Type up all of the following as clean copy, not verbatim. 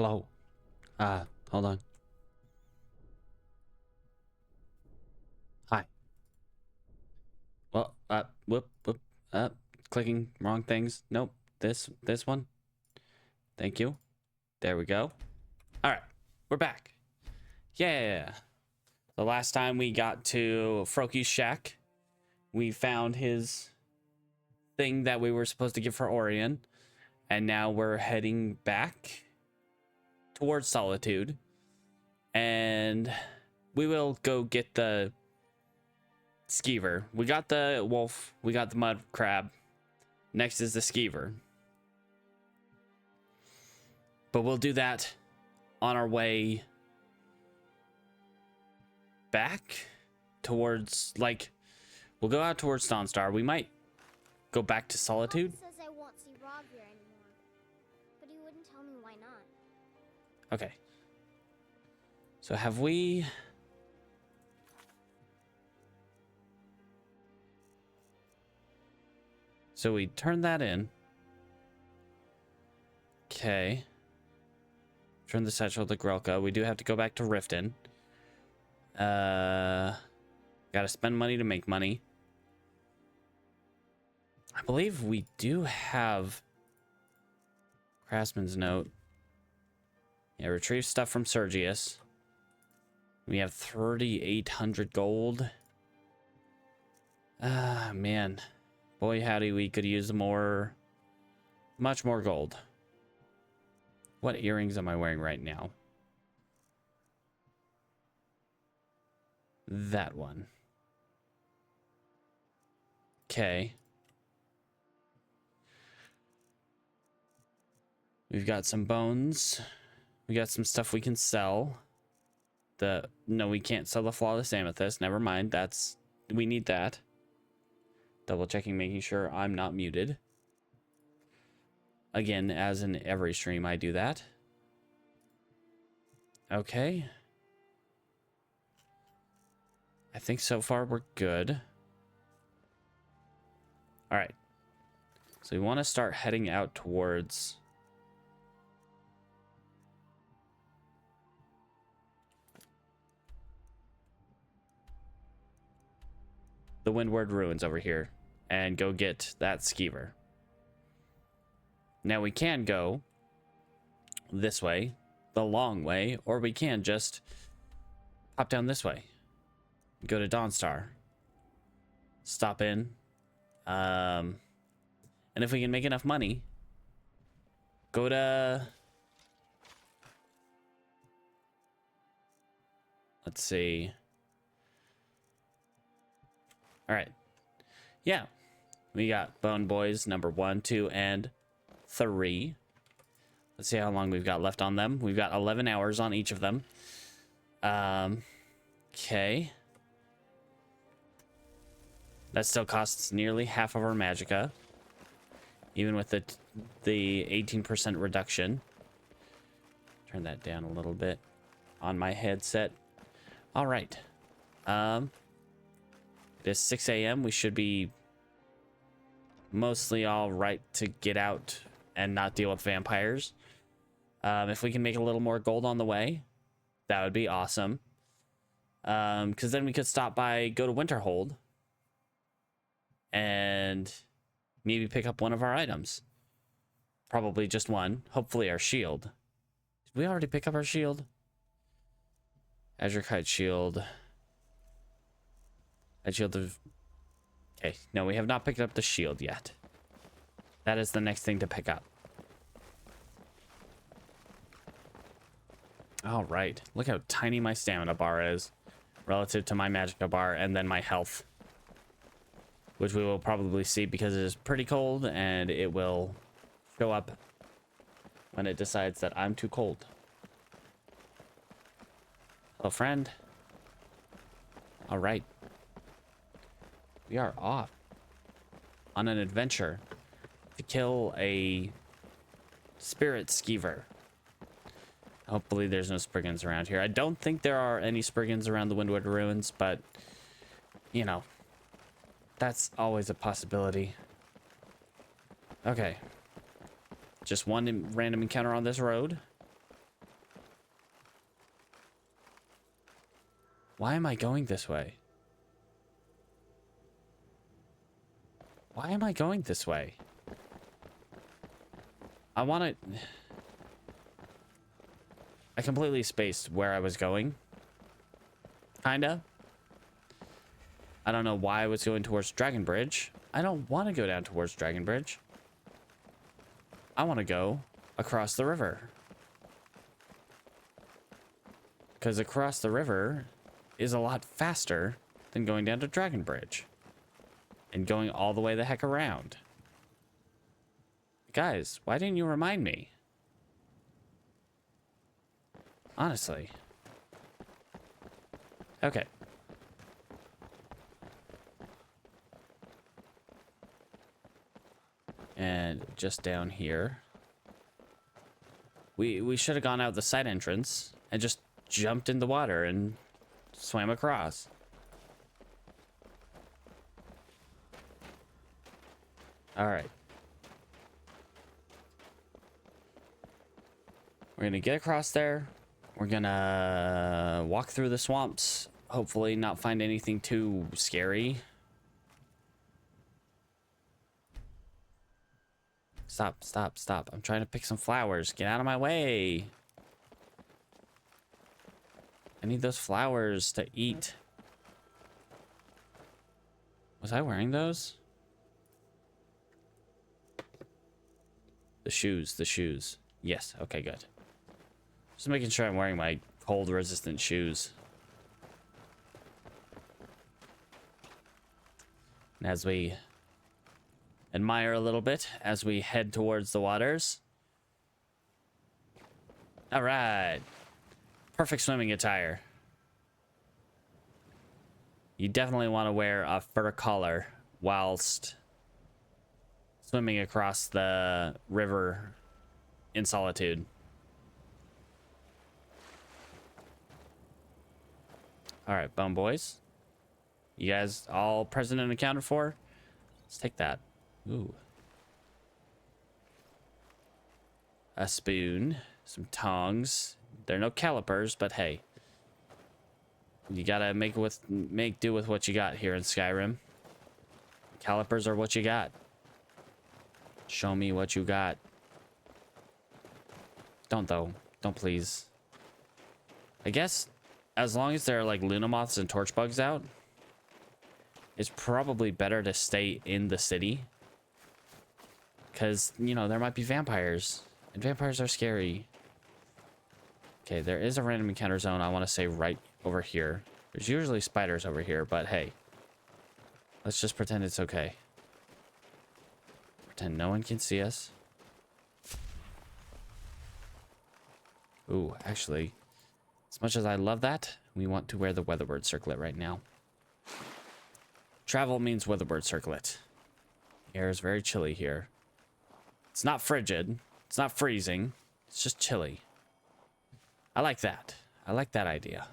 Hello. Hold on. Hi. Well, whoop. Clicking wrong things. Nope. This one. Thank you. There we go. All right. We're back. Yeah. The last time we got to Froki's shack, we found his thing that we were supposed to give for Auryen, and now we're heading back towards Solitude, and we will go get the skeever. We got the wolf, we got the mud crab. Next is the skeever. But we'll do that on our way back towards, like, we'll go out towards Dawnstar. We might go back to Solitude. Papa says I won't see Rob here anymore, but he wouldn't tell me why not. Okay. So have we... So we turn that in. Okay. Turn the satchel to Grelka. We do have to go back to Riften. Gotta spend money to make money. I believe we do have Craftsman's Note. Yeah, retrieve stuff from Sergius. We have 3,800 gold. Ah, man. Boy, howdy, we could use much more gold. What earrings am I wearing right now? That one. Okay. We've got some bones. We got some stuff we can sell. No, we can't sell the flawless amethyst. Never mind. We need that. Double checking, making sure I'm not muted. Again, as in every stream, I do that. Okay. I think so far we're good. All right. So we want to start heading out towards... the Windward Ruins over here and go get that skeever. Now we can go this way, the long way, or we can just hop down this way. Go to Dawnstar. Stop in. And if we can make enough money, go to... Let's see. All right. Yeah. We got Bone Boys number 1, 2, and 3. Let's see how long we've got left on them. We've got 11 hours on each of them. Okay. That still costs nearly half of our magicka, even with the 18% reduction. Turn that down a little bit on my headset. All right. It is 6 a.m. We should be mostly all right to get out and not deal with vampires. If we can make a little more gold on the way, that would be awesome. Because then we could stop by, go to Winterhold, and maybe pick up one of our items. Probably just one. Hopefully our shield. Did we already pick up our shield? Azure Kite shield. That shield of... Okay, no, we have not picked up the shield yet. That is the next thing to pick up. All right. Look how tiny my stamina bar is relative to my magicka bar and then my health, which we will probably see because it is pretty cold and it will show up when it decides that I'm too cold. Hello, friend. All right. We are off on an adventure to kill a spirit skeever. Hopefully there's no Spriggans around here. I don't think there are any Spriggans around the Windward Ruins, but, you know, that's always a possibility. Okay. Just one random encounter on this road. Why am I going this way? Why am I going this way? I want to... I completely spaced where I was going. Kinda. I don't know why I was going towards Dragon Bridge. I don't want to go down towards Dragon Bridge. I want to go across the river. Because across the river is a lot faster than going down to Dragon Bridge. And going all the way the heck around. Guys, why didn't you remind me? Honestly. Okay. And just down here. We should have gone out the side entrance and just jumped in the water and swam across. All right. We're gonna get across there. We're gonna walk through the swamps. Hopefully not find anything too scary. Stop, stop, stop. I'm trying to pick some flowers. Get out of my way. I need those flowers to eat. Was I wearing those? The shoes, the shoes. Yes, okay, good. Just making sure I'm wearing my cold resistant shoes. And as we admire a little bit as we head towards the waters. All right. Perfect swimming attire. You definitely want to wear a fur collar whilst swimming across the river in solitude. All right, bum boys. You guys all present and accounted for? Let's take that. Ooh. A spoon, some tongs. There are no calipers, but hey. You gotta make do with what you got here in Skyrim. Calipers are what you got. Show me what you got. Don't though. Don't please. I guess as long as there are like Luna moths and torch bugs out, it's probably better to stay in the city. Because, you know, there might be vampires. And vampires are scary. Okay, there is a random encounter zone, I want to say, right over here. There's usually spiders over here, but hey. Let's just pretend it's okay. Pretend no one can see us. Ooh, actually, as much as I love that, we want to wear the weatherbird circlet right now. Travel means weatherbird circlet. The air is very chilly here. It's not frigid. It's not freezing. It's just chilly. I like that. I like that idea.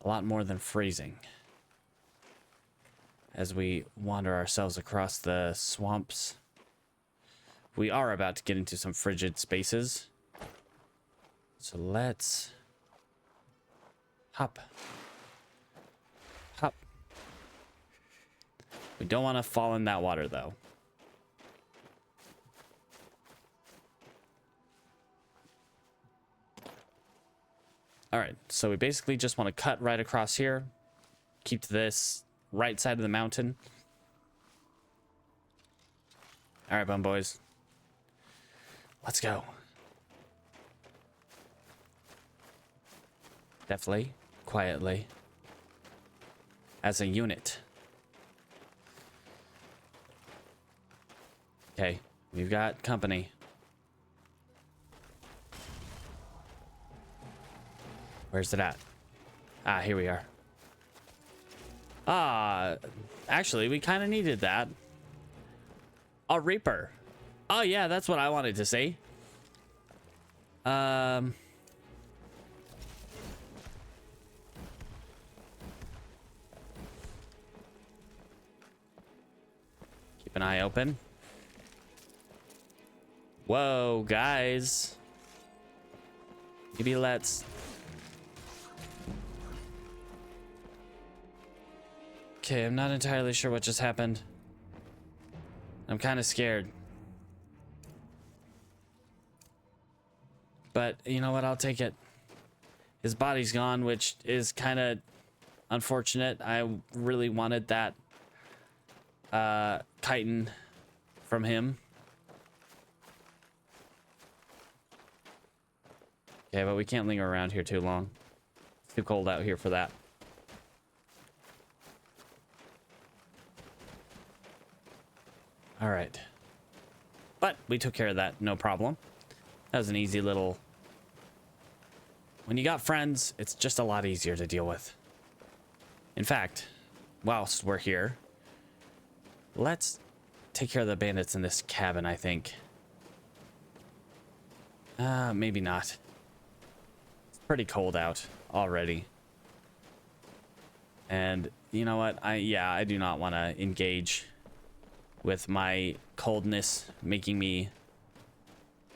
A lot more than freezing. As we wander ourselves across the swamps. We are about to get into some frigid spaces. So let's hop. Hop. We don't want to fall in that water though. All right, so we basically just want to cut right across here. Keep to this right side of the mountain. All right, bum boys. Let's go. Definitely, quietly, as a unit. Okay, we've got company. Where's it at? Ah, here we are. Ah, actually, we kind of needed that. A Reaper. Oh, yeah, that's what I wanted to say. Keep an eye open. Whoa, guys. Maybe let's... Okay, I'm not entirely sure what just happened. I'm kind of scared. But you know what? I'll take it. His body's gone, which is kind of unfortunate. I really wanted that chitin from him. Okay, but we can't linger around here too long. It's too cold out here for that. All right. But we took care of that, no problem. That was an easy little... When you got friends, it's just a lot easier to deal with. In fact, whilst we're here, let's take care of the bandits in this cabin, I think. Maybe not. It's pretty cold out already. And you know what? I do not want to engage with my coldness making me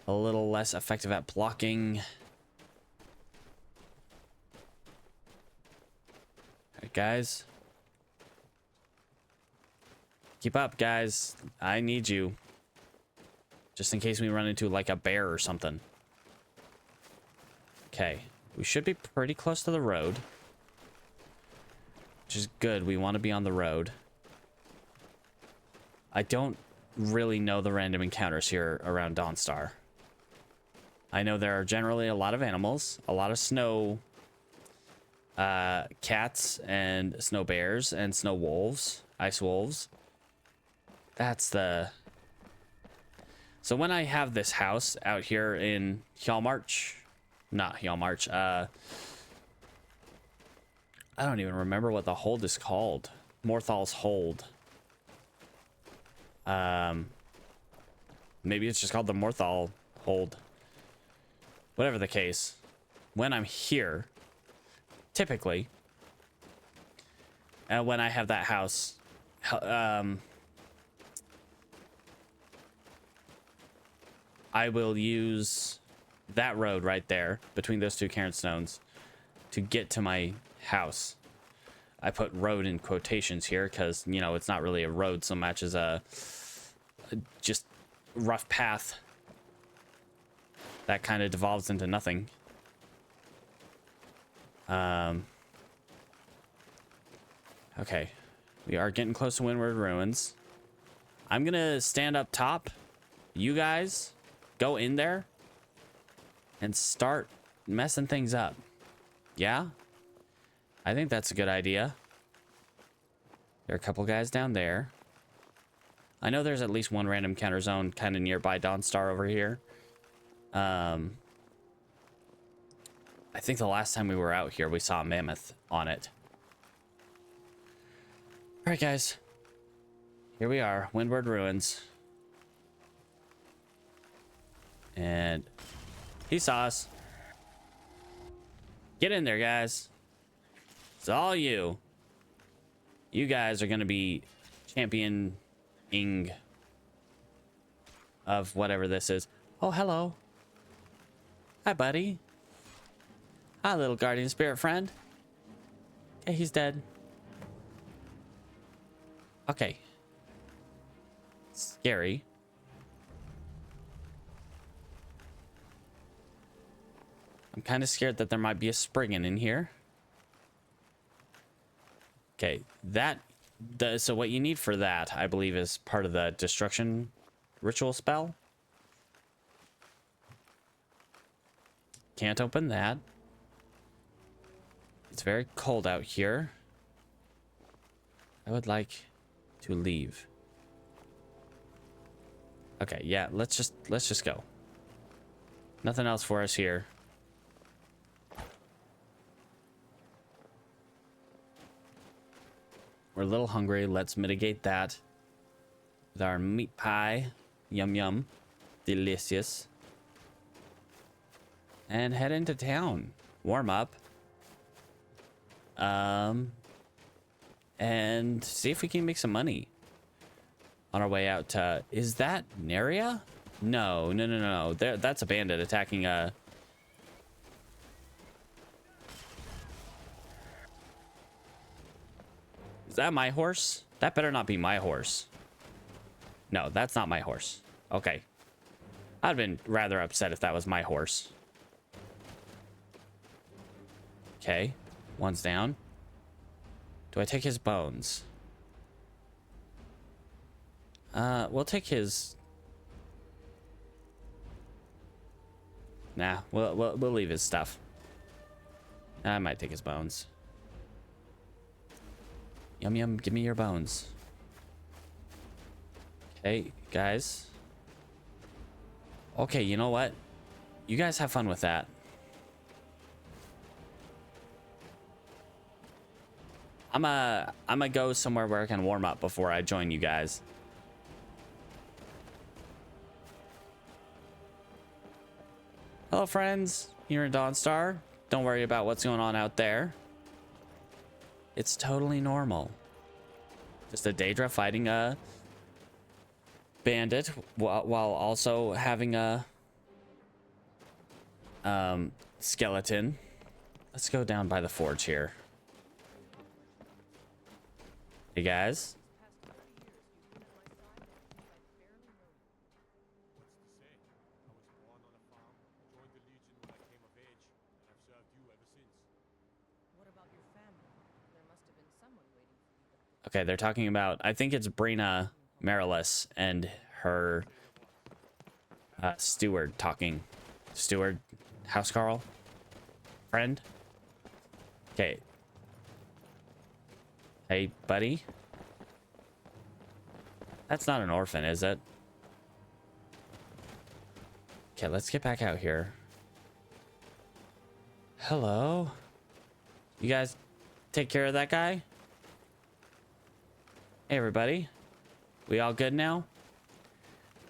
a little less effective at blocking. Alright, guys. Keep up, guys. I need you. Just in case we run into like a bear or something. Okay. We should be pretty close to the road. Which is good. We want to be on the road. I don't really know the random encounters here around Dawnstar. I know there are generally a lot of animals, a lot of snow cats and snow bears and snow wolves, ice wolves. That's the... So when I have this house out here in Hjalmarch, not Hjalmarch, I don't even remember what the hold is called. Morthal's Hold. Maybe it's just called the Morthal Hold. Whatever the case, when I'm here, typically, when I have that house, I will use that road right there between those two cairn stones to get to my house. I put road in quotations here because, you know, it's not really a road so much as a just rough path that kind of devolves into nothing. Okay, we are getting close to Windward Ruins. I'm gonna stand up top. You guys go in there and start messing things up. Yeah? I think that's a good idea. There are a couple guys down there. I know there's at least one random counter zone kind of nearby Dawnstar over here. I think the last time we were out here, we saw a mammoth on it. All right, guys. Here we are, Windward Ruins. And he saw us. Get in there, guys. It's all you. You guys are going to be championing of whatever this is. Oh, hello. Hi, buddy. Hi, little guardian spirit friend. Okay, he's dead. Okay. Scary. I'm kind of scared that there might be a Spriggan in here. Okay, so what you need for that, I believe, is part of the destruction ritual spell. Can't open that. It's very cold out here. I would like to leave. Okay, yeah, let's just go. Nothing else for us here. We're a little hungry. Let's mitigate that with our meat pie. Yum yum. Delicious. And head into town. Warm up. And see if we can make some money on our way out to... Is that Neria? No. That's a bandit attacking a... Is that my horse? That better not be my horse. No, that's not my horse. Okay. I'd have been rather upset if that was my horse. Okay. One's down. Do I take his bones? We'll take his... Nah, we'll leave his stuff. I might take his bones. Yum yum, give me your bones. Okay, guys. Okay, you know what? You guys have fun with that. I'm gonna go somewhere where I can warm up before I join you guys. Hello, friends. Here in Dawnstar. Don't worry about what's going on out there. It's totally normal. Just a Daedra fighting a bandit while also having a skeleton. Let's go down by the forge here. Hey guys. Okay, they're talking about, I think it's Brina Marilis and her steward talking. Steward, housecarl, friend. Okay. Hey, buddy. That's not an orphan, is it? Okay, let's get back out here. Hello? You guys take care of that guy? Hey, everybody. We all good now?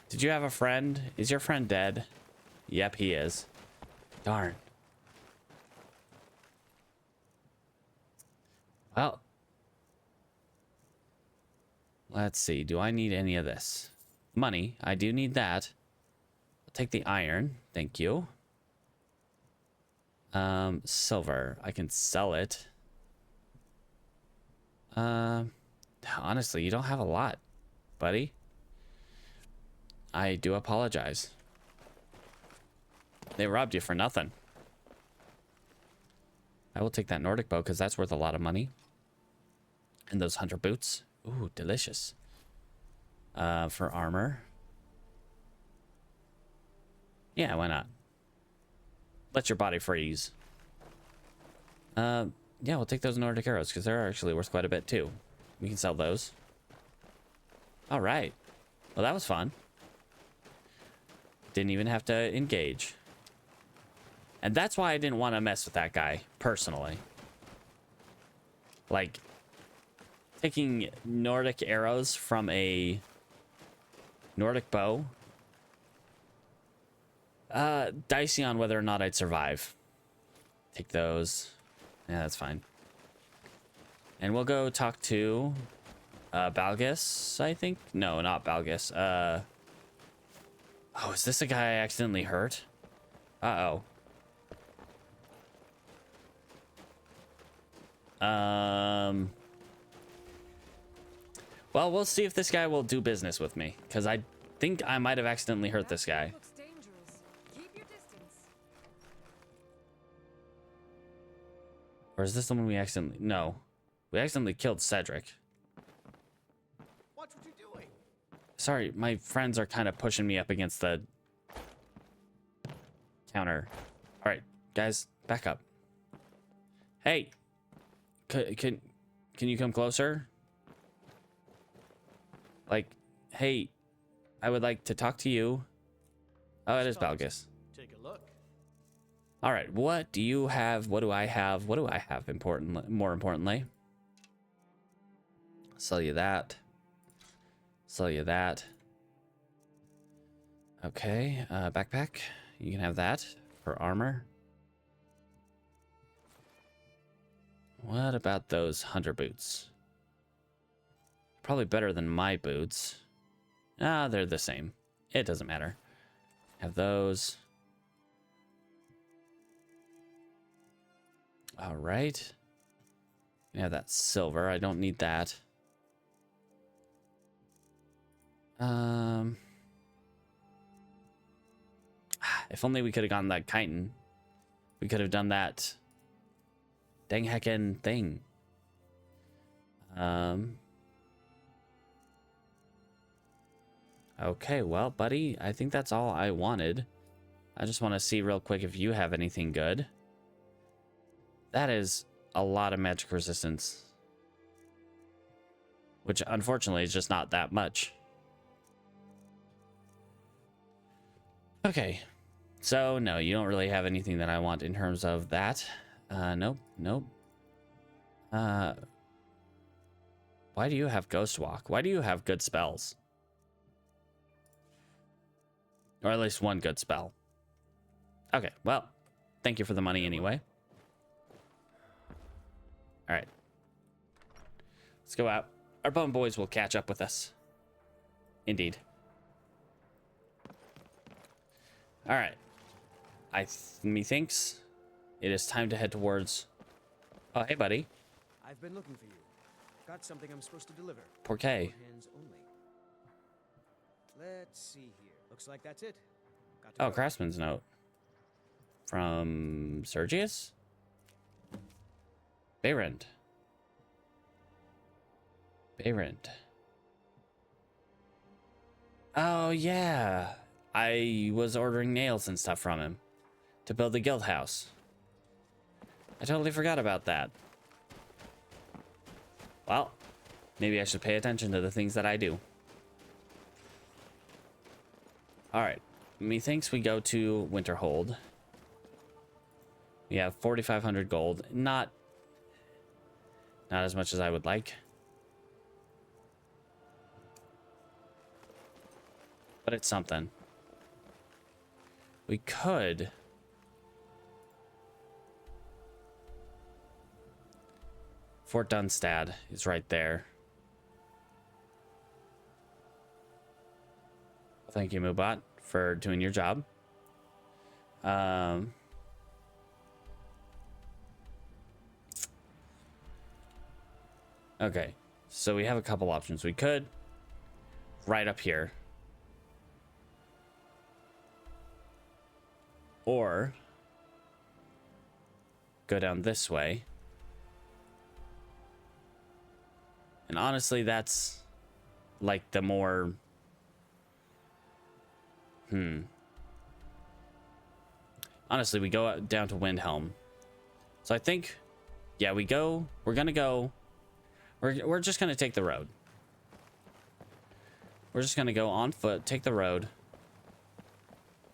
Did you have a friend? Is your friend dead? Yep, he is. Darn. Well. Let's see. Do I need any of this? Money. I do need that. I'll take the iron. Thank you. Silver. I can sell it. Honestly, you don't have a lot, buddy. I do apologize. They robbed you for nothing. I will take that Nordic bow because that's worth a lot of money. And those hunter boots. Ooh, delicious. For armor. Yeah, why not? Let your body freeze. Yeah, we'll take those Nordic arrows because they're actually worth quite a bit too. We can sell those. All right. Well, that was fun. Didn't even have to engage. And that's why I didn't want to mess with that guy, personally. Like, taking Nordic arrows from a Nordic bow. Dicey on whether or not I'd survive. Take those. Yeah, that's fine. And we'll go talk to Balgus, I think. No, not Balgus. Oh, is this a guy I accidentally hurt? Uh-oh. Well, we'll see if this guy will do business with me, because I think I might have accidentally hurt this guy. Looks dangerous. Keep your distance. Or is this the one we accidentally... No. We accidentally killed Cedric. Watch what you're doing. Sorry, my friends are kind of pushing me up against the counter. All right, guys, back up. Hey, can you come closer? Like, hey, I would like to talk to you. Oh, it is Balgus. Take a look. All right, what do you have? What do I have? What do I have? More importantly, sell you that. Sell you that. Okay, backpack. You can have that for armor. What about those hunter boots? Probably better than my boots. Ah, they're the same. It doesn't matter. Have those. All right. Yeah, that's silver. I don't need that. If only we could have gotten that chitin. We could have done that dang heckin' thing. Okay, well, buddy, I think that's all I wanted. I just want to see real quick if you have anything good. That is a lot of magic resistance. Which, unfortunately, is just not that much. Okay. So, no, you don't really have anything that I want in terms of that. Nope, nope. Why do you have Ghost Walk? Why do you have good spells? Or at least one good spell. Okay, well, thank you for the money anyway. All right. Let's go out. Our bum boys will catch up with us. Indeed. All right. Methinks it is time to head towards... Oh, hey, buddy. I've been looking for you. Got something I'm supposed to deliver. Porqué. Hands only. Let's see here. Looks like that's it. Got to Oh, go. Craftsman's note. From Sergius? Behrend. Oh, yeah. I was ordering nails and stuff from him to build the guild house. I totally forgot about that. Well, maybe I should pay attention to the things that I do. All right. Methinks we go to Winterhold. We have 4,500 gold. Not as much as I would like. But it's something. We could... Fort Dunstad is right there. Thank you, Mubot, for doing your job. Okay, so we have a couple options. We could right up here. Or go down this way. And honestly, that's like the more... Honestly, we go down to Windhelm. So I think, yeah, we're gonna go... We're just gonna take the road. We're just gonna go on foot, take the road.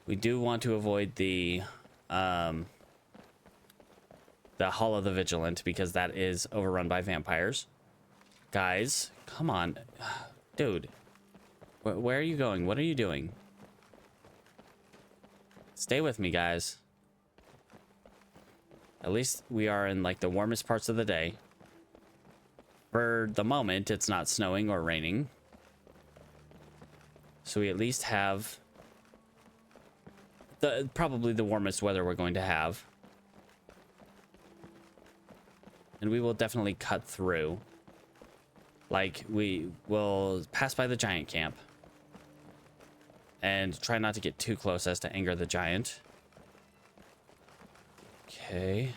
We do want to avoid the Hall of the Vigilant, because that is overrun by vampires. Guys, come on. Dude, where are you going? What are you doing? Stay with me, guys. At least we are in like the warmest parts of the day. For the moment, it's not snowing or raining. So we at least have probably the warmest weather we're going to have. And we will definitely cut through. Like, we will pass by the giant camp. And try not to get too close as to anger the giant. Okay.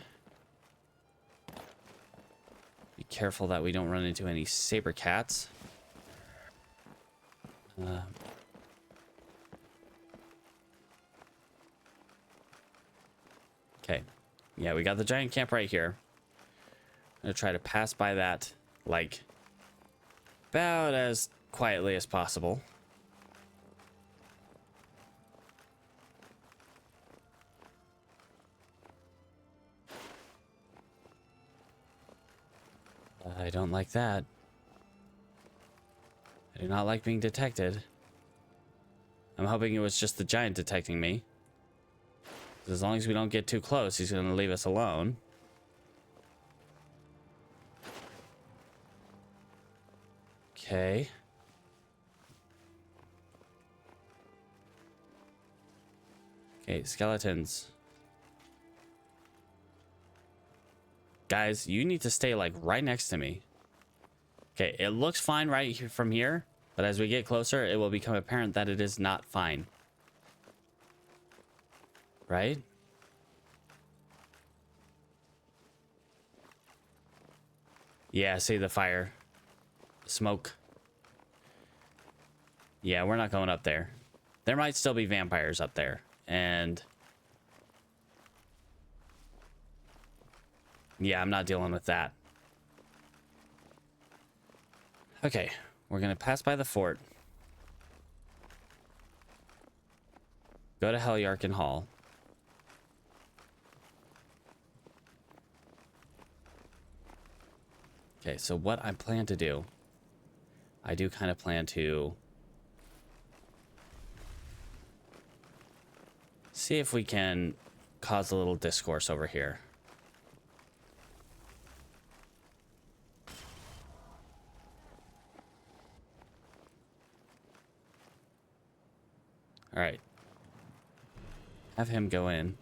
Be careful that we don't run into any saber cats. Okay. Yeah, we got the giant camp right here. I'm gonna try to pass by that, like, about as quietly as possible. I don't like that. I do not like being detected. I'm hoping it was just the giant detecting me. As long as we don't get too close, he's going to leave us alone. Okay. Okay, skeletons. Guys, you need to stay like right next to me. Okay, it looks fine right here from here, but as we get closer, it will become apparent that it is not fine. Right? Yeah, see the fire. Smoke. Yeah, we're not going up there. There might still be vampires up there. And yeah, I'm not dealing with that. Okay, we're gonna pass by the fort. Go to Helyarkin Hall. Okay, so what I plan to do, I do kind of plan to see if we can cause a little discourse over here. All right. Have him go in.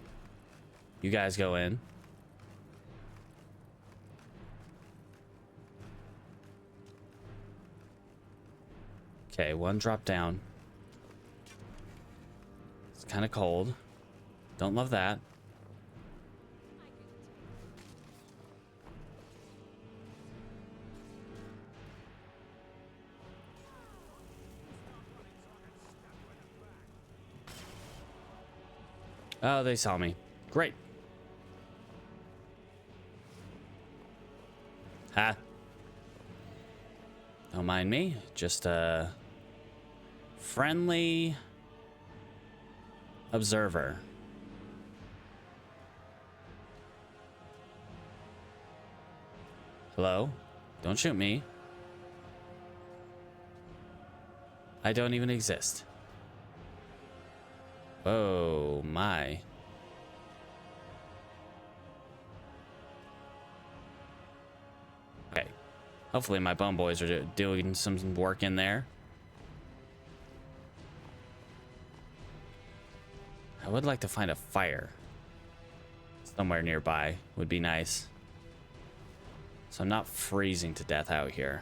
You guys go in. Okay, one drop down. It's kind of cold. Don't love that. Oh, they saw me. Great. Ha. Don't mind me. Just a friendly observer. Hello? Don't shoot me. I don't even exist. Oh my. Okay. Hopefully my bum boys are doing some work in there. I would like to find a fire somewhere nearby. Would be nice. So I'm not freezing to death out here.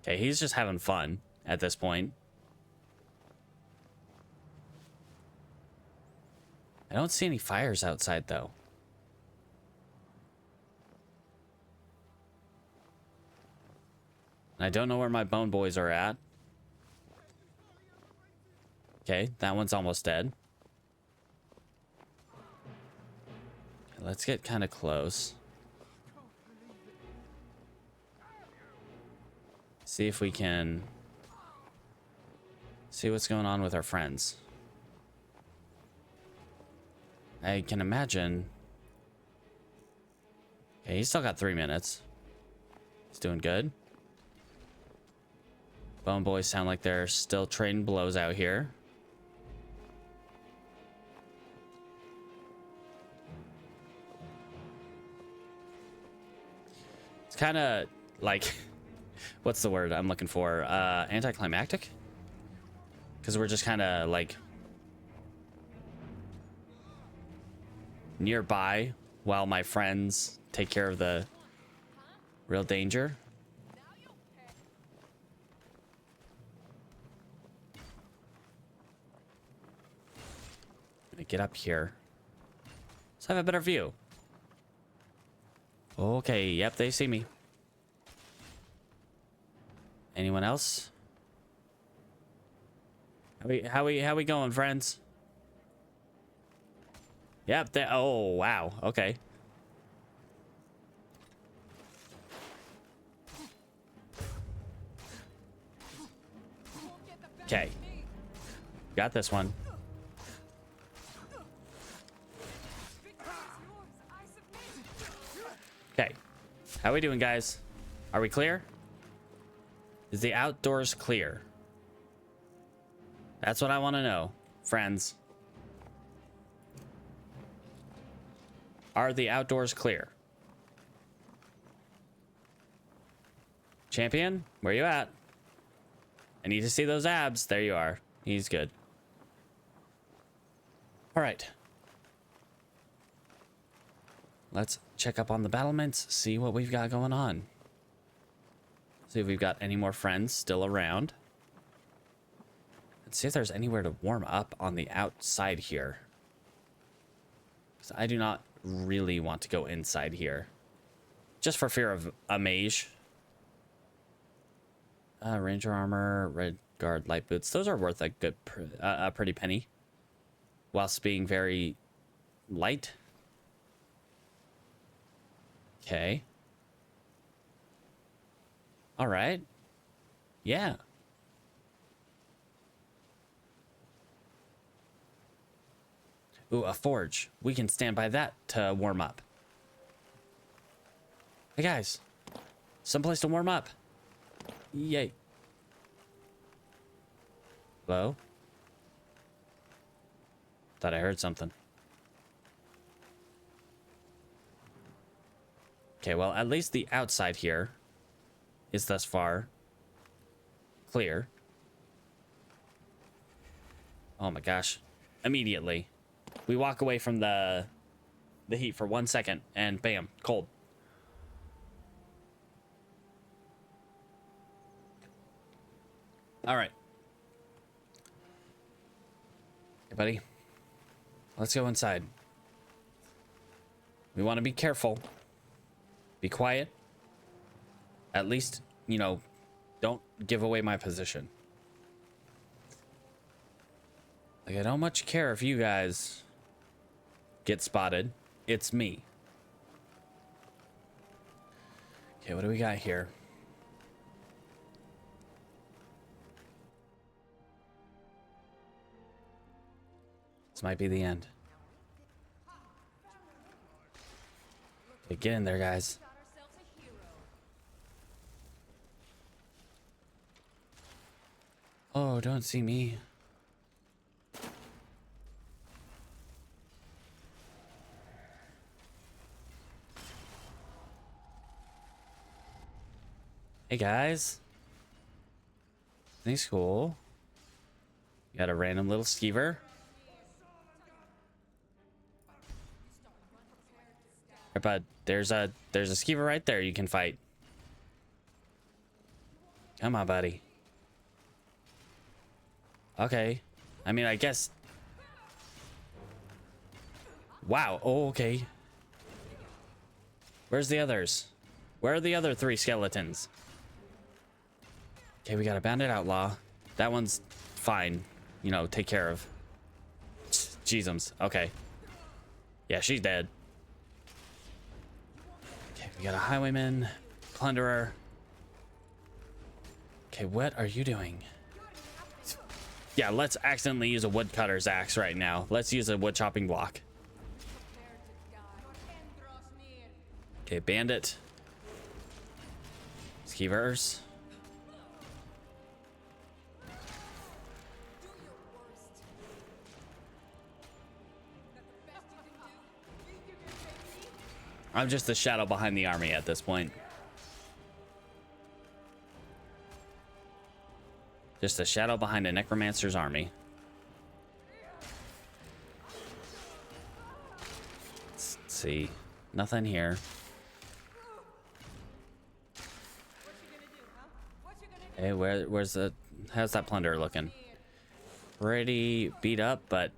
Okay, he's just having fun at this point. I don't see any fires outside, though. And I don't know where my bone boys are at. Okay, that one's almost dead. Let's get kind of close. See if we can see what's going on with our friends. I can imagine. Okay, he's still got 3 minutes. He's doing good. Bone boys sound like they're still trading blows out here. It's kind of like, what's the word I'm looking for? Anticlimactic? Because we're just kind of like nearby while my friends take care of the real danger. Get up here. Let's have a better view. Okay, yep, they see me. Anyone else? How we going, friends? Yep, they, oh wow, okay. Okay. Got this one. Okay. How we doing, guys? Are we clear? Is the outdoors clear? That's what I want to know, friends. Are the outdoors clear? Champion, where you at? I need to see those abs. There you are. He's good. All right. Let's check up on the battlements, see what we've got going on. See if we've got any more friends still around. Let's see if there's anywhere to warm up on the outside here. Because I do not really want to go inside here. Just for fear of a mage. Ranger armor, red guard, light boots. Those are worth a good, a pretty penny. Whilst being very light. Okay. All right. Yeah. Ooh, a forge. We can stand by that to warm up. Hey guys, someplace to warm up. Yay. Hello? Thought I heard something. Okay, well, at least the outside here is thus far clear. Oh my gosh. Immediately. We walk away from the heat for 1 second and bam, cold. All right. Hey, buddy. Let's go inside. We want to be careful. Be quiet. At least, you know, don't give away my position. Like, I don't much care if you guys get spotted. It's me. Okay, what do we got here? This might be the end. Okay, get in there, guys. Oh, don't see me. Hey guys. Nice, cool. You got a random little skeever. Hey, bud, there's a skeever right there you can fight. Come on, buddy. Okay. I mean, I guess. Wow. Oh, okay. Where's the others? Where are the other 3 skeletons? Okay, we got a bandit outlaw. That one's fine. You know, take care of. Jeezums. Okay. Yeah, she's dead. Okay, we got a highwayman, plunderer. Okay, what are you doing? Yeah, let's accidentally use a woodcutter's axe right now. Let's use a wood chopping block. Okay, bandit. Skeevers. I'm just the shadow behind the army at this point. Just a shadow behind a necromancer's army. Let's see. Nothing here. Hey, where's the... How's that plunderer looking? Pretty beat up, but...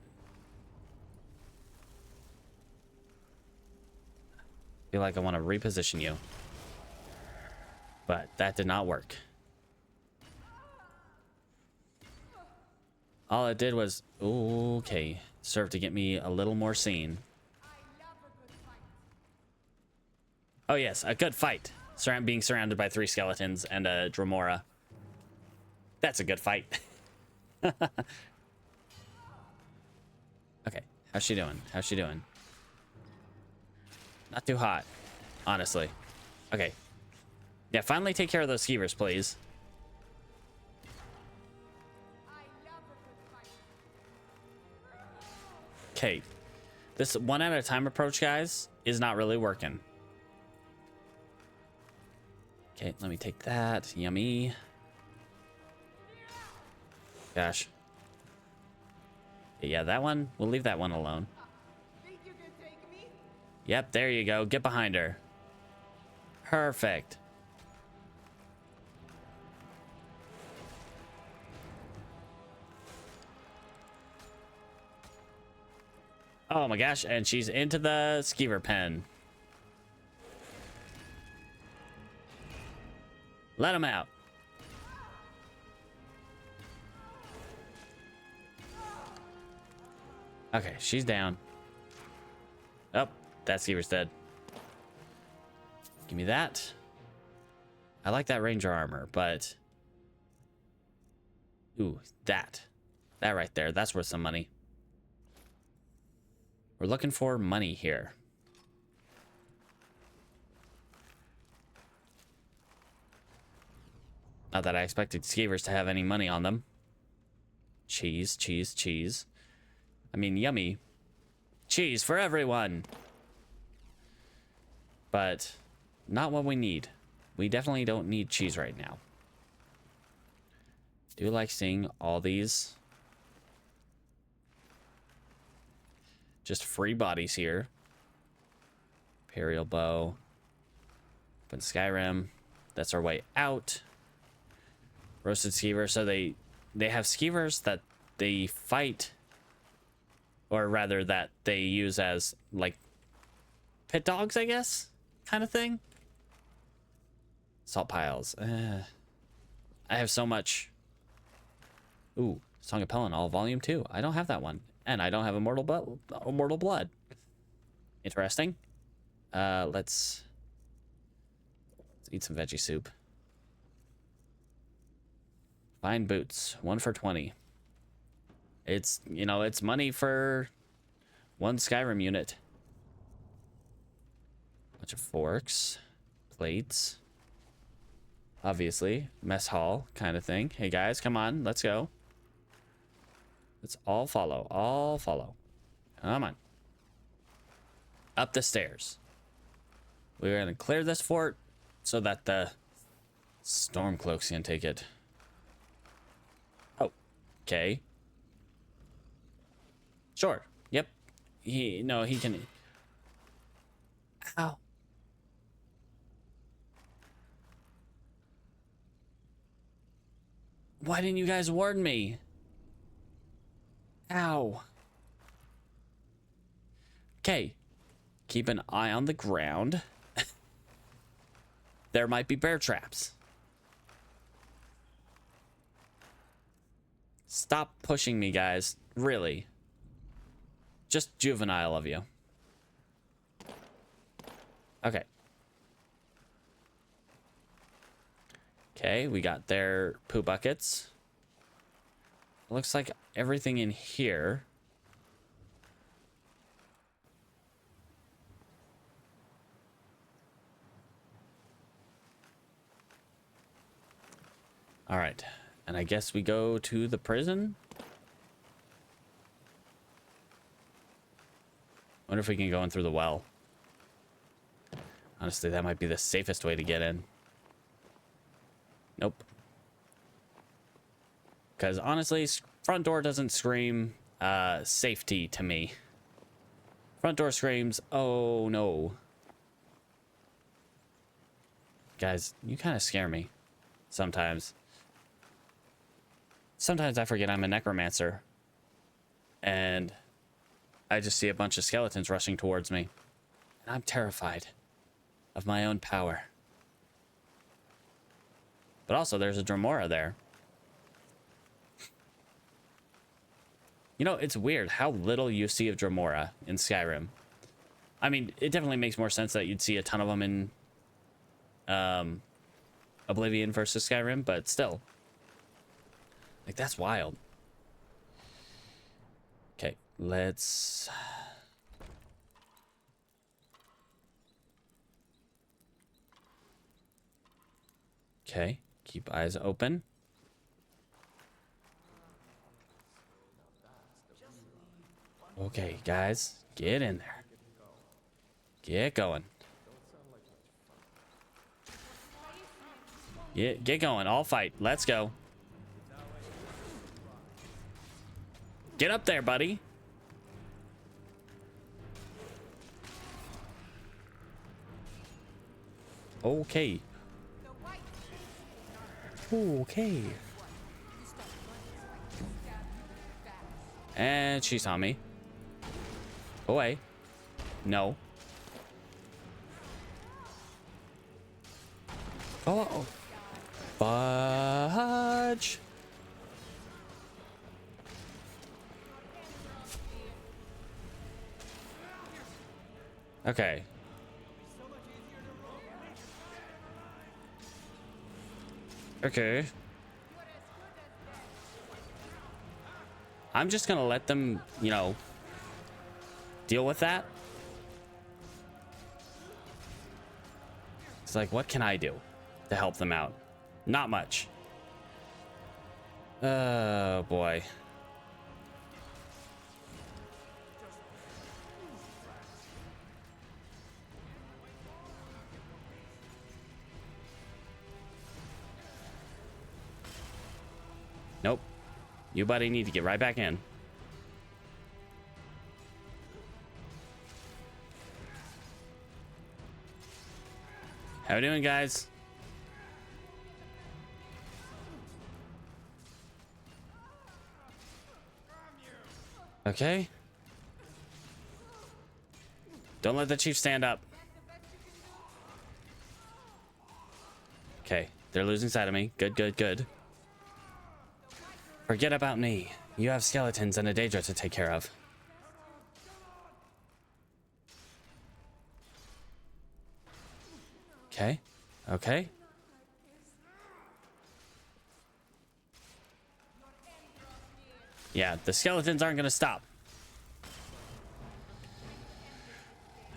I feel like I want to reposition you. But that did not work. All it did was... Okay. Served to get me a little more seen. Oh yes, a good fight. Being surrounded by 3 skeletons and a Dremora. That's a good fight. Okay. How's she doing? How's she doing? Not too hot, honestly. Okay. Yeah, finally take care of those skeevers, please. Okay. This one at a time approach, guys, is not really working. Okay, let me take that. Yummy. Gosh. Yeah, that one, we'll leave that one alone. Yep, there you go. Get behind her. Perfect. Oh my gosh, and she's into the skeever pen. Let him out. Okay, she's down. Oh, that skeever's dead. Give me that. I like that ranger armor, but... Ooh, that. That right there, that's worth some money. We're looking for money here. Not that I expected skeevers to have any money on them. Cheese, cheese, cheese. I mean, yummy. Cheese for everyone. But not what we need. We definitely don't need cheese right now. Do like seeing all these just free bodies here. Imperial bow. Open Skyrim. That's our way out. Roasted skeever. So they have skeevers that they fight, or rather that they use as like pit dogs, I guess, kind of thing. Salt piles. I have so much. Ooh, Song of Pelennor, Volume 2. I don't have that one. And I don't have Immortal Blood. Interesting. Let's eat some veggie soup. Fine boots. 1 for 20. It's, you know, it's money for one Skyrim unit. Bunch of forks. Plates. Obviously. Mess hall kind of thing. Hey guys, come on. Let's go. Let's all follow. All follow. Come on. Up the stairs. We're going to clear this fort so that the Stormcloaks can take it. Oh. Okay. Sure. Yep. He can. Ow. Why didn't you guys warn me? Ow. Okay. Keep an eye on the ground. There might be bear traps. Stop pushing me, guys. Really. Just juvenile of you. Okay. Okay, we got their poo buckets. Looks like everything in here. All right, and I guess we go to the prison. Wonder if we can go in through the well. Honestly, that might be the safest way to get in. Nope. Because honestly, front door doesn't scream safety to me. Front door screams, oh no. Guys, you kind of scare me sometimes. Sometimes I forget I'm a necromancer. And I just see a bunch of skeletons rushing towards me. And I'm terrified of my own power. But also, there's a Dremora there. You know, it's weird how little you see of Dremora in Skyrim. I mean, it definitely makes more sense that you'd see a ton of them in Oblivion versus Skyrim, but still. Like, that's wild. Okay, let's... Okay, keep eyes open. Okay, guys, get in there. Get going. Get going. All fight. Let's go. Get up there, buddy. Okay. Okay. And she saw me. Go away. No. Oh. Fudge. Okay. Okay. I'm just gonna let them, you know, deal with that. It's like, what can I do to help them out? Not much. Oh boy. Nope. You buddy need to get right back in. How we doing, guys? Okay. Don't let the chief stand up. Okay, they're losing sight of me. Good, good, good. Forget about me. You have skeletons and a Daedra to take care of. Okay. Okay. Yeah, the skeletons aren't going to stop.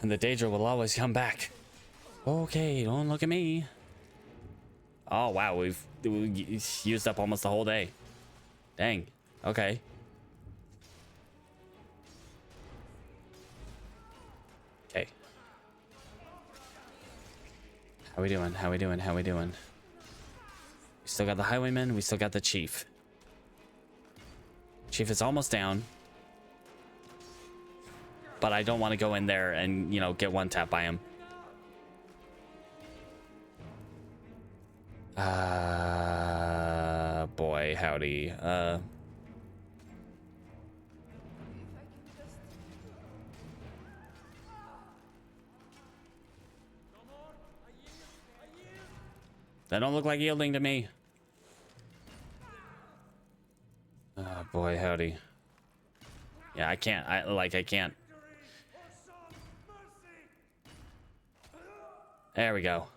And the Daedra will always come back. Okay, don't look at me. Oh, wow. We've used up almost the whole day. Dang. Okay. Okay. How we doing? How we doing? How we doing? We still got the highwayman. We still got the chief. Chief is almost down. But I don't want to go in there and, you know, get one tap by him. Boy, howdy. That don't look like yielding to me. Oh, boy, howdy. Yeah, I can't. I can't. There we go.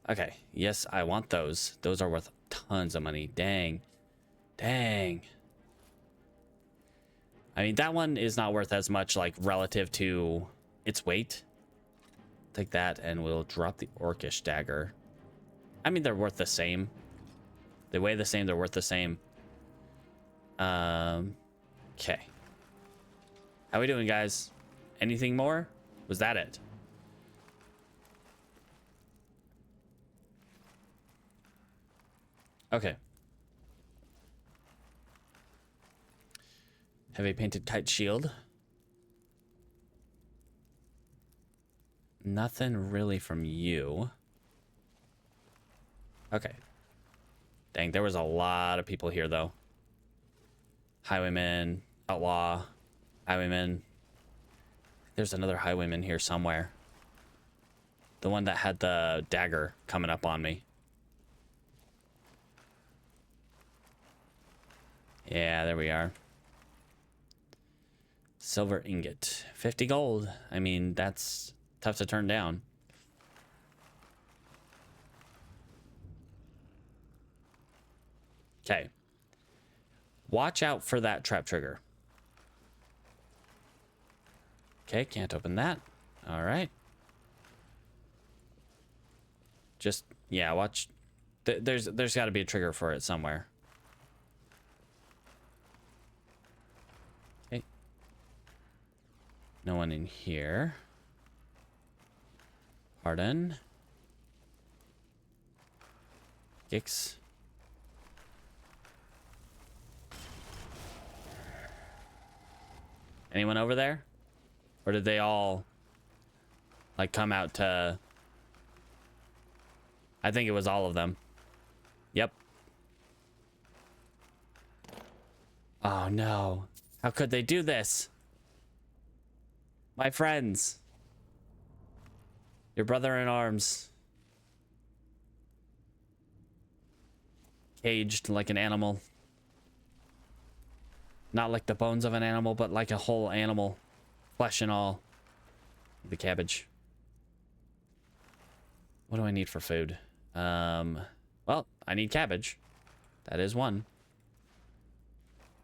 Okay. Yes, I want those. Those are worth tons of money. Dang. Dang. I mean, that one is not worth as much, like, relative to its weight. Take that, and we'll drop the Orcish dagger. I mean, they're worth the same. They weigh the same. They're worth the same. Okay. How we doing, guys? Anything more? Was that it? Okay. Heavy painted kite shield. Nothing really from you. Okay. Dang, there was a lot of people here, though. Highwayman, outlaw, highwayman. There's another highwayman here somewhere. The one that had the dagger coming up on me. Yeah, there we are. Silver ingot. 50 gold. I mean, that's tough to turn down. Okay. Watch out for that trap trigger. Okay, can't open that. All right. Just, yeah, watch. There's got to be a trigger for it somewhere. Okay. No one in here. Pardon. Gix. Anyone over there? Or did they all like come out to... I think it was all of them. Yep. Oh no. How could they do this? My friends. Your brother in arms. Caged like an animal. Not like the bones of an animal, but like a whole animal. Flesh and all. The cabbage. What do I need for food? Well, I need cabbage. That is one.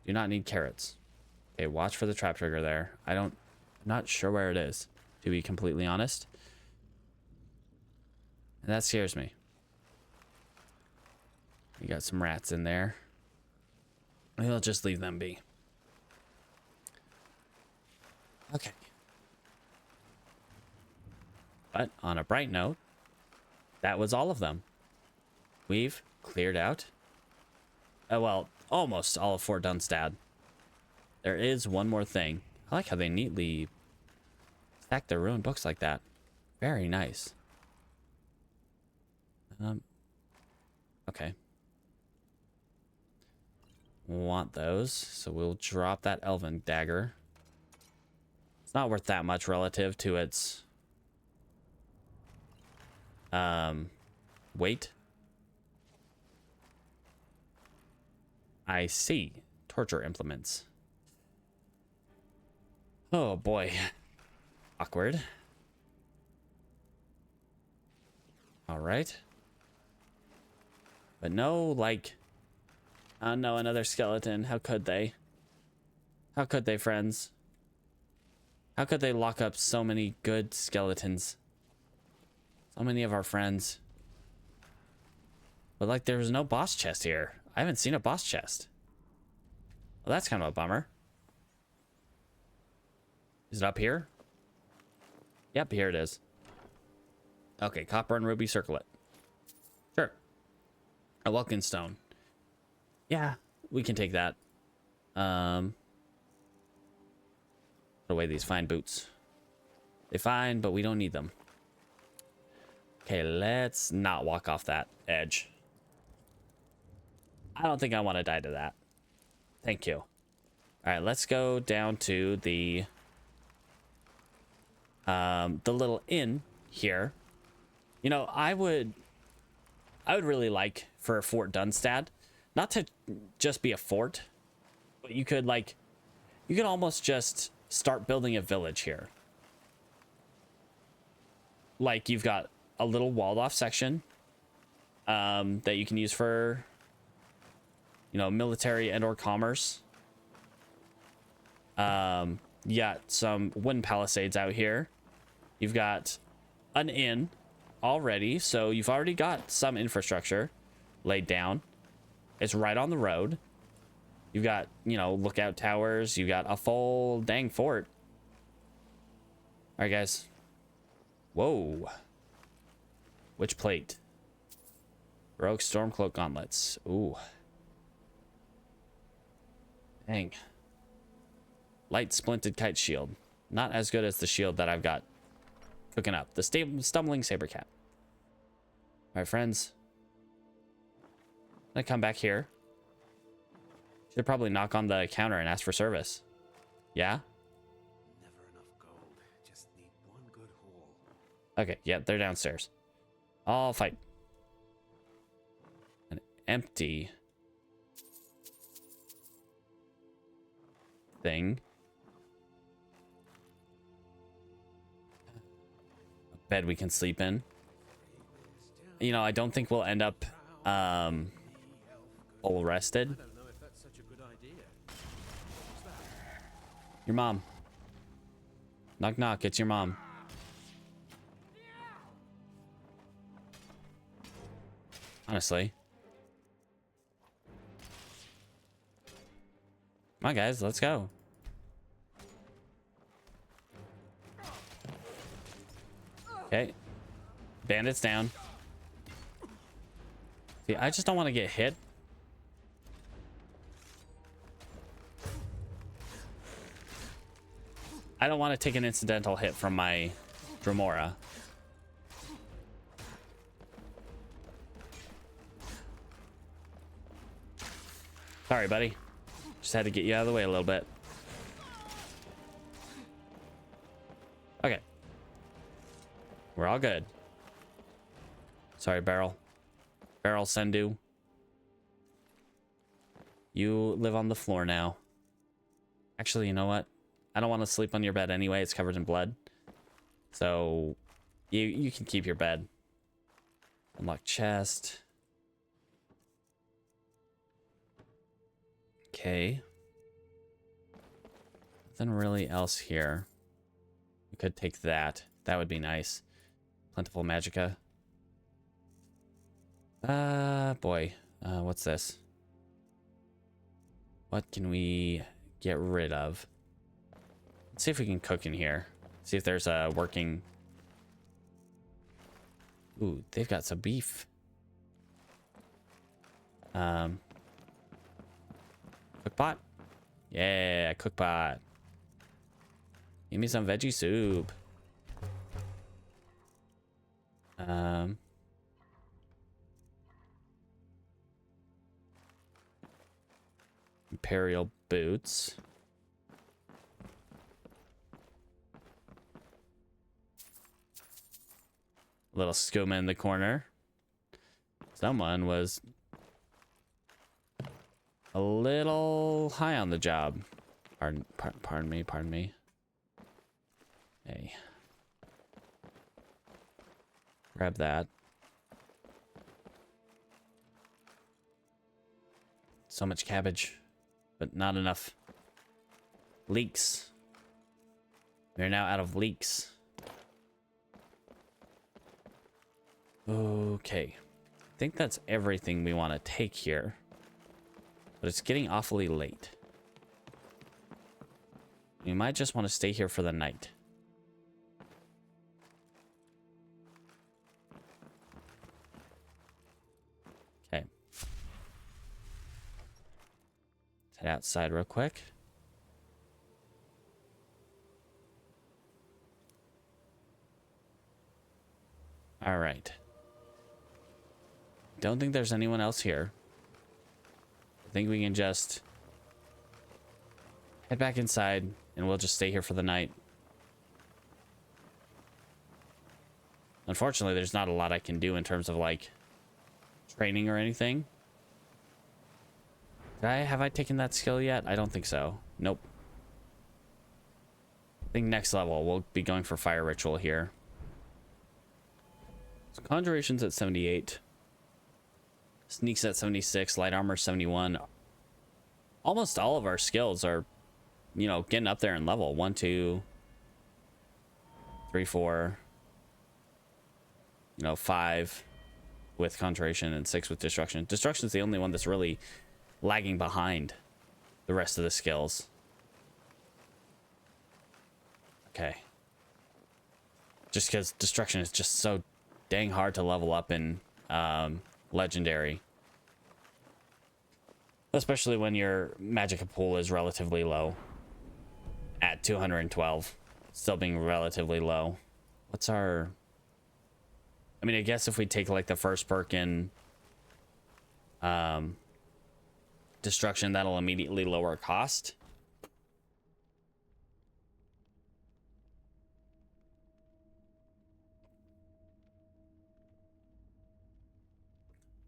Do not need carrots. Okay, watch for the trap trigger there. I'm not sure where it is, to be completely honest. And that scares me. You got some rats in there. Maybe I'll just leave them be. Okay. But on a bright note, that was all of them. We've cleared out, well, almost all of Fort Dunstad. There is one more thing. I like how they neatly stack their ruined books like that. Very nice. Okay. Want those, so we'll drop that elven dagger. It's not worth that much relative to its weight. I see. Torture implements. Oh boy. Awkward. All right. But no, like... Oh no, another skeleton. How could they? How could they, friends? How could they lock up so many good skeletons? So many of our friends. But like, there was no boss chest here. I haven't seen a boss chest. Well, that's kind of a bummer. Is it up here? Yep, here it is. Okay, copper and ruby circlet. Sure. A Welkin stone. Yeah, we can take that. Put away these fine boots. They're fine, but we don't need them. Okay, let's not walk off that edge. I don't think I want to die to that. Thank you. All right, let's go down to the little inn here. You know, I would really like for Fort Dunstad not to just be a fort, but you could almost just start building a village here. Like, you've got a little walled off section that you can use for, you know, military and or commerce. You got some wooden palisades out here. You've got an inn already, so you've already got some infrastructure laid down. It's right on the road. You've got, you know, lookout towers. You got a full dang fort. All right, guys. Whoa. Which plate? Rogue Stormcloak gauntlets. Ooh. Dang. Light splinted kite shield. Not as good as the shield that I've got cooking up. The stumbling saber cat. All right, friends. I'm gonna come back here. Should probably knock on the counter and ask for service. Yeah? Never enough gold. Just need one good haul. Okay, yeah, they're downstairs. I'll fight. An empty thing. A bed we can sleep in. You know, I don't think we'll end up full rested. I don't know if that's such a good idea. What's that? Your mom. Knock knock, it's your mom. Honestly. Come on, guys, let's go. Okay. Bandits down. See, I just don't want to get hit. I don't want to take an incidental hit from my Dremora. Sorry, buddy. Just had to get you out of the way a little bit. Okay. We're all good. Sorry, Barrel. Barrel Sendu. You live on the floor now. Actually, you know what? I don't want to sleep on your bed anyway. It's covered in blood. So, you can keep your bed. Unlock chest. Okay. Nothing really else here. We could take that. That would be nice. Plentiful Magicka. Boy. What's this? What can we get rid of? Let's see if we can cook in here. See if there's a working... Ooh, they've got some beef. Cook pot? Yeah, cook pot. Give me some veggie soup. Imperial boots. Little skooma in the corner. Someone was a little high on the job. Pardon me. Hey. Grab that. So much cabbage, but not enough leeks. We're now out of leeks. Okay. I think that's everything we want to take here. But it's getting awfully late. We might just want to stay here for the night. Okay. Let's head outside real quick. All right. Don't think there's anyone else here. I think we can just head back inside and we'll just stay here for the night. Unfortunately, there's not a lot I can do in terms of like training or anything. Have I taken that skill yet? I don't think so. Nope. I think next level we'll be going for fire ritual here. So conjuration's at 78. Sneaks at 76, light armor 71. Almost all of our skills are, you know, getting up there in level. 1, 2, 3, 4. You know, 5 with conjuration and 6 with destruction. Destruction is the only one that's really lagging behind the rest of the skills. Okay. Just because destruction is just so dang hard to level up in legendary, especially when your Magicka pool is relatively low at 212, still being relatively low. What's our... I mean, I guess if we take like the first perk in destruction, that'll immediately lower cost.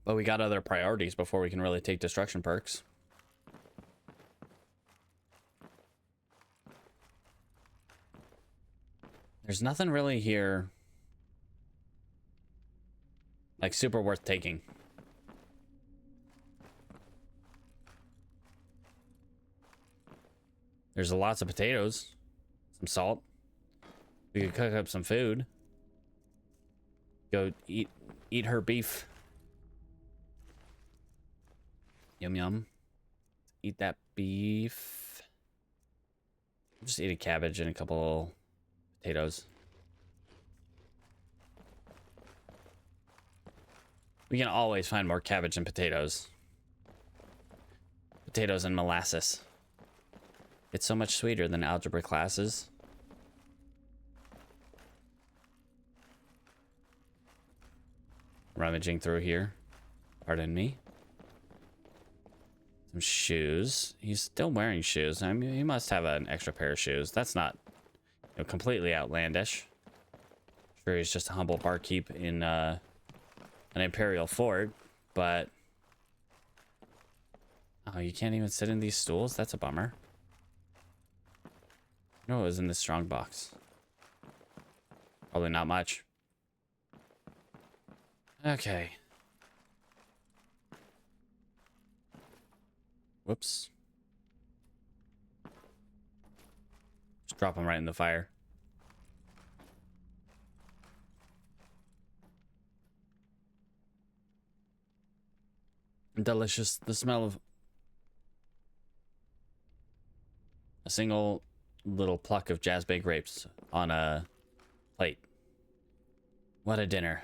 But we got other priorities before we can really take destruction perks. There's nothing really here like super worth taking. There's lots of potatoes, some salt. We could cook up some food. Go eat her beef. Yum yum. Eat that beef. Just eat a cabbage and a couple potatoes. We can always find more cabbage and potatoes. Potatoes and molasses. It's so much sweeter than algebra classes. rummaging through here. Pardon me. Some shoes. He's still wearing shoes. I mean, he must have an extra pair of shoes. That's not, you know, completely outlandish. Sure, he's just a humble barkeep in an imperial fort, but oh, you can't even sit in these stools? That's a bummer. No, it was in this strong box. Probably not much. Okay. Whoops. Just drop them right in the fire. Delicious. The smell of a single little pluck of jazz baked grapes on a plate. What a dinner.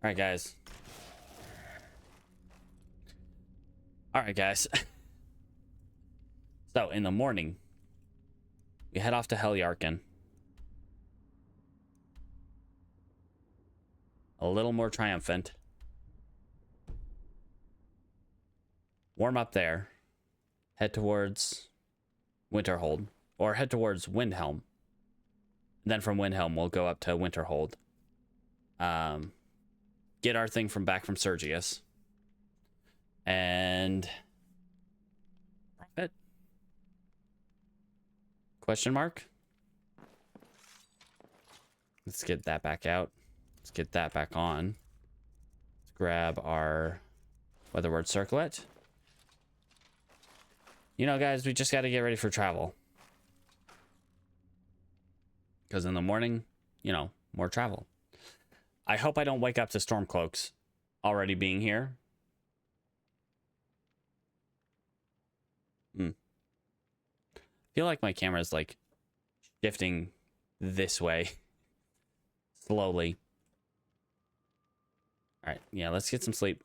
All right, guys. All right, guys. So, in the morning, we head off to Auryen. A little more triumphant. Warm up there. Head towards Winterhold. Or head towards Windhelm. Then from Windhelm, we'll go up to Winterhold. Get our thing back from Sergius. And profit? Question mark? Let's get that back out. Let's get that back on. Let's grab our weatherward circlet. You know, guys, we just got to get ready for travel. Because in the morning, you know, more travel. I hope I don't wake up to Stormcloaks already being here. Feel like my camera is like shifting this way slowly. All right, yeah, let's get some sleep.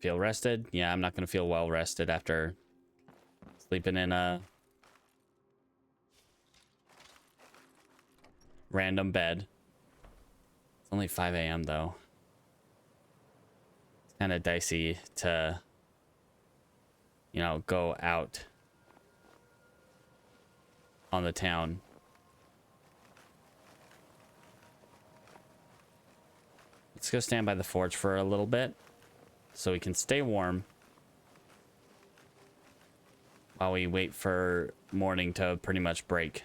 Feel rested? Yeah, I'm not gonna feel well rested after sleeping in a random bed. It's only 5 a.m. though. It's kind of dicey to, you know, go out on the town. Let's go stand by the forge for a little bit so we can stay warm while we wait for morning to pretty much break.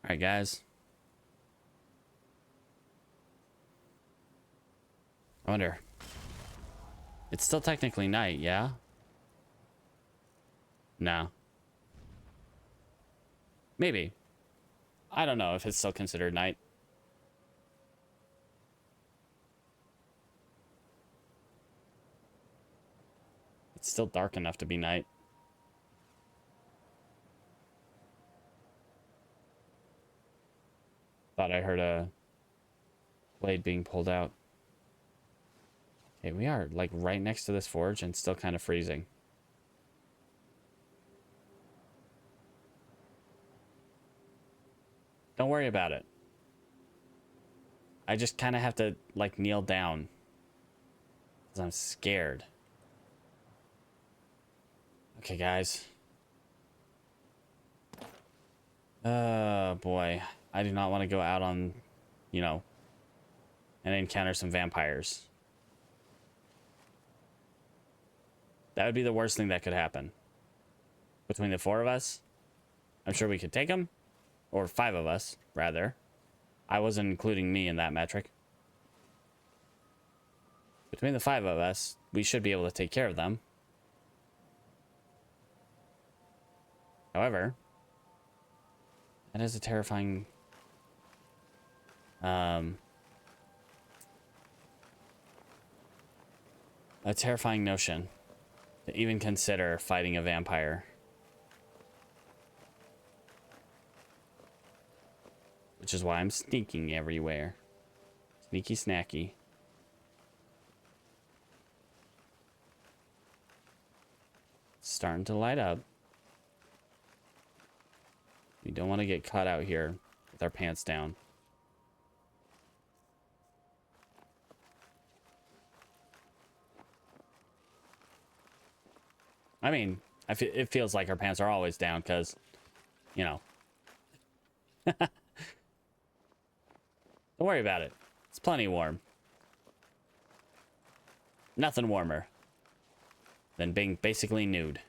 All right, guys. I wonder. It's still technically night, yeah? No. Maybe. I don't know if it's still considered night. It's still dark enough to be night. Thought I heard a blade being pulled out. Okay, we are like right next to this forge and still kind of freezing. Don't worry about it. I just kind of have to like kneel down because I'm scared. Okay, guys. Oh boy. I do not want to go out on, you know, and encounter some vampires. That would be the worst thing that could happen. Between the 4 of us, I'm sure we could take them. Or 5 of us, rather. I wasn't including me in that metric. Between the 5 of us, we should be able to take care of them. However, that is a terrifying... a terrifying notion to even consider fighting a vampire. which is why I'm sneaking everywhere. Sneaky snacky. It's starting to light up. We don't want to get caught out here with our pants down. I mean, it feels like our pants are always down because, you know. Don't worry about it. It's plenty warm. Nothing warmer than being basically nude.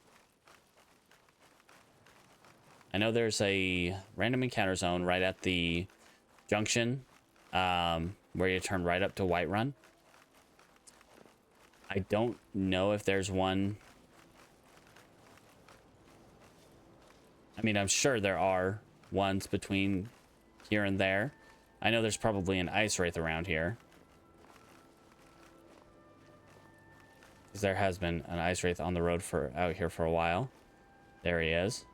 I know there's a random encounter zone right at the junction where you turn right up to Whiterun. I don't know if there's one. I mean, I'm sure there are ones between here and there. I know there's probably an ice wraith around here. Because there has been an ice wraith on the road out here for a while. There he is.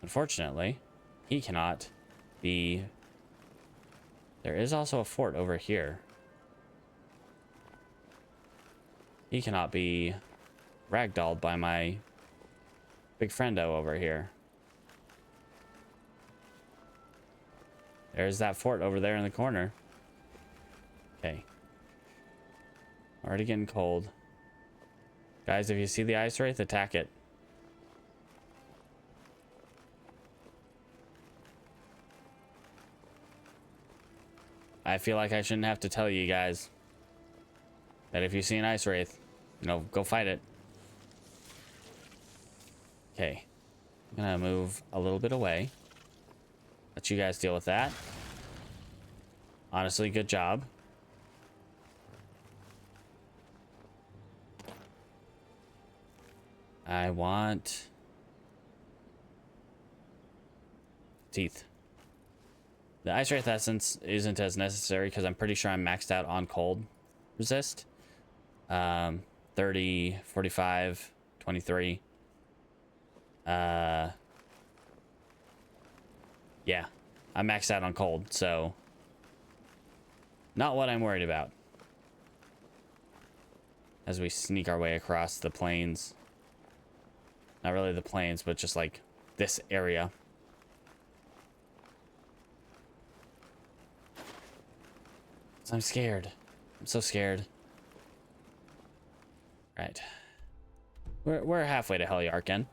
Unfortunately, he cannot be... There is also a fort over here. He cannot be ragdolled by my big friendo over here. There's that fort over there in the corner. Okay. Already getting cold. Guys, if you see the ice wraith, attack it. I feel like I shouldn't have to tell you guys that if you see an ice wraith, you know, go fight it. Okay. I'm gonna move a little bit away. Let you guys deal with that. Honestly, good job. I want teeth. The ice wraith essence isn't as necessary because I'm pretty sure I'm maxed out on cold resist. 30, 45, 23. Yeah, I'm maxed out on cold, so not what I'm worried about. As we sneak our way across the plains. Not really the plains, but just like this area. I'm scared. I'm so scared. Right. We're halfway to Auryen.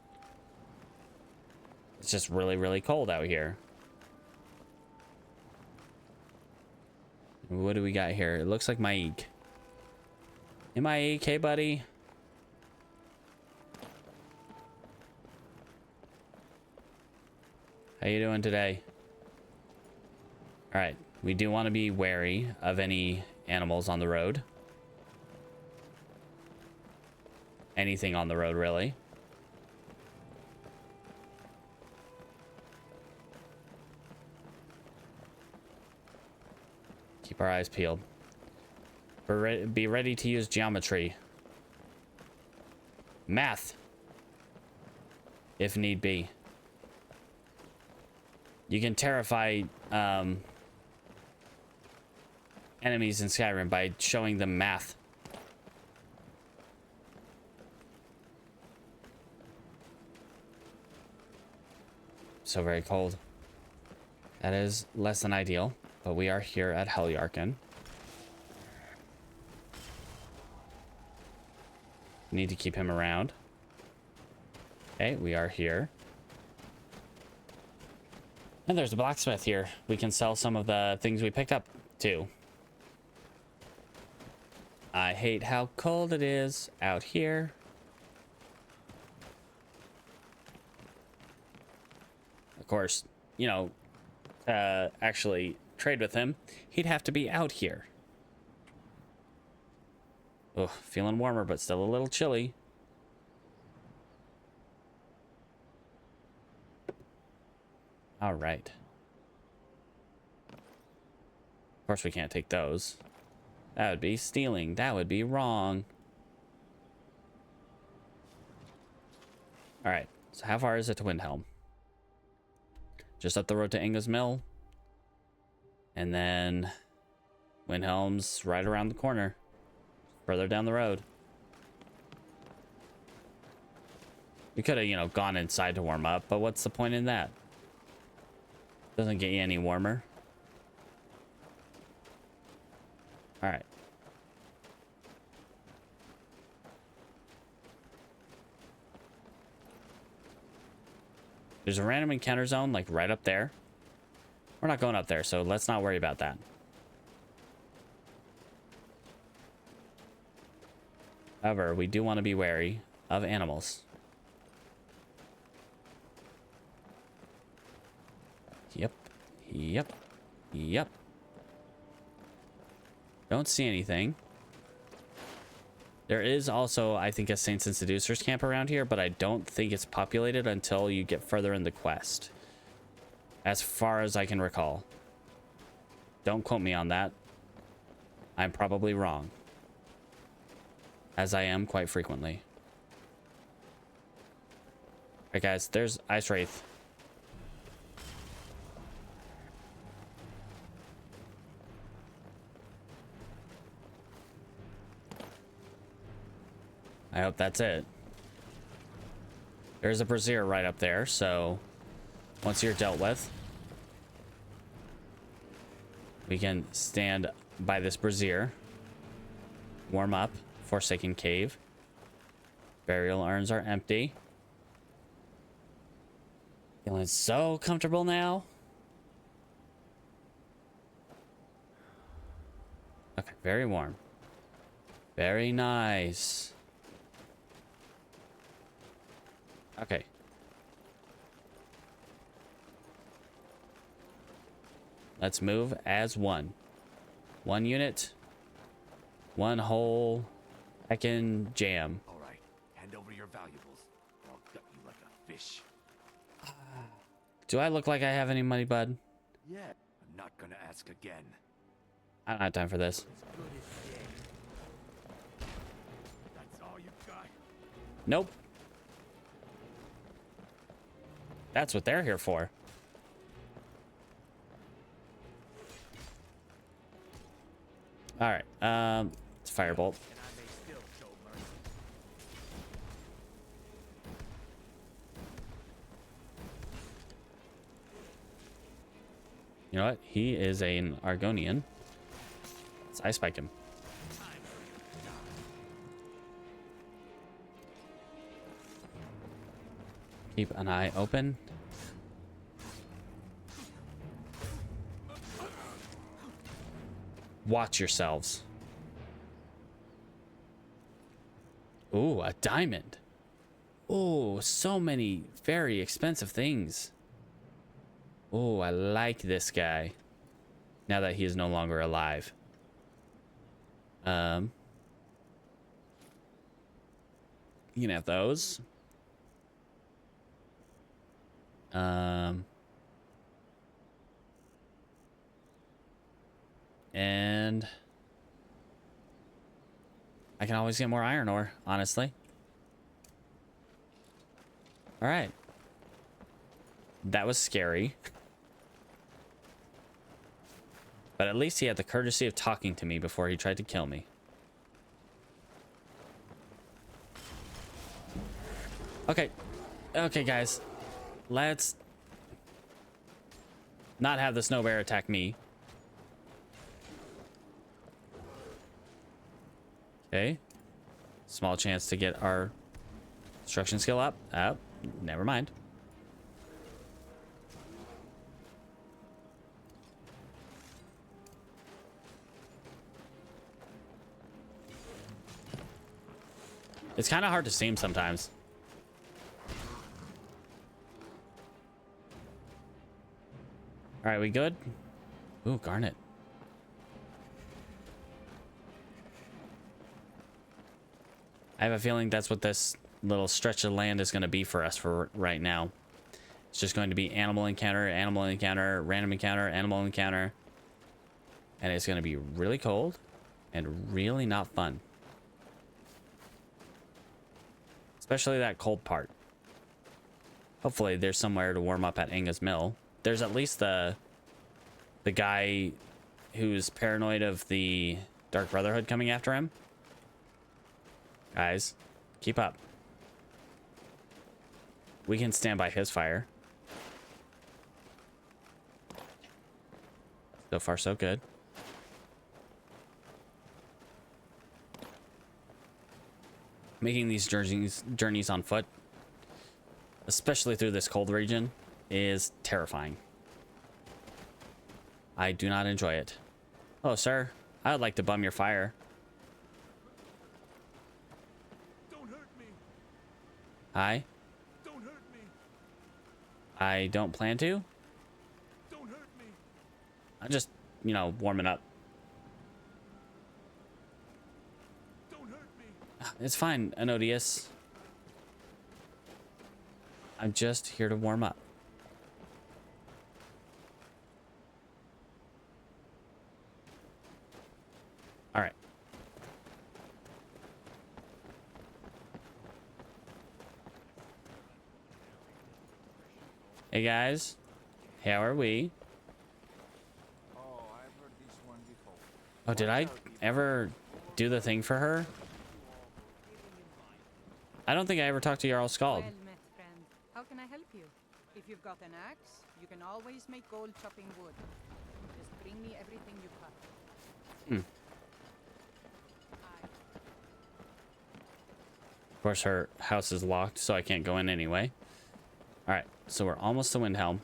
It's just really, really cold out here. What do we got here? It looks like Maik. Hey, buddy? How you doing today? All right. We do want to be wary of any animals on the road. Anything on the road, really. Keep our eyes peeled. Be ready to use geometry. Math. If need be. You can terrify enemies in Skyrim by showing them math. So very cold. That is less than ideal, but we are here at Auryen. Need to keep him around. Okay, we are here. And there's a blacksmith here. We can sell some of the things we picked up too. I hate how cold it is out here. Of course, you know, actually trade with him, he'd have to be out here. Oh, feeling warmer, but still a little chilly. All right. Of course, we can't take those. That would be stealing. That would be wrong. All right. So how far is it to Windhelm? just up the road to Inga's Mill. And then Windhelm's right around the corner, further down the road. We could have, you know, gone inside to warm up, but what's the point in that? Doesn't get you any warmer. All right. There's a random encounter zone, like, right up there. We're not going up there, so let's not worry about that. However, we do want to be wary of animals. Yep. Yep. Yep. Don't see anything. There is also, I think, a Saints and Seducers camp around here, but I don't think it's populated until you get further in the quest. As far as I can recall. Don't quote me on that. I'm probably wrong. As I am quite frequently. Alright guys, there's Ice Wraith. I hope that's it. There's a Brazier right up there, so once you're dealt with, we can stand by this Brazier, warm up. Forsaken Cave. Burial urns are empty. Feeling so comfortable now. Okay, very warm. Very nice. Okay. Let's move as one. One unit. One whole heckin' jam. All right, hand over your valuables. I'll gut you like a fish. Do I look like I have any money, bud? Yeah, I'm not gonna ask again. I don't have time for this. That's all you got? Nope. That's what they're here for. All right. It's Firebolt. And I may still show mercy. You know what? He is an Argonian. Let's Ice Spike him. Keep an eye open. Watch yourselves. Ooh, a diamond. Ooh, so many very expensive things. Ooh, I like this guy. Now that he is no longer alive. You can have those. And I can always get more iron ore, honestly. All right. That was scary. But at least he had the courtesy of talking to me before he tried to kill me. Okay. Okay, guys. Let's not have the snow bear attack me. Okay. Small chance to get our construction skill up. Oh, never mind. It's kind of hard to see him sometimes. All right, we good? Ooh, garnet. I have a feeling that's what this little stretch of land is going to be for us for right now. It's just going to be animal encounter, random encounter, animal encounter. And it's going to be really cold and really not fun. Especially that cold part. Hopefully there's somewhere to warm up at Inga's Mill. there's at least the guy who's paranoid of the Dark Brotherhood coming after him. Guys, keep up. We can stand by his fire. So far, so good. Making these journeys on foot, especially through this cold region, is terrifying. I do not enjoy it. Oh, sir, I would like to bum your fire. Don't hurt me. Hi. Don't hurt me. I don't plan to. Don't hurt me. I'm just, you know, warming up. Don't hurt me. It's fine, Anodius. I'm just here to warm up. All right. Hey guys, how are we? Oh, I've heard this one before. Oh, did I ever do the thing for her? I don't think I ever talked to Jarl Skald. Well met, friend. How can I help you? If you've got an axe, you can always make gold chopping wood. Just bring me everything you cut. Of course, her house is locked, so I can't go in anyway. All right, so we're almost to Windhelm. And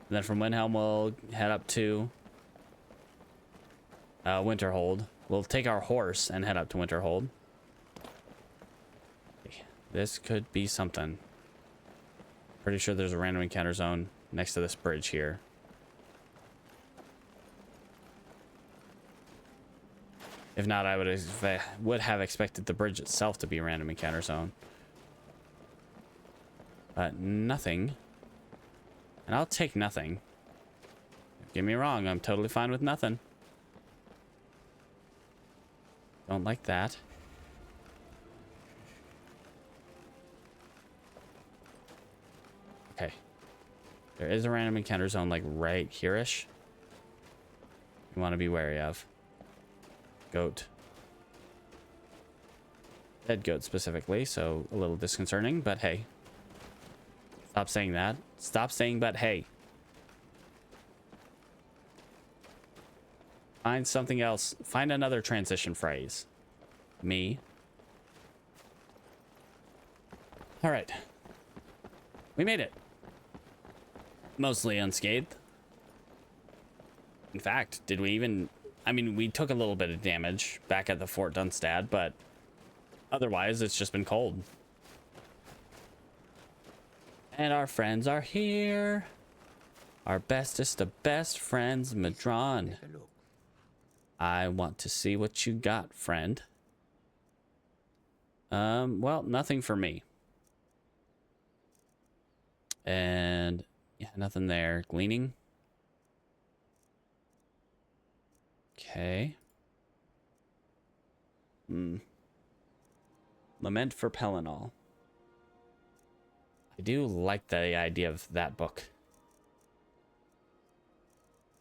then from Windhelm, we'll head up to Winterhold. We'll take our horse and head up to Winterhold. This could be something. Pretty sure there's a random encounter zone next to this bridge here. If not, I would have expected the bridge itself to be a random encounter zone. But nothing. And I'll take nothing. Don't get me wrong, I'm totally fine with nothing. Don't like that. Okay. There is a random encounter zone like right here-ish. You want to be wary of. Goat. Dead goat specifically, so a little disconcerting, but hey. Stop saying that. Stop saying but hey. Find something else. Find another transition phrase. Me. All right. We made it. Mostly unscathed. In fact, did we even... I mean, we took a little bit of damage back at the Fort Dunstad, but otherwise, it's just been cold. And our friends are here. Our bestest of best friends, Madron. I want to see what you got, friend. Well, nothing for me. And yeah, nothing there. Gleaning. Okay. Lament for Pelennor. I do like the idea of that book.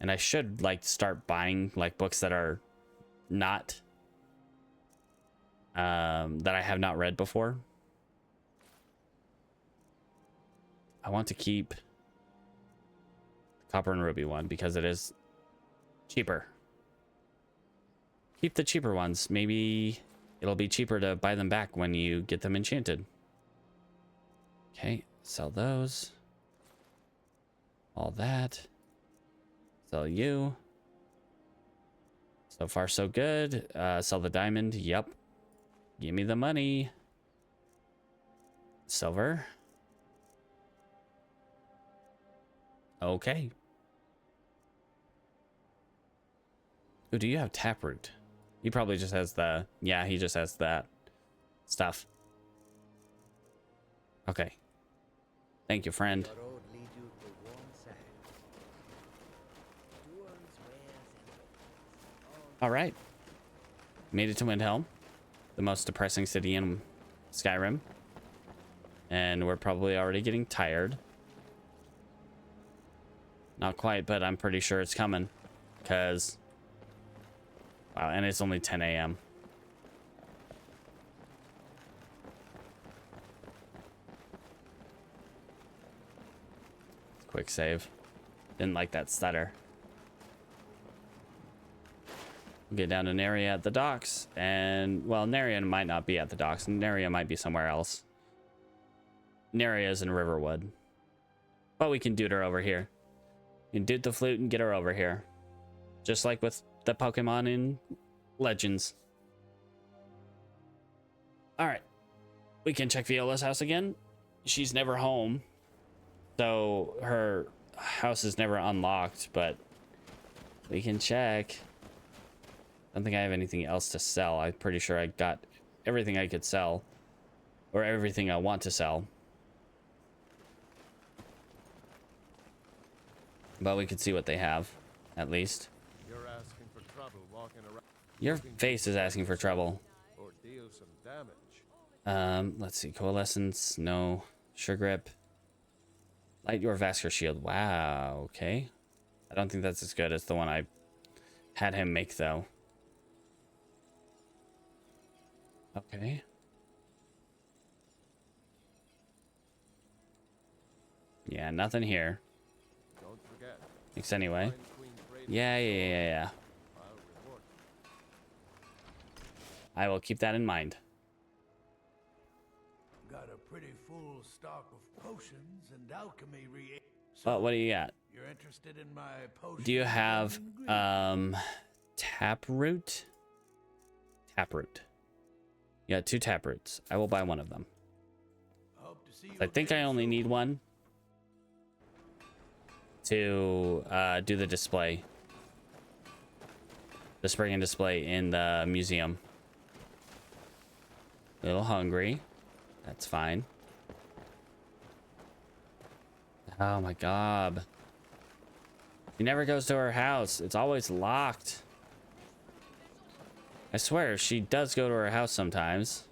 And I should like start buying like books that are not that I have not read before. I want to keep the Copper and Ruby one because it is cheaper. Keep the cheaper ones. Maybe it'll be cheaper to buy them back when you get them enchanted. Okay, sell those. All that. Sell you. So far, so good. Sell the diamond. Yep. Give me the money. Silver. Okay. Oh, do you have taproot? He probably just has the... Yeah, he just has that stuff. Okay. Thank you, friend. All right. Made it to Windhelm, the most depressing city in Skyrim. And we're probably already getting tired. Not quite, but I'm pretty sure it's coming. Because... Wow, and it's only 10 a.m. Quick save. Didn't like that stutter. Get down to Neria at the docks, and well, Neria might not be at the docks. Neria might be somewhere else. Neria is in Riverwood, but we can dude her over here. We can dude the flute and get her over here, just like with the Pokemon in Legends. All right, we can check Viola's house again. She's never home, so her house is never unlocked, but we can check. I don't think I have anything else to sell. I'm pretty sure I got everything I could sell, or everything I want to sell. But we could see what they have, at least. You're asking for trouble walking around. Your face is asking for trouble. Or deal some damage. Let's see. Coalescence, no. Sure grip. Light your vascular shield. Wow, okay. I don't think that's as good as the one I had him make, though. Okay. Yeah, nothing here. Don't forget. Thanks anyway. Find Queen Brady. Yeah. I'll reward you. I will keep that in mind. Got a pretty full stock of potions and alchemy Well, what do you got? You're interested in my potion? Do you have, taproot? Taproot. You got 2 taproots. I will buy one of them. Hope to see you I think I again only soon. need one to do the display. The spring and display in the museum. A little hungry. That's fine. Oh my god. She never goes to her house. It's always locked. I swear, she does go to her house sometimes.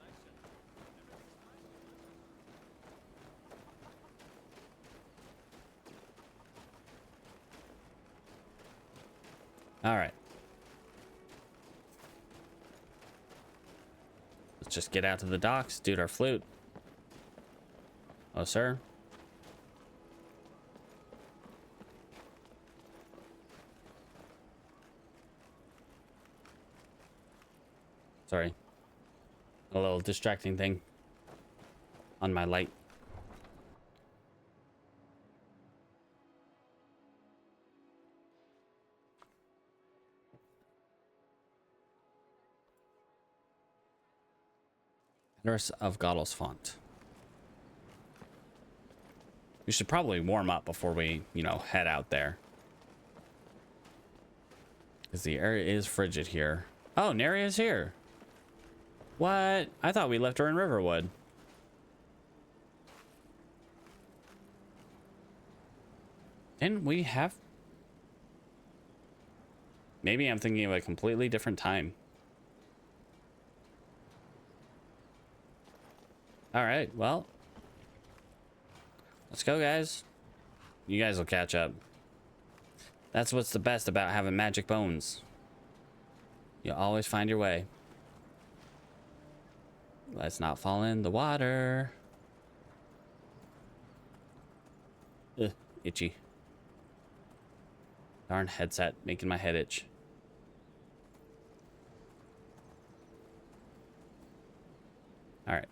All right. Let's just get out to the docks, dude, our flute. Oh, sir. Sorry. A little distracting thing on my light. Nurse of Goddles font. We should probably warm up before we, head out there. Because the air is frigid here. Oh, Neria's here. What? I thought we left her in Riverwood. Didn't we have... Maybe I'm thinking of a completely different time. All right, well. Let's go, guys. You guys will catch up. That's what's the best about having magic bones. You'll always find your way. Let's not fall in the water. Ugh, itchy. Darn headset, making my head itch. All right.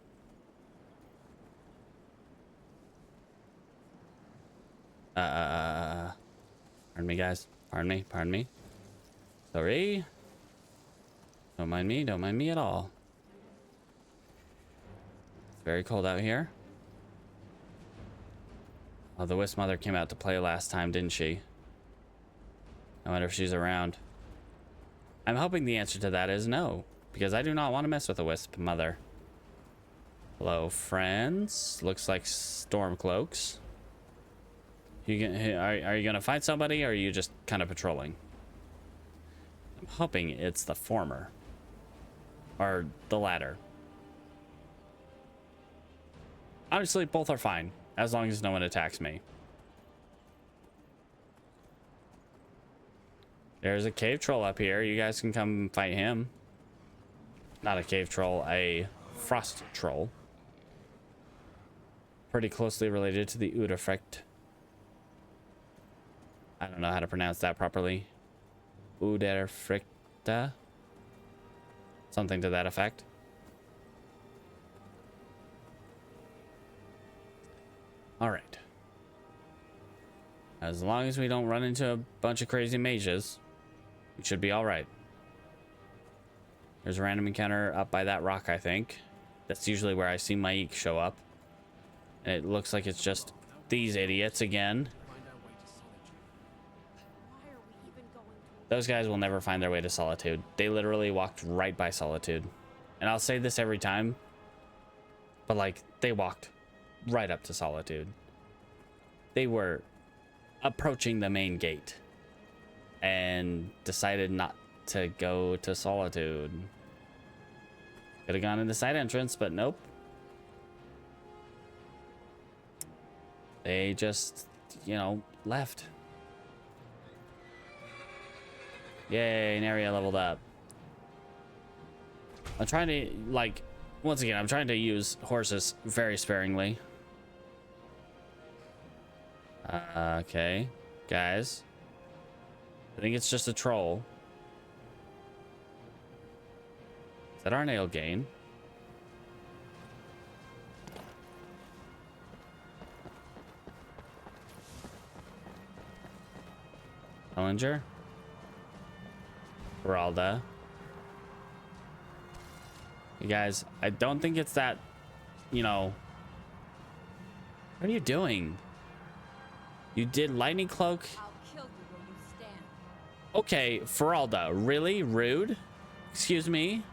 Pardon me, guys. Pardon me. Sorry. Don't mind me at all. It's very cold out here. Oh, the Wisp Mother came out to play last time, didn't she? I wonder if she's around. I'm hoping the answer to that is no, because I do not want to mess with the Wisp Mother. Hello, friends. Looks like Stormcloaks. Are you gonna find somebody, or are you just kind of patrolling? I'm hoping it's the former. Or the latter. Honestly, both are fine, as long as no one attacks me. There's a cave troll up here. You guys can come fight him. Not a cave troll, a frost troll. Pretty closely related to the Udafrict. I don't know how to pronounce that properly. Uderfricta? Something to that effect. Alright. As long as we don't run into a bunch of crazy mages, we should be alright. There's a random encounter up by that rock, I think. That's usually where I see Maik show up. And it looks like it's just these idiots again. Those guys will never find their way to Solitude. They literally walked right by Solitude. And I'll say this every time, but like, they walked right up to Solitude. They were approaching the main gate and decided not to go to Solitude. Could have gone in the side entrance, but nope. They just, you know, left. Yay, an area leveled up. I'm trying to, like, once again, I'm trying to use horses very sparingly. Okay, guys. I think it's just a troll. Is that our nail gain? Challenger? Geralda. You guys, I don't think it's that, you know. What are you doing? You did lightning cloak? I'll kill you where you stand. Okay, Geralda, really rude? Excuse me?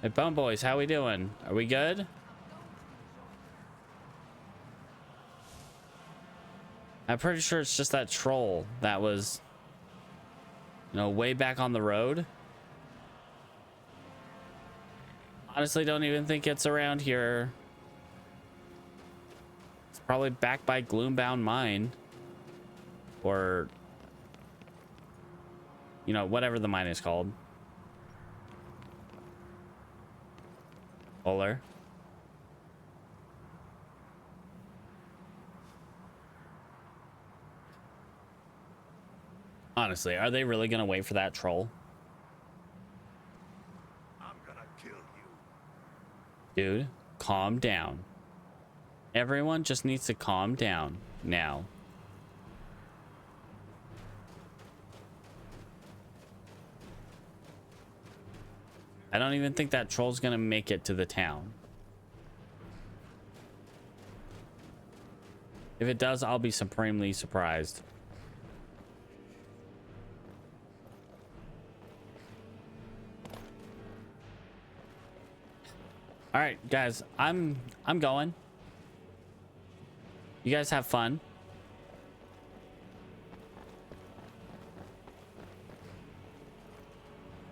Hey, Bone Boys, how we doing? Are we good? I'm pretty sure it's just that troll that was, you know, way back on the road. Honestly, don't even think it's around here. It's probably back by Gloombound Mine. Or, you know, whatever the mine is called. Oler. Honestly, are they really gonna wait for that troll? I'm gonna kill you. Dude, calm down. Everyone just needs to calm down now. I don't even think that troll's gonna make it to the town. If it does, I'll be supremely surprised. All right, guys, I'm going. You guys have fun.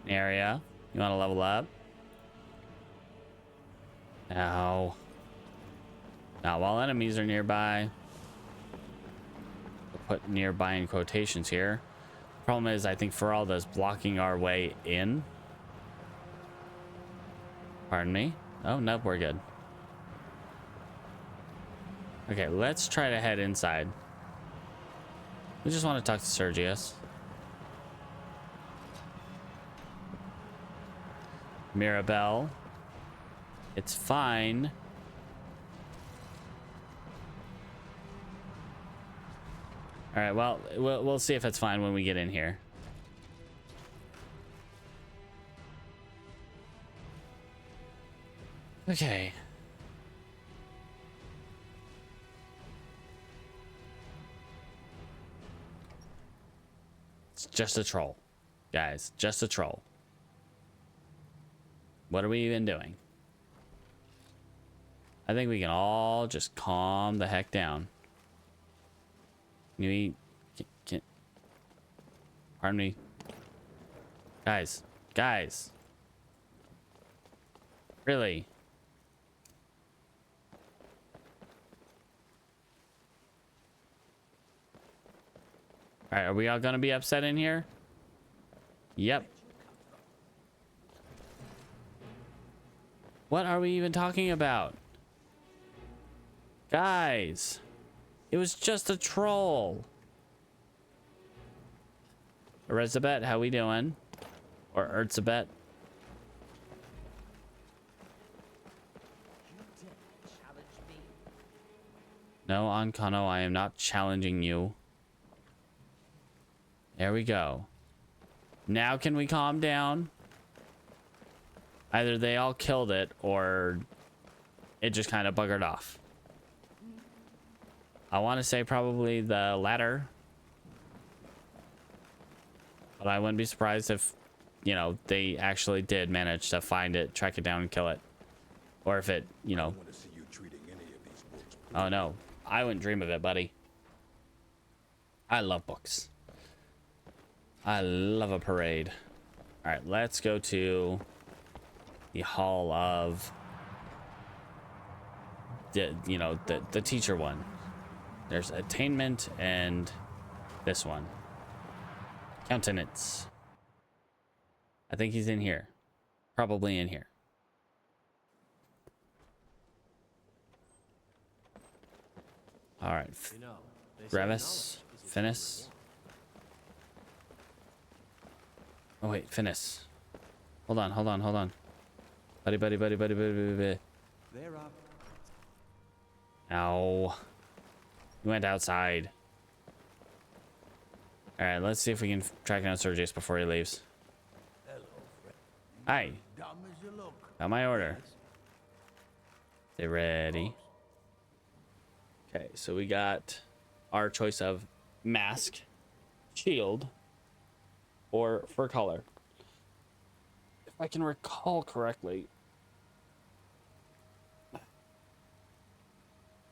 Area, you want to level up? No. Not while enemies are nearby. We'll put nearby in quotations here. Problem is, I think Geralda's blocking our way in. Pardon me. Oh, nope, we're good. Okay, let's try to head inside. We just want to talk to Sergius. Mirabelle. It's fine. All right, well, we'll see if it's fine when we get in here. Okay. It's just a troll, guys. Just a troll. What are we even doing? I think we can all just calm the heck down. Pardon me. Guys. Guys. Really? All right, are we all gonna be upset in here? Yep. What are we even talking about? Guys, it was just a troll. Elizabeth, how we doing? Or Erzabet? No, Ankano, I am not challenging you. There we go. Now can we calm down? Either they all killed it or it just kind of buggered off. I want to say probably the latter. But I wouldn't be surprised if, you know, they actually did manage to find it, track it down, and kill it. Or if it, you know... Oh no, I wouldn't dream of it, buddy. I love books. I love a parade. Alright, let's go to the Hall of... the teacher one. There's attainment and this one. Countenance. I think he's in here. Probably in here. All right. Revis. Finis. Oh, wait. Finis. Hold on. Buddy. Ow. He went outside. All right, let's see if we can track down Sergius before he leaves. Hi. Got my order. Stay ready. Okay, so we got our choice of mask, shield, or fur collar. If I can recall correctly,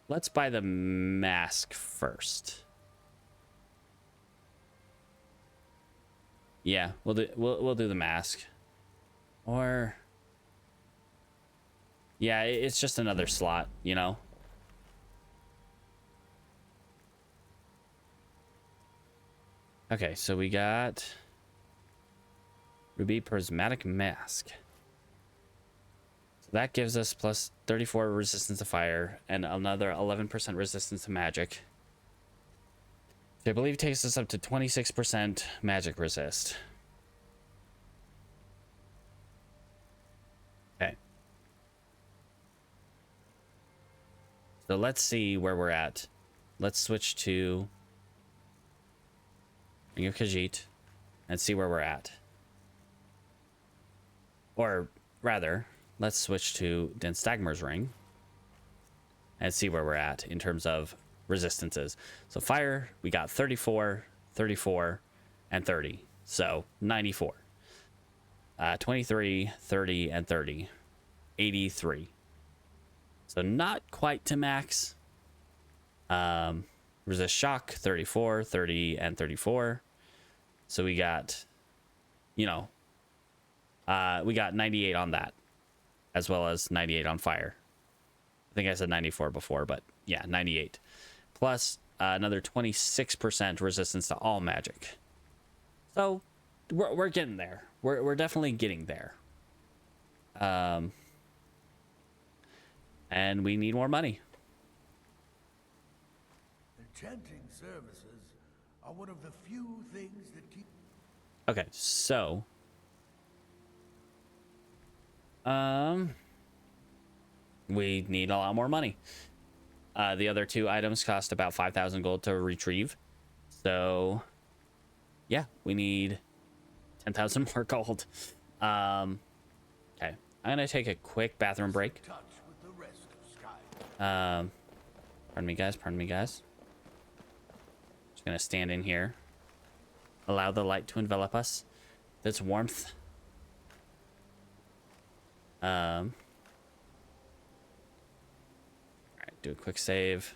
let's buy the mask first. Yeah, we'll do the mask. Or yeah, it's just another slot, you know. Okay, so we got Ruby Prismatic Mask. So that gives us plus 34 resistance to fire and another 11% resistance to magic. I believe takes us up to 26% magic resist. Okay. So let's see where we're at. Let's switch to Ring of Khajiit and see where we're at. Or rather, let's switch to Denstagmer's Ring and see where we're at in terms of resistances. So fire, we got 34, 34, and 30. So 94. 23, 30, and 30. 83. So not quite to max. Resist shock, 34, 30, and 34. So we got, you know, we got 98 on that, as well as 98 on fire. I think I said 94 before, but yeah, 98. Plus another 26% resistance to all magic. So we're getting there. We're definitely getting there. And we need more money. Enchanting services are one of the few things that keep... Okay, so we need a lot more money. The other two items cost about 5,000 gold to retrieve. So yeah, we need 10,000 more gold. Okay, I'm gonna take a quick bathroom break. Touch with the rest of Skyrim. Pardon me guys. Just gonna stand in here. Allow the light to envelop us. This warmth. Alright, do a quick save.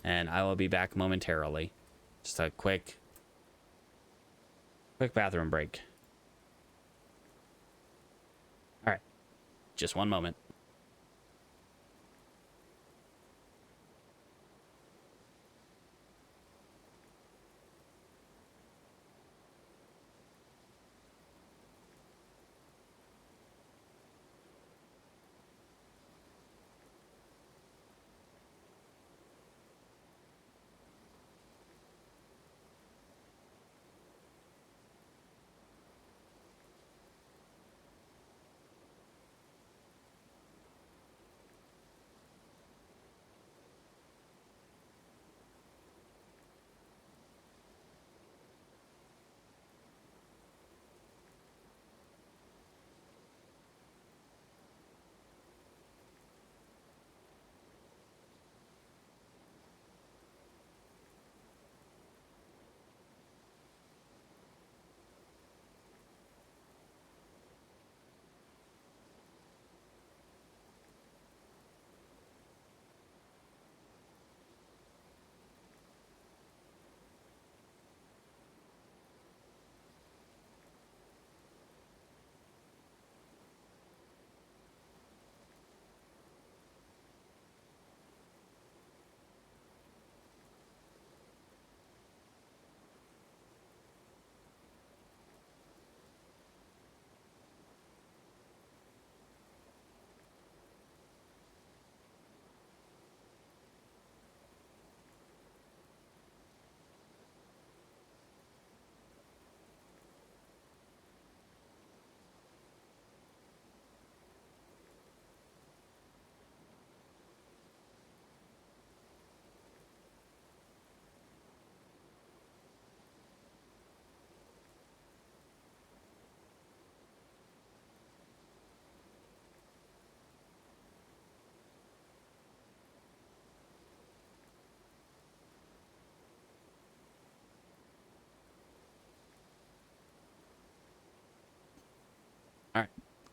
And I will be back momentarily. Just a quick bathroom break. Alright. Just one moment.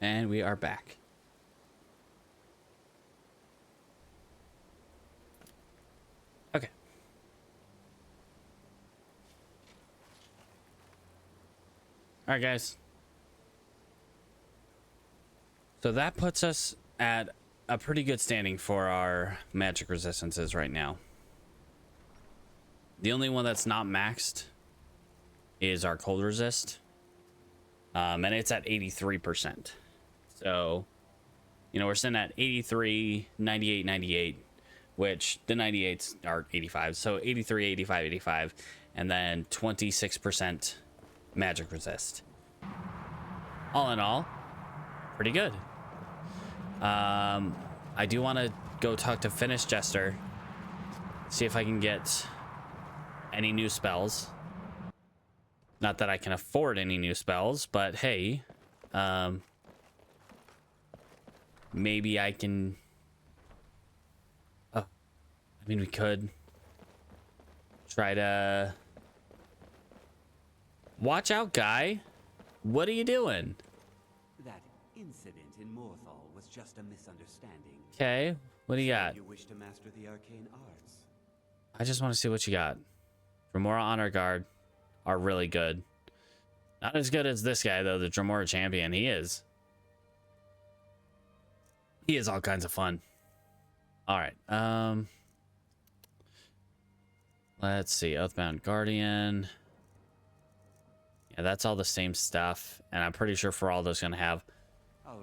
And we are back. Okay. All right, guys. So that puts us at a pretty good standing for our magic resistances right now. The only one that's not maxed is our cold resist. And it's at 83%. So, you know, we're sitting at 83, 98, 98, which the 98s are 85. So 83, 85, 85, and then 26% magic resist. All in all, pretty good. I do want to go talk to Finnish Jester, see if I can get any new spells. Not that I can afford any new spells, but hey, maybe I can. Oh, I mean, we could try to. Watch out, guy. What are you doing? That incident in Morthal was just a misunderstanding. Okay, what do you got? You wish to master the arcane arts. I just want to see what you got. Dremora Honor Guard are really good. Not as good as this guy, though, the Dremora Champion. He is all kinds of fun. All right. Let's see. Oathbound Guardian. Yeah, that's all the same stuff. And I'm pretty sure Feraldo's going to have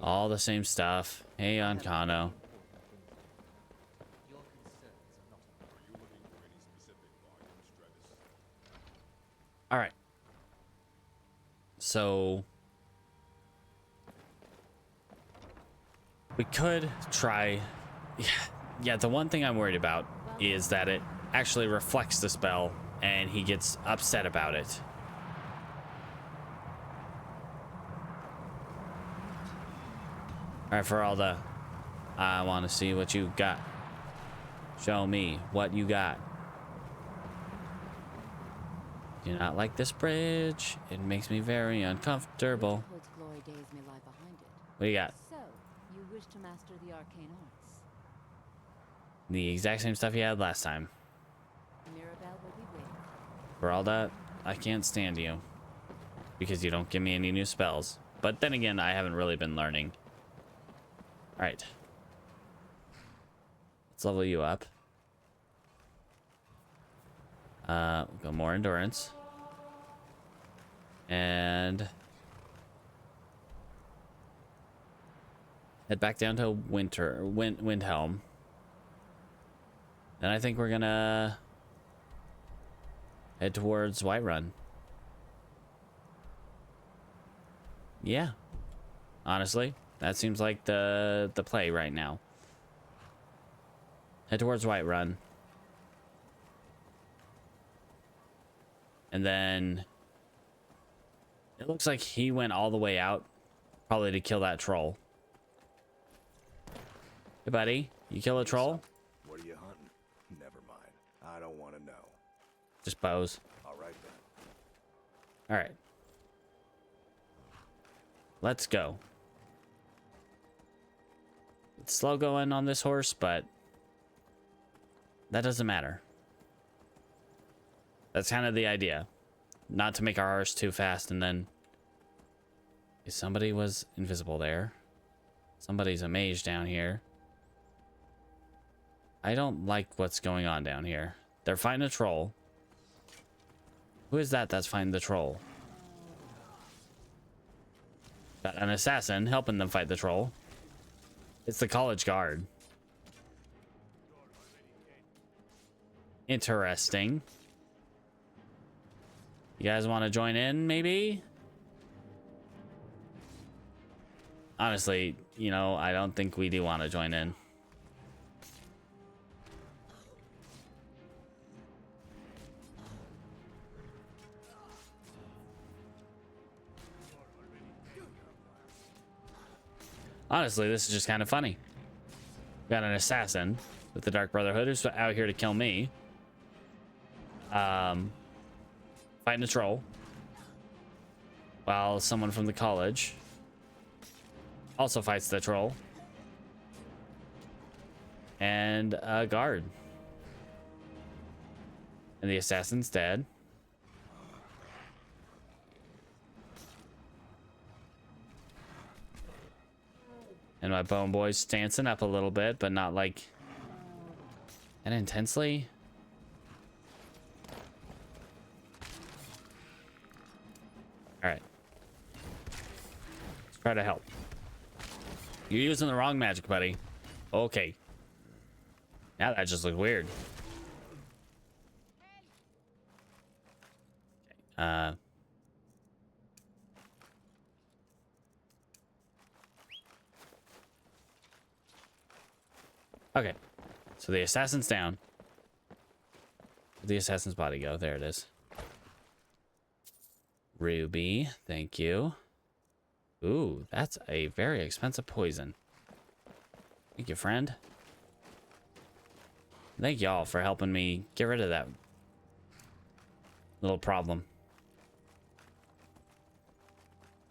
all the same stuff. Hey, Ancano. All right. So we could try. Yeah, the one thing I'm worried about is that it actually reflects the spell and he gets upset about it. All right, Feralda, I want to see what you got. Show me what you got. Do not like this bridge. It makes me very uncomfortable. Hood's glory days may lie behind it. What do you got? So, you wish to master the arcane arts? The exact same stuff you had last time. Mirabelle will be waiting. Feralda, I can't stand you because you don't give me any new spells. But then again, I haven't really been learning. All right. Let's level you up. We'll go more endurance. And head back down to Windhelm. Then I think we're gonna head towards Whiterun. Yeah. Honestly, that seems like the play right now. Head towards Whiterun. And then it looks like he went all the way out, probably to kill that troll. Hey, buddy, you kill a troll? What are you hunting? Never mind. I don't want to know. Just bows. All right then. All right. Let's go. It's slow going on this horse, but that doesn't matter. That's kind of the idea. Not to make our horse too fast and then... Somebody was invisible there. Somebody's a mage down here. I don't like what's going on down here. They're fighting a troll. Who is that that's fighting the troll? Got an assassin helping them fight the troll. It's the college guard. Interesting. You guys want to join in, maybe? Honestly, you know, I don't think we do want to join in. Honestly, this is just kind of funny. We got an assassin with the Dark Brotherhood who's out here to kill me. Fighting a troll. While someone from the college also fights the troll. And a guard. And the assassin's dead. And my bone boy's dancing up a little bit, but not like that intensely. All right. Let's try to help. You're using the wrong magic, buddy. Okay. Now that just looked weird. Okay, so the assassin's down. Where'd the assassin's body go? There it is. Ruby, thank you. Ooh, that's a very expensive poison. Thank you, friend. Thank y'all for helping me get rid of that little problem.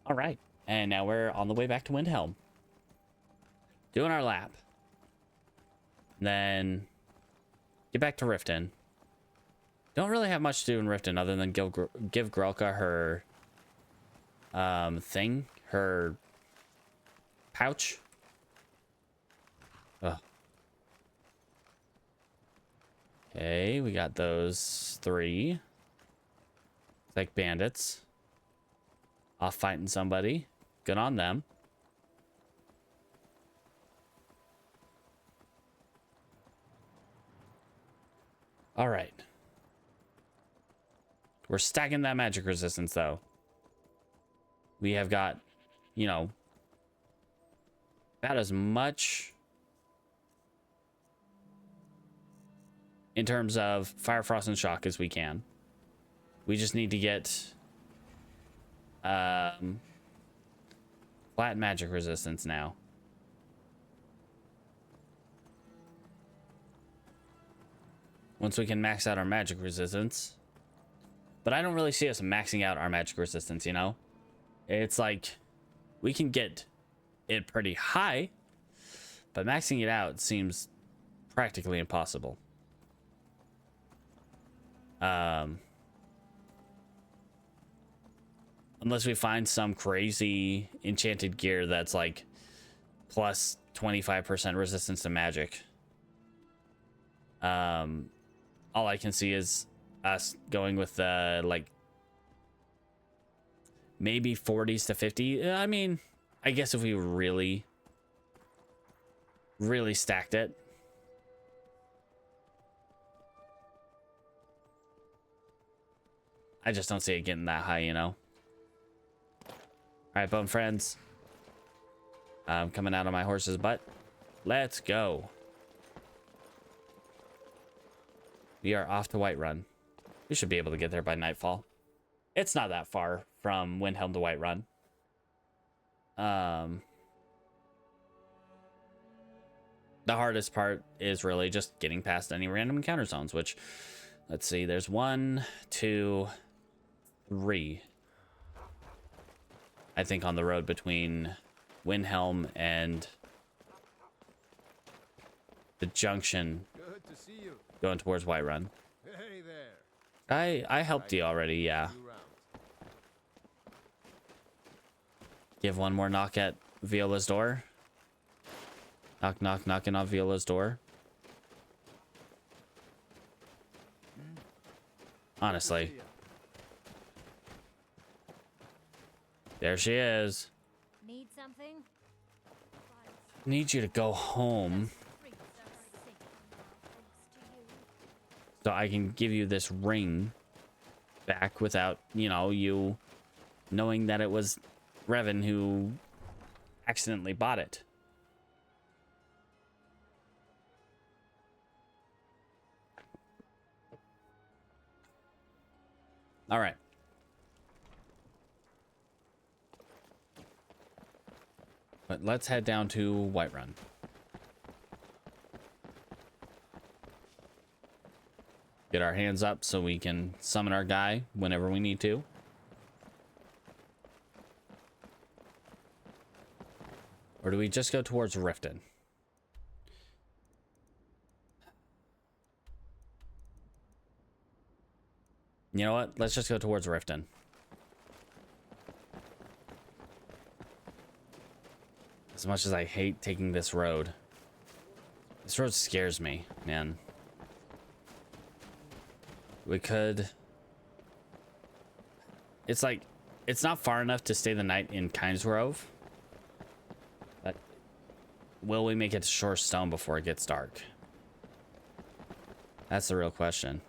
All right, and now we're on the way back to Windhelm. Doing our lap. Then get back to Riften. Don't really have much to do in Riften other than give Grelka her thing, her pouch. Ugh. Okay, we got those 3. Like bandits. Off fighting somebody. Good on them. All right. We're stacking that magic resistance, though. We have got, you know, about as much in terms of fire, frost, and shock as we can. We just need to get flat magic resistance now. Once we can max out our magic resistance. But I don't really see us maxing out our magic resistance, you know? It's like, we can get it pretty high, but maxing it out seems practically impossible. Unless we find some crazy enchanted gear that's like plus 25% resistance to magic. All I can see is us going with like maybe 40s to 50. I mean, I guess if we really stacked it. I just don't see it getting that high, you know. All right, bone friends. I'm coming out of my horse's butt. Let's go. We are off to Whiterun. We should be able to get there by nightfall. It's not that far from Windhelm to Whiterun. The hardest part is really just getting past any random encounter zones, which, let's see, there's 1, 2, 3. I think on the road between Windhelm and the junction Good to see you. going towards Whiterun. Hey there. I helped you already, yeah. You round. Give one more knock at Viola's door. Knock, knock, knocking on Viola's door. Honestly. There she is. Need something? Need you to go home so I can give you this ring back without, you know, you knowing that it was Revan who accidentally bought it. All right. But let's head down to Whiterun. Get our hands up so we can summon our guy whenever we need to. Or do we just go towards Riften? You know what? Let's just go towards Riften. As much as I hate taking this road. This road scares me, man. We could... It's like... It's not far enough to stay the night in Kyne's Grove. But... Will we make it to Shore Stone before it gets dark? That's the real question.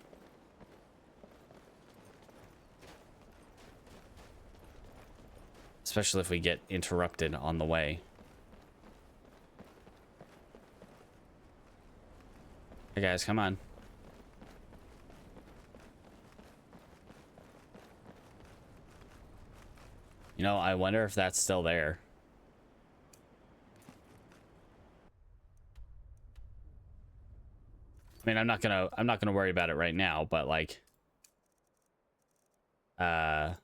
Especially if we get interrupted on the way. Hey guys, come on. You know, I wonder if that's still there. I mean, I'm not gonna worry about it right now, but like, huh.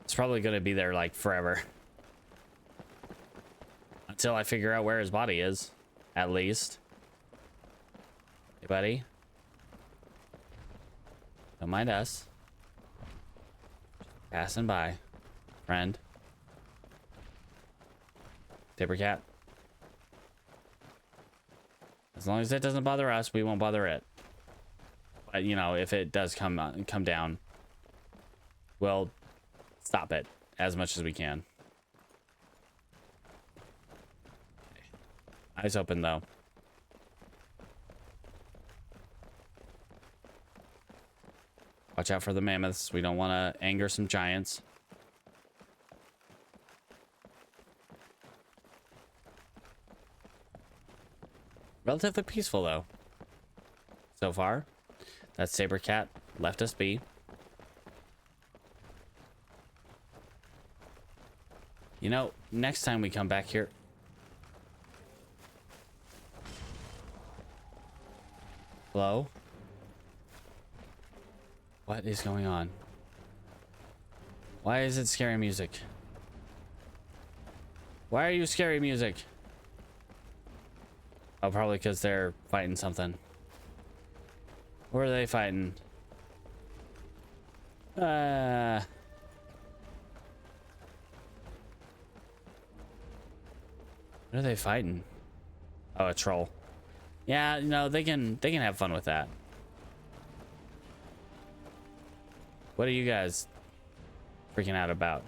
It's probably gonna be there like forever. Until I figure out where his body is, at least. Hey, buddy. Don't mind us. Passing by. Friend. Saber cat. As long as it doesn't bother us, we won't bother it. But, you know, if it does come down, we'll stop it as much as we can. Eyes open, though. Watch out for the mammoths. We don't want to anger some giants. Relatively peaceful, though. So far. That saber cat left us be. You know, next time we come back here... Hello? What is going on? Why is it scary music? Why are you scary music? Oh, probably because they're fighting something. What are they fighting? What are they fighting? Oh, a troll. Yeah, you know, they can have fun with that. What are you guys freaking out about?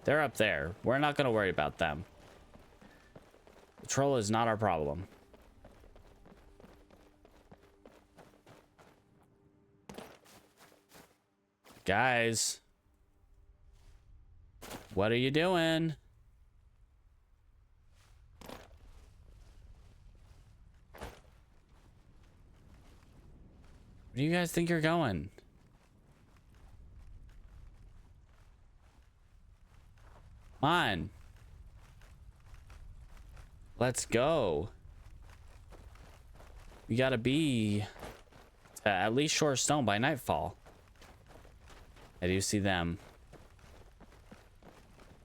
They're up there. We're not going to worry about them. The troll is not our problem. Guys. What are you doing? Where do you guys think you're going? Come on. Let's go. We gotta be at least Shore Stone by nightfall. I do see them.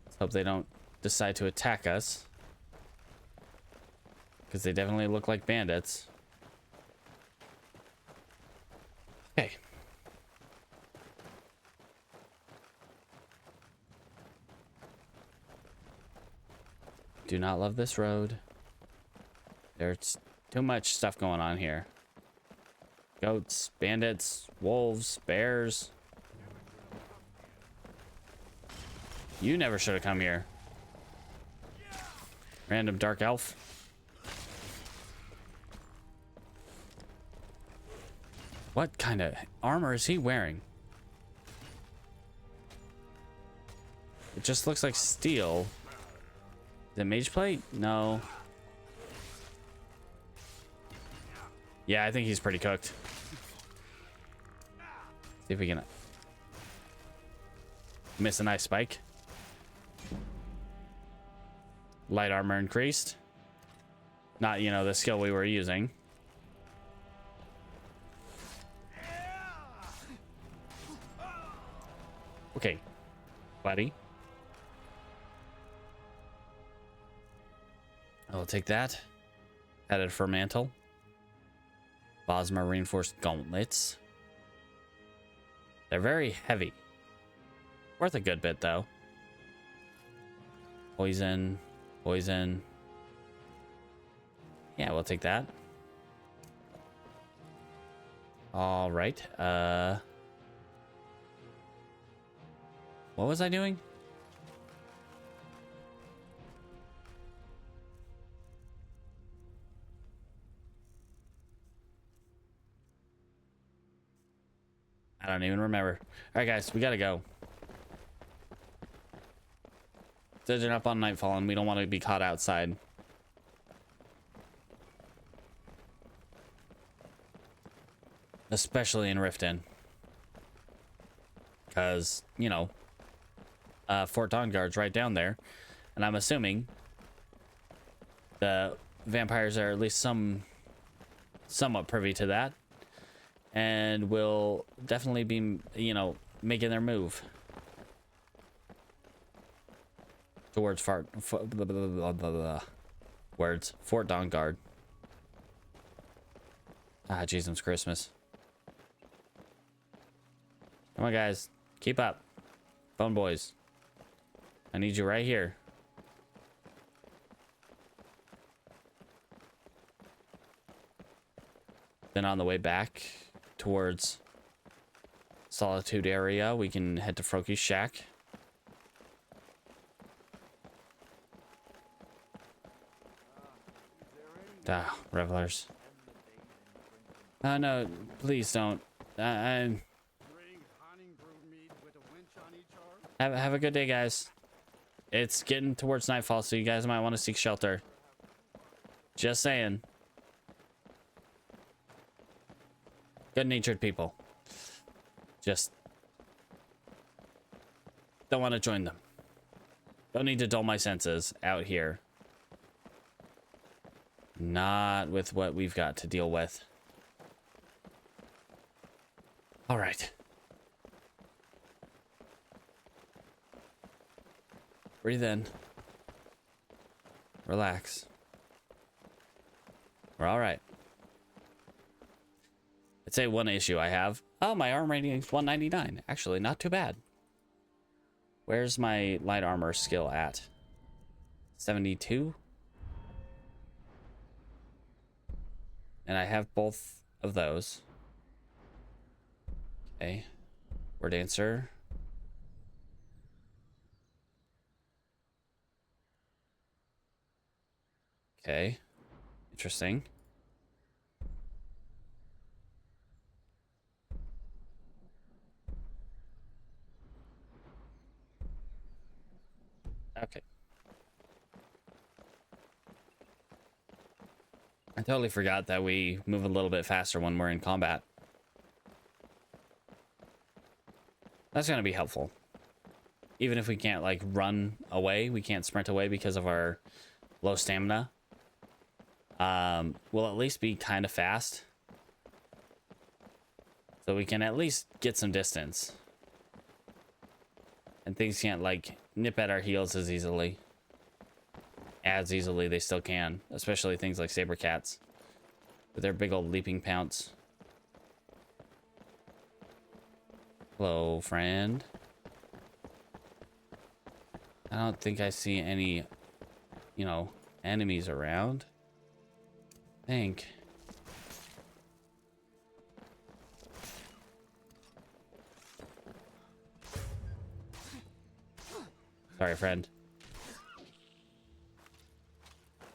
Let's hope they don't decide to attack us. Because they definitely look like bandits. Okay. Do not love this road. There's too much stuff going on here. Goats, bandits, wolves, bears. You never should have come here. Random dark elf. What kind of armor is he wearing? It just looks like steel. Is it mage plate? No. Yeah, I think he's pretty cooked. See if we can miss a nice spike. Light armor increased. Not, you know, the skill we were using. Okay, buddy. I'll take that. Added for mantle. Bosmer reinforced gauntlets. They're very heavy. Worth a good bit though. Poison. Poison. Yeah, we'll take that. All right. What was I doing? I don't even remember. All right, guys, we gotta go. It's up on nightfall, and we don't want to be caught outside. Especially in Riften. Because, you know, Fort Dawnguard's right down there. And I'm assuming the vampires are at least somewhat privy to that. And will definitely be, you know, making their move. Towards Fort Dawnguard. Ah, Jesus Christmas. Come on, guys. Keep up. Bone boys. I need you right here. Then on the way back towards Solitude area, we can head to Froki's shack. Ah, revelers. No, please don't. Have a good day, guys. It's getting towards nightfall, so you guys might want to seek shelter. Just saying. Good-natured people. Just don't want to join them. Don't need to dull my senses out here. Not with what we've got to deal with. All right. Breathe in. Relax. We're all right. I'd say one issue I have. Oh, my armor rating is 199. Actually, not too bad. Where's my light armor skill at? 72? And I have both of those. Okay. Word answer. Okay. Interesting. Okay. I totally forgot that we move a little bit faster when we're in combat. That's going to be helpful. Even if we can't, like, run away, we can't sprint away because of our low stamina. We'll at least be kind of fast. So we can at least get some distance. And things can't, like, nip at our heels as easily. As easily they still can. Especially things like saber cats. With their big old leaping pounce. Hello, friend. I don't think I see any, you know, enemies around. I think. Sorry, friend.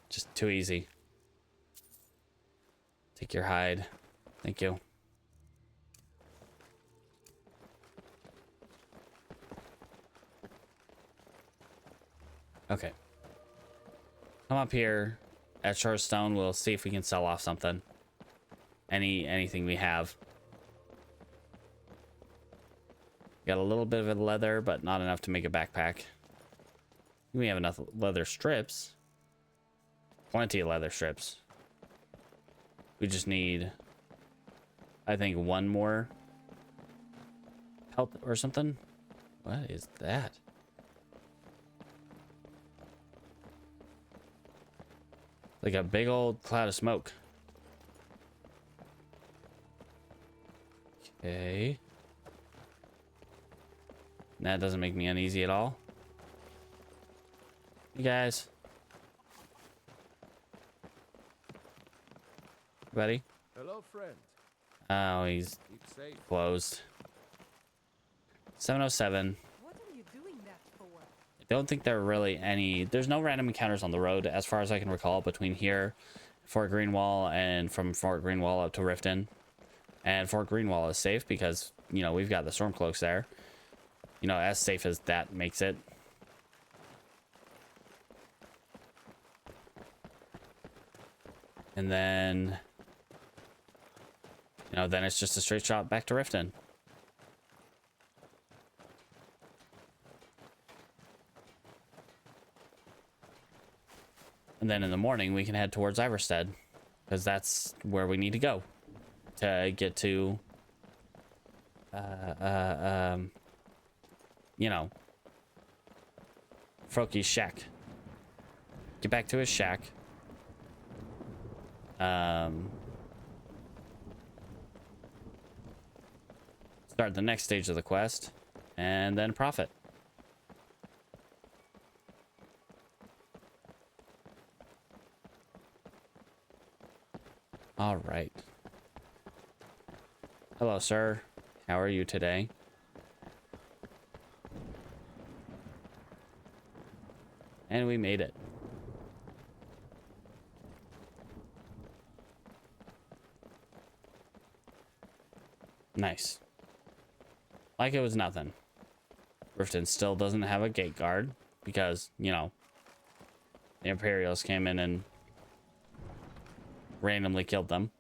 Just too easy. Take your hide. Thank you. Okay. Come up here at Shortstone. We'll see if we can sell off something. Anything we have. Got a little bit of leather, but not enough to make a backpack. We have enough leather strips. Plenty of leather strips. We just need, I think, one more pelt or something. What is that? Like a big old cloud of smoke. Okay. That doesn't make me uneasy at all. You guys. Buddy? Hello, friend. Oh, he's Keep safe. closed. 707. What are you doing that for? I don't think there are really any... There's no random encounters on the road, as far as I can recall, between here, Fort Greenwall, and from Fort Greenwall up to Riften. And Fort Greenwall is safe because, you know, we've got the Stormcloaks there. You know, as safe as that makes it. And then... You know, then it's just a straight shot back to Riften. And then in the morning, we can head towards Iverstead. Because that's where we need to go. To get to... you know... Froki's shack. Get back to his shack. Start the next stage of the quest. And then profit. All right. Hello, sir. How are you today? And we made it. Nice. Like it was nothing. Riften still doesn't have a gate guard because, you know, the Imperials came in and randomly killed them.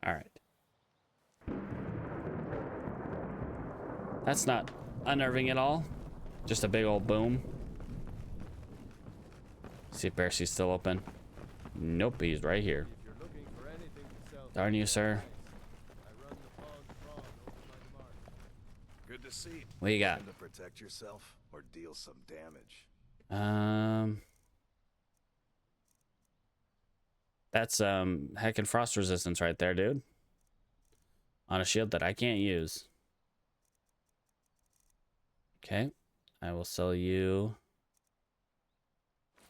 All right. That's not unnerving at all. Just a big old boom. See if Bercy's still open. Nope, he's right here. If you're looking for anything to sell, Darn you, sir. I run the Pond Prawn over by the market. Good to see you. What you got? To protect yourself or deal some damage. That's heckin' frost resistance right there, dude. On a shield that I can't use. Okay. I will sell you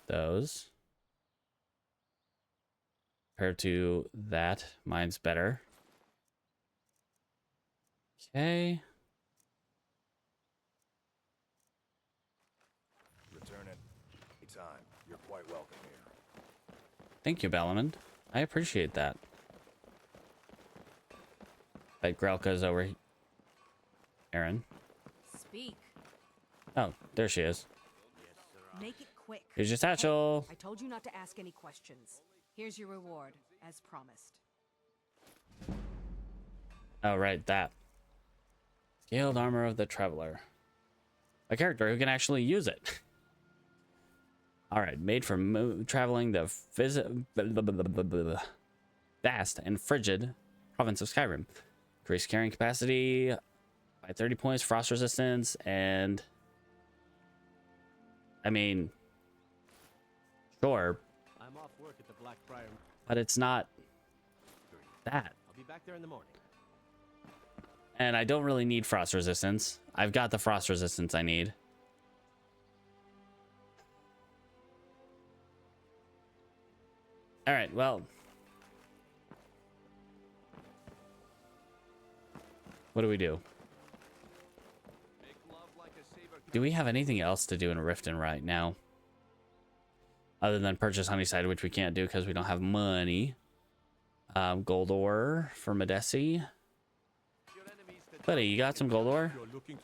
those. Compared to that, mine's better. Okay. Return it anytime. You're quite welcome here. Thank you, Balamond. I appreciate that. That Grelka's over here. Aaron. Speak. Oh, there she is. Make it quick. Here's your satchel. I told you not to ask any questions. Here's your reward, as promised. Oh, right, that. Scaled armor of the Traveler. A character who can actually use it. All right, made for traveling the vast and frigid province of Skyrim. Increased carrying capacity by 30 points, frost resistance, and... I mean... Sure. I'm off work at the Blackfriar. But it's not... that. I'll be back there in the morning. And I don't really need frost resistance. I've got the frost resistance I need. Alright, well... What do we do? Do we have anything else to do in Riften right now? Other than purchase Honeyside, which we can't do because we don't have money. Gold ore for Medesi. Buddy, you got some gold ore? Good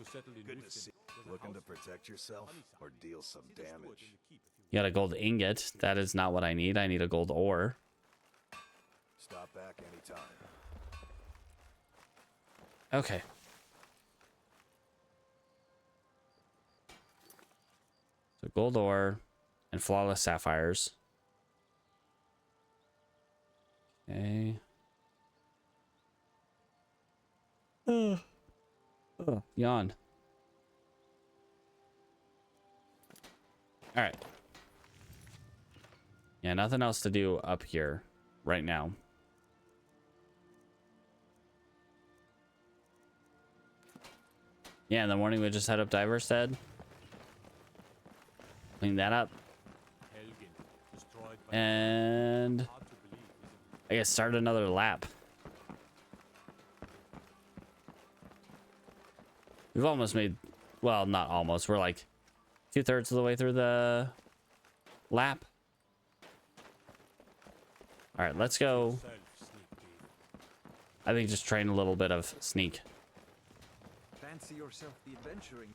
to see you. Looking to protect yourself or deal some damage. You got a gold ingot. That is not what I need. I need a gold ore. Stop back anytime. Okay. So gold ore and flawless sapphires. Okay. Oh, yawn. All right. Yeah, nothing else to do up here right now. Yeah, in the morning we just head up to Iverstead. Clean that up. And I guess start another lap. We've almost made, well, not almost. We're like 2/3 of the way through the lap. All right, let's go. I think just train a little bit of sneak. Fancy yourself the adventuring.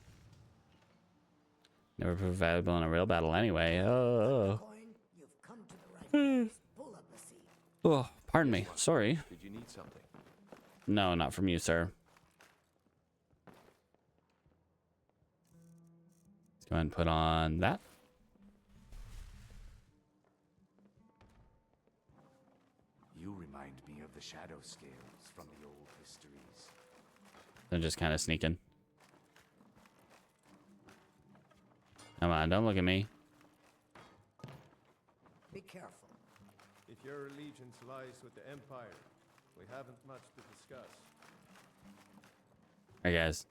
Never proved valuable in a real battle anyway. Oh, Coin, you've come to the right place. Pull up a seat. oh, pardon me. Sorry. Did you need something? No, not from you, sir. Let's go ahead and put on that. You remind me of the shadow scales from the old histories. They're just kind of sneaking. Come on, don't look at me. Be careful. If your allegiance lies with the Empire, we haven't much to discuss. All right, guys.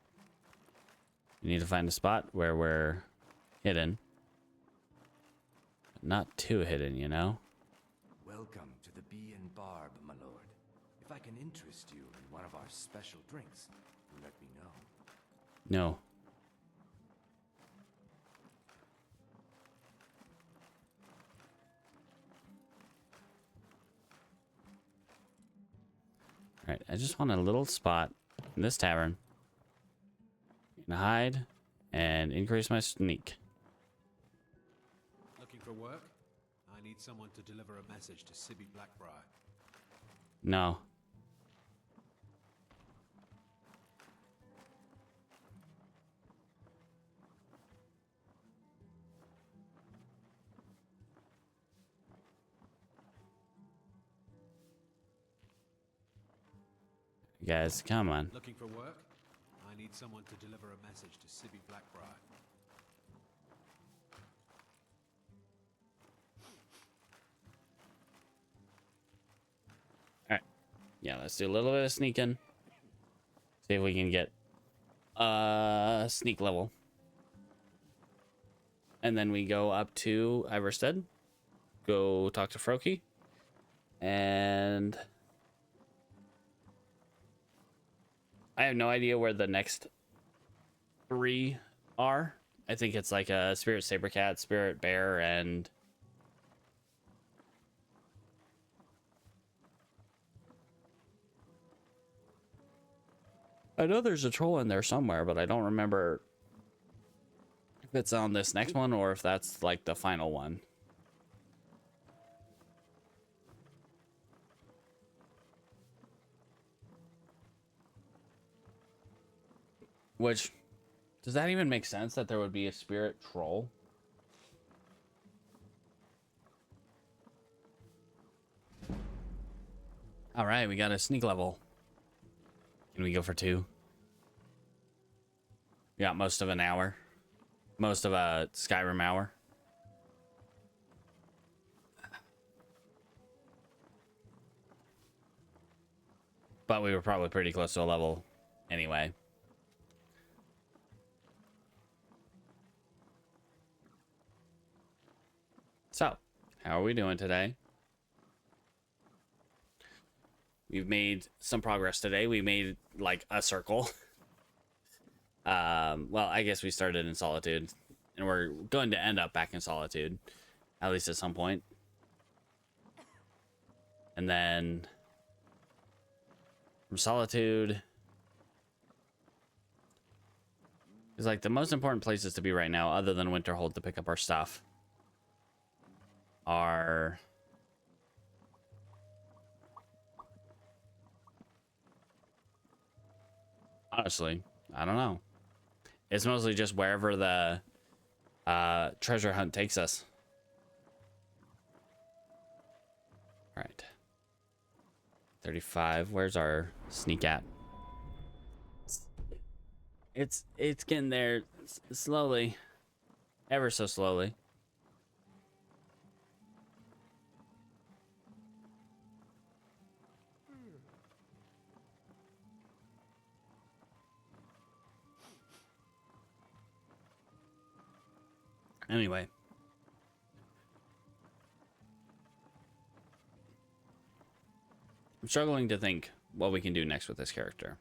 We need to find a spot where we're hidden. But not too hidden, you know? Welcome to the Bee and Barb, my lord. If I can interest you in one of our special drinks, let me know. No. All right, I just want a little spot in this tavern. Can hide and increase my sneak. Looking for work? I need someone to deliver a message to Sibby Blackbriar. No. Guys, come on. Looking for work? I need someone to deliver a message to Sibby Blackbriar. All right. Yeah, let's do a little bit of sneaking. See if we can get sneak level. And then we go up to Iverstead. Go talk to Froki. And I have no idea where the next 3 are. I think it's like a Spirit Sabercat, Spirit Bear, and I know there's a troll in there somewhere, but I don't remember if it's on this next one or if that's like the final one. Which, does that even make sense that there would be a spirit troll? All right, we got a sneak level. Can we go for 2? We got most of an hour. Most of a Skyrim hour. But we were probably pretty close to a level anyway. So, how are we doing today? We've made some progress today. We made like a circle. Well, I guess we started in Solitude, and we're going to end up back in Solitude, at least at some point. And then from Solitude, it's like the most important places to be right now, other than Winterhold to pick up our stuff, are honestly, I don't know. It's mostly just wherever the treasure hunt takes us. All right. 35. Where's our sneak at? It's getting there slowly. Ever so slowly. Anyway. I'm struggling to think what we can do next with this character.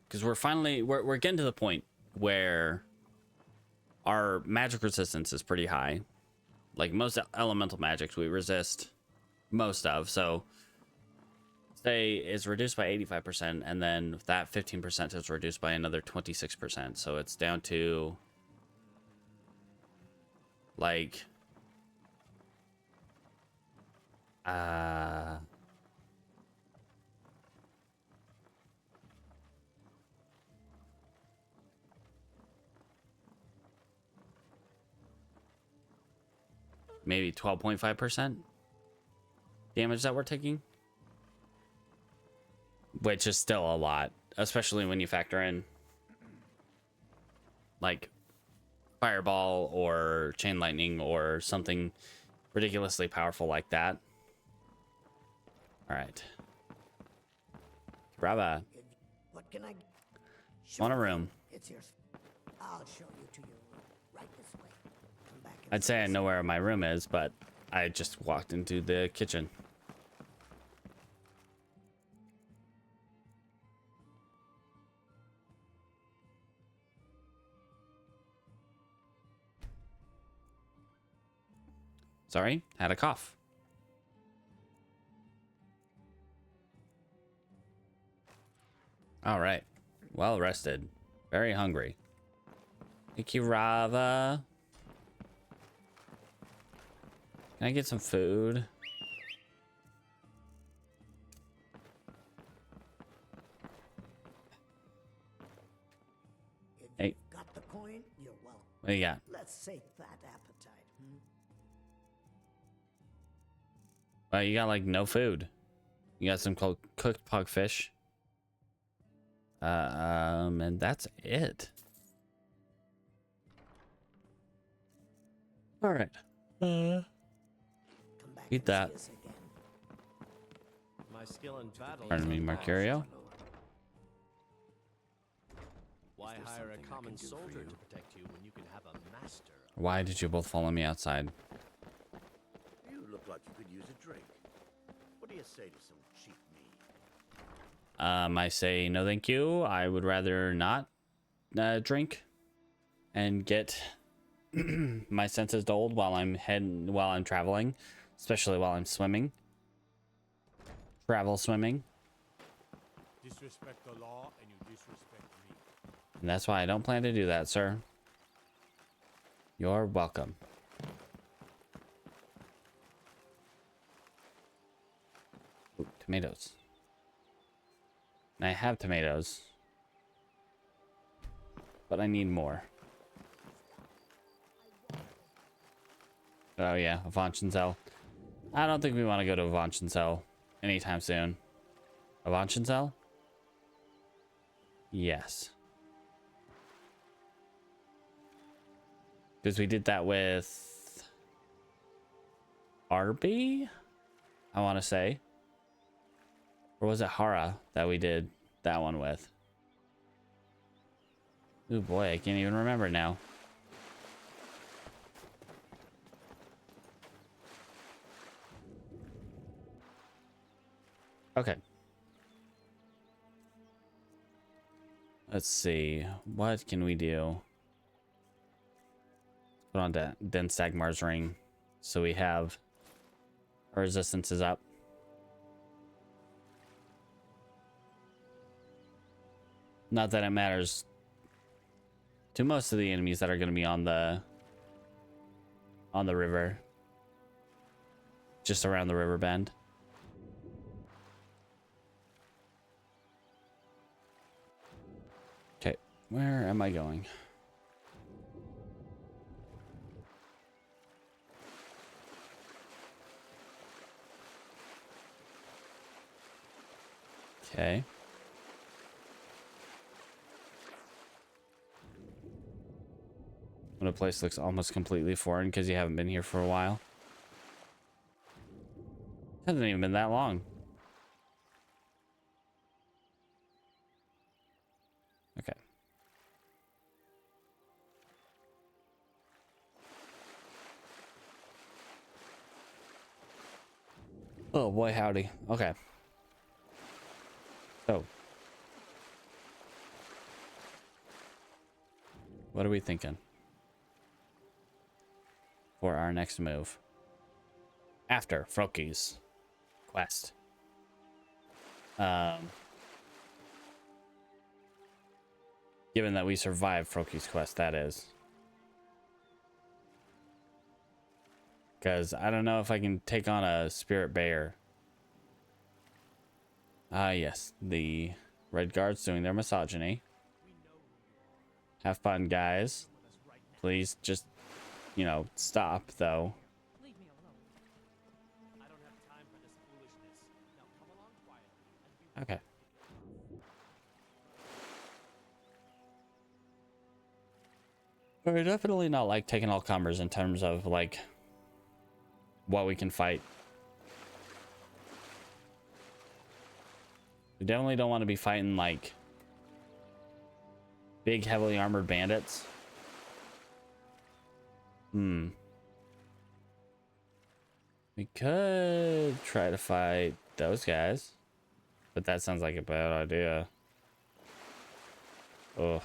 Because we're getting to the point where our magic resistance is pretty high. Like most elemental magics we resist most of. So say it's reduced by 85%, and then that 15% is reduced by another 26%. So it's down to like maybe 12.5% damage that we're taking, which is still a lot, especially when you factor in like fireball or chain lightning or something ridiculously powerful like that. All right, Brava. What can I... Want a room? It's yours. I'll show you to your room. Right this way. Come back. I'd say I know where my room is, but I just walked into the kitchen. Sorry, had a cough. All right, well rested, very hungry. Thank you, Rava. Can I get some food? If Hey, you've got the coin, you're welcome. what do you got? Let's sate that appetite. Well, you got like no food. You got some cooked pugfish. And that's it. All right. Come back Eat and that. see us again. My skill in battle. Pardon me, Mercurio. Why hire a common soldier to protect you when you can have a master? Why did you both follow me outside? You look like you could use a drink. What do you say to some cheap meat? I say no thank you. I would rather not drink and get my senses dulled while I'm traveling, especially while I'm swimming. Travel swimming. Disrespect the law and you disrespect me. And that's why I don't plan to do that, sir. You're welcome. Ooh, tomatoes. And I have tomatoes. But I need more. Oh yeah, Avanchenzel. I don't think we want to go to Avanchenzel anytime soon. Avanchenzel? Yes. Because we did that with Arby, I want to say. Or was it Hara that we did that one with? Oh boy, I can't even remember now. Okay. Let's see. What can we do? Put on Dagmar's ring. So we have our resistance is up. Not that it matters to most of the enemies that are going to be on the river. Just around the river bend. Okay, where am I going? Okay. When a place looks almost completely foreign because you haven't been here for a while. Hasn't even been that long. Okay. Oh boy, howdy. Okay. So, what are we thinking for our next move after Froki's quest? Given that we survived Froki's quest, that is. Because I don't know if I can take on a spirit bear. Ah, yes. The Red Guards doing their misogyny. Have fun, guys. Please just, you know, stop, though. Leave me alone. I don't have time for this foolishness. Now come along quietly and be Okay. We're definitely not, like, taking all comers in terms of, like, what we can fight. We definitely don't want to be fighting, like, big, heavily armored bandits. We could try to fight those guys, but that sounds like a bad idea. Ugh.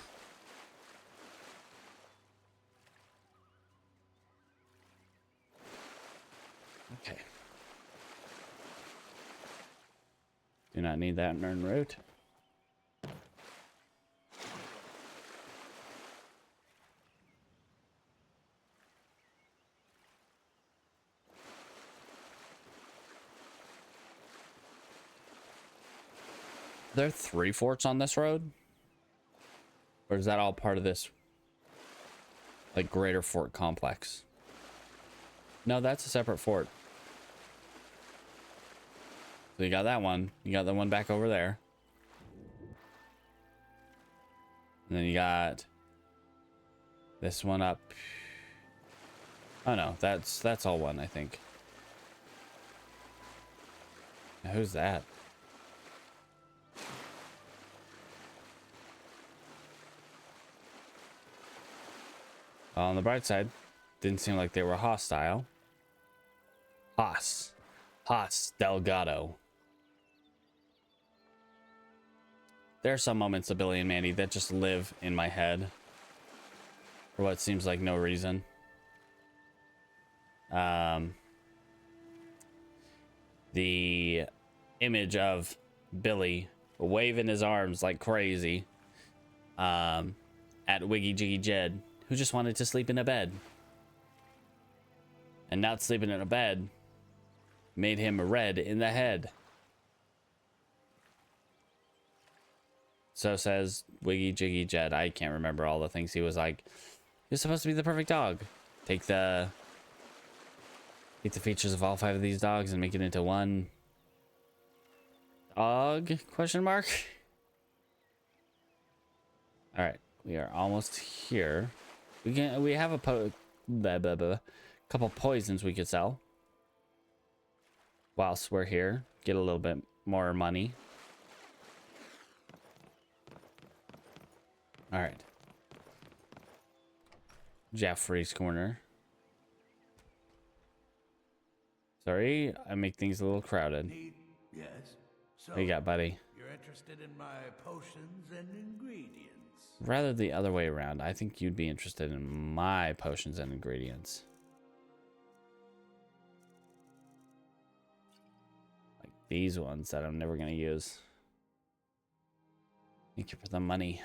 Okay. Do not need that en route. Are there 3 forts on this road? Or is that all part of this, like, greater fort complex? No, that's a separate fort. So you got that one. You got the one back over there. And then you got this one up. Oh no, that's all one, I think. Now, who's that? Well, on the bright side, didn't seem like they were hostile. Haas Delgado. There are some moments of Billy and Mandy that just live in my head for what seems like no reason. The image of Billy waving his arms like crazy at Wiggy Jiggy Jed, who just wanted to sleep in a bed. And not sleeping in a bed made him red in the head. So says Wiggy Jiggy Jed. I can't remember all the things he was like. You're supposed to be the perfect dog. Take the features of all 5 of these dogs and make it into one dog? Question mark. All right, we are almost here. We have a couple poisons we could sell whilst we're here. Get a little bit more money. All right. Jeffrey's corner. Sorry, I make things a little crowded. Yes. So, What you got, buddy? you're interested in my potions and ingredients? Rather the other way around. I think you'd be interested in my potions and ingredients. Like these ones that I'm never going to use. Thank you for the money.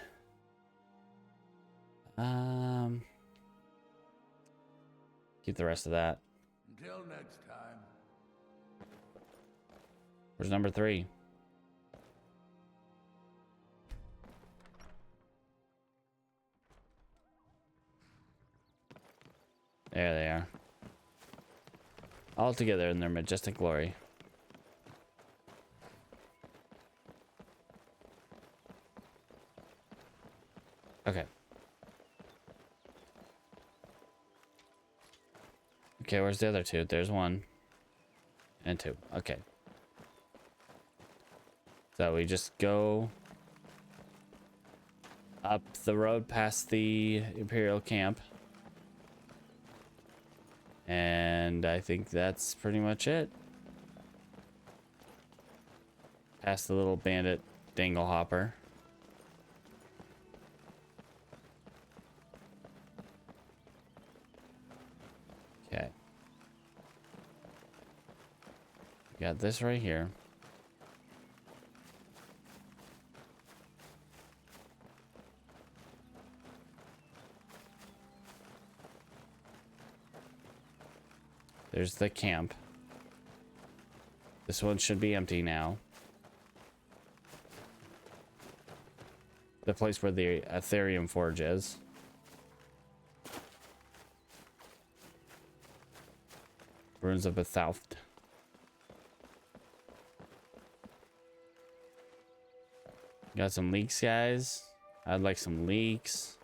Keep the rest of that. Until next time. Where's number 3? There they are. All together in their majestic glory. Okay. Okay, where's the other 2? There's 1 and 2. Okay. So we just go up the road past the Imperial camp. And I think that's pretty much it. Past the little bandit dangle hopper. Okay. Got this right here. There's the camp. This one should be empty now. The place where the Ethereum Forge is. Ruins of Bethalft. Got some leaks, guys. I'd like some leaks.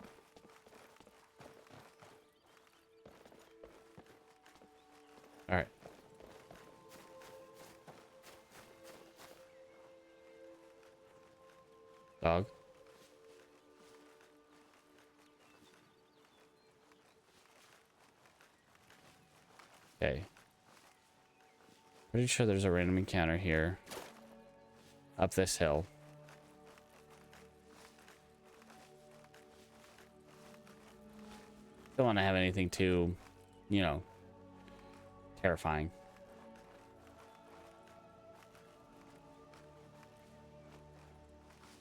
All right. Dog. Okay. Pretty sure there's a random encounter here. Up this hill. Don't want to have anything too, you know, terrifying.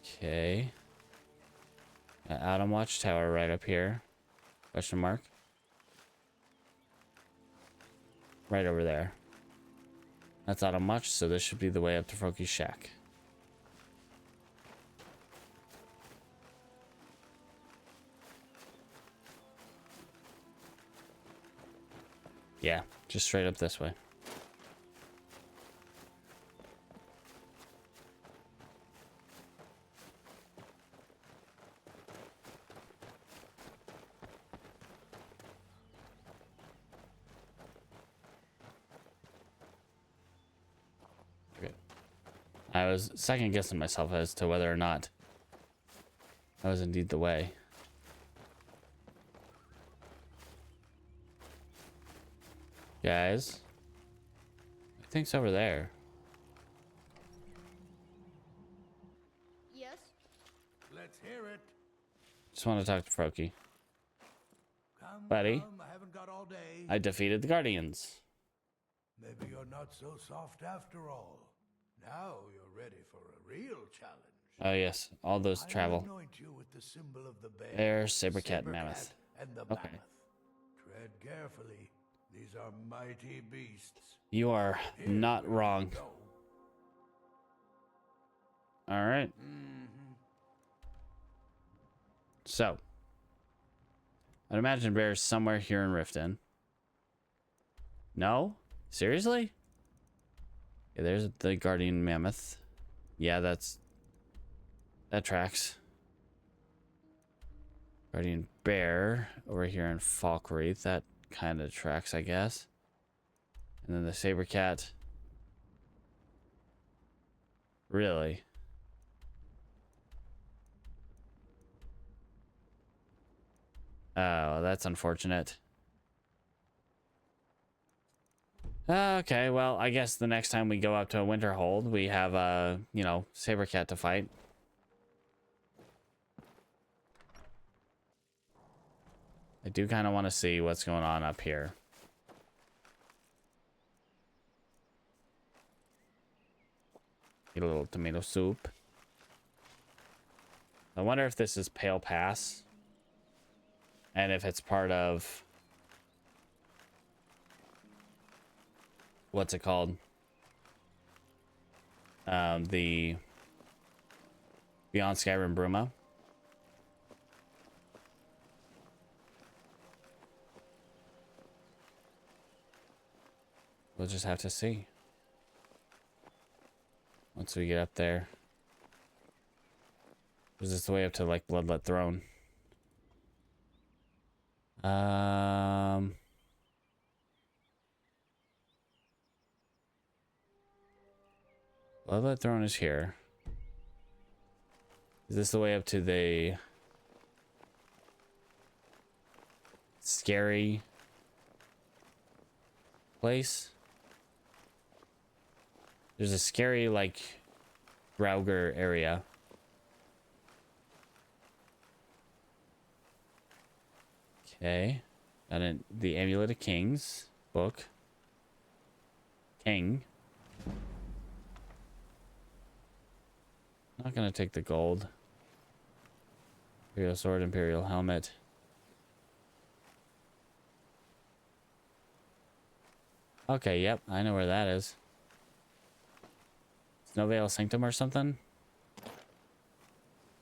Okay. Autumn Watchtower right up here. Question mark. Right over there. That's Autumn Watch, so this should be the way up to Froky's shack. Yeah, just straight up this way. Okay. I was second guessing myself as to whether or not that was indeed the way. Guys, I think it's over there. Yes? Let's hear it. Just want to talk to Froky. Come, Buddy, come, I haven't got all day. I defeated the Guardians. Maybe you're not so soft after all. Now you're ready for a real challenge. Oh yes, all those travel. I anoint you with the symbol of the bear. Bear, saber-cat, mammoth. And the Okay. mammoth. Tread carefully. These are mighty beasts. You are Here not we wrong. go. All right. So, I'd imagine bear's somewhere here in Riften. No? Seriously? Yeah, there's the Guardian Mammoth. Yeah, that tracks. Guardian Bear over here in Falkreath. That kind of tracks, I guess. And then the Saber-cat. Really? Oh, that's unfortunate. Okay, well, I guess the next time we go out to a Winterhold, we have a, you know, Saber-cat to fight. I do kind of want to see what's going on up here. Get a little tomato soup. I wonder if this is Pale Pass. And if it's part of... what's it called? The Beyond Skyrim Bruma. We'll just have to see. Once we get up there. Is this the way up to, like, Bloodlet Throne? Bloodlet Throne is here. Is this the way up to the scary place? There's a scary, like, Draugr area. Okay. Got the Amulet of Kings book. King. Not gonna take the gold. Imperial sword, Imperial helmet. Okay, yep, I know where that is. Snowvale Sanctum or something?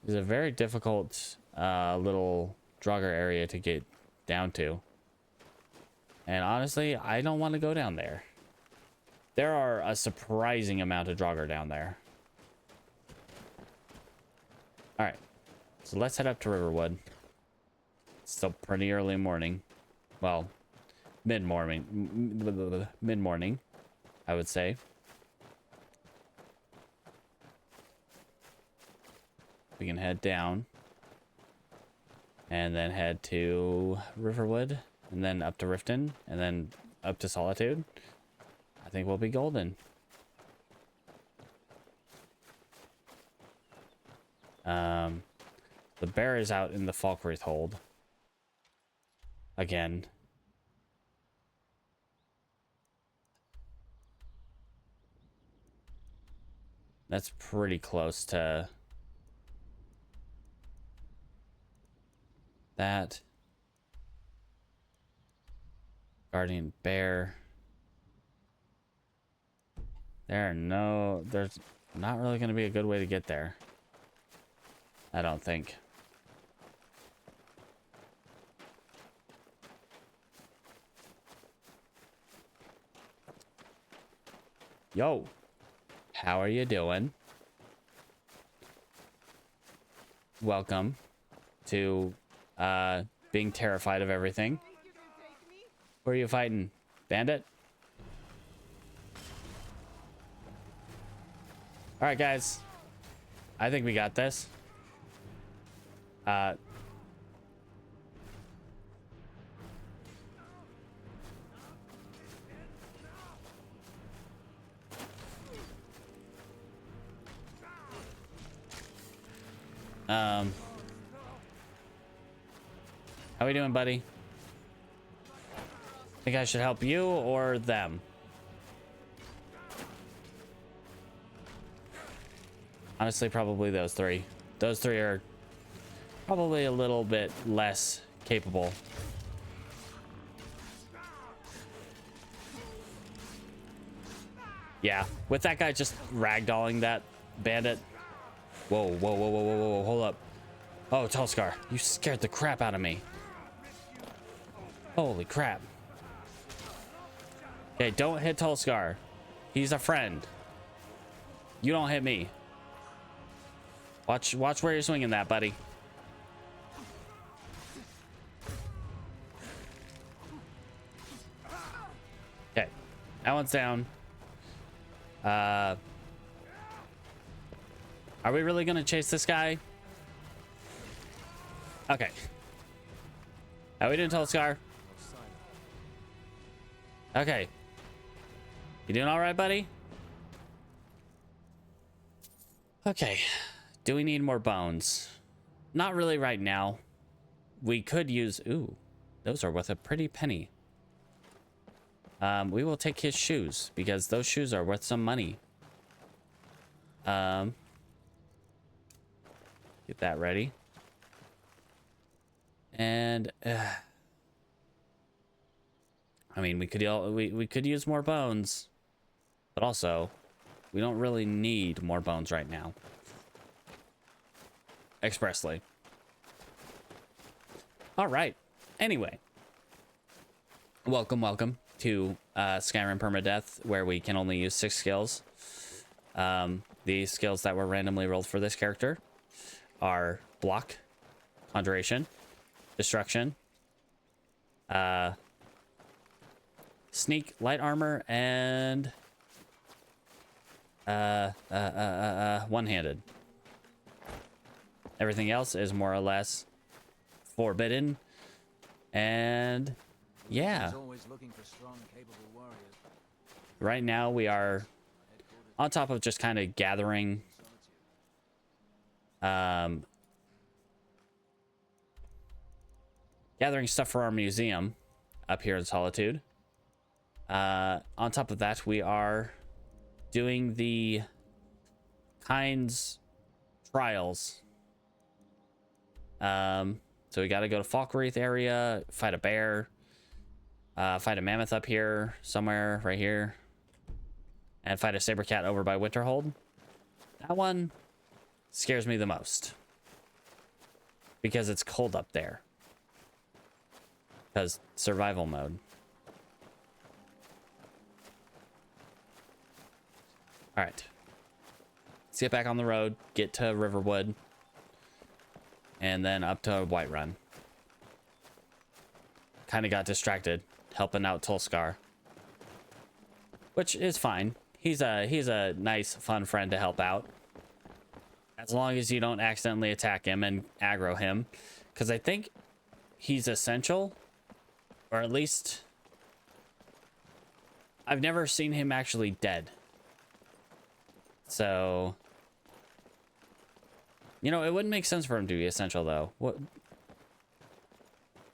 It's a very difficult little Draugr area to get down to. And honestly, I don't want to go down there. There are a surprising amount of Draugr down there. Alright, so let's head up to Riverwood. It's still pretty early morning. Well, mid-morning. Mid-morning, I would say. We can head down. And then head to Riverwood. And then up to Riften. And then up to Solitude. I think we'll be golden. The bear is out in the Falkreath hold. Again. That's pretty close to that. Guardian bear. There's not really going to be a good way to get there. I don't think. Yo, how are you doing? Welcome to being terrified of everything. Who are you fighting? Bandit? All right, guys. I think we got this. How we doing, buddy? Think I should help you or them? Honestly, probably those three. Those three are probably a little bit less capable. Yeah, with that guy just ragdolling that bandit. Whoa, whoa, whoa, whoa, whoa, whoa, hold up. Oh, Tallscar, you scared the crap out of me. Holy crap. Okay, don't hit Tallscar. He's a friend. You don't hit me. Watch where you're swinging that, buddy. Okay, that one's down. Are we really gonna chase this guy? Okay. How we doing, Tallscar? Okay. You doing all right, buddy? Okay. Do we need more bones? Not really right now. We could use... Ooh, those are worth a pretty penny. We will take his shoes because those shoes are worth some money. Get that ready. And I mean, we could use more bones, but also we don't really need more bones right now. Expressly. All right. Anyway, welcome to Skyrim Permadeath, where we can only use 6 skills. The skills that were randomly rolled for this character are block, conjuration, destruction, sneak, light armor, and one-handed. Everything else is more or less forbidden. And yeah, right now we are on top of just kind of gathering gathering stuff for our museum up here in Solitude. On top of that, we are doing the Kyne's trials. So we got to go to Falkreath area, fight a bear, fight a mammoth up here somewhere right here, and fight a saber cat over by Winterhold. That one scares me the most because it's cold up there. Because survival mode. All right. Let's get back on the road, get to Riverwood, and then up to Whiterun. Kind of got distracted helping out Tulskar, which is fine. He's a nice, fun friend to help out, as long as you don't accidentally attack him and aggro him, because I think he's essential, or at least I've never seen him actually dead. So, you know, it wouldn't make sense for him to be essential, though. What?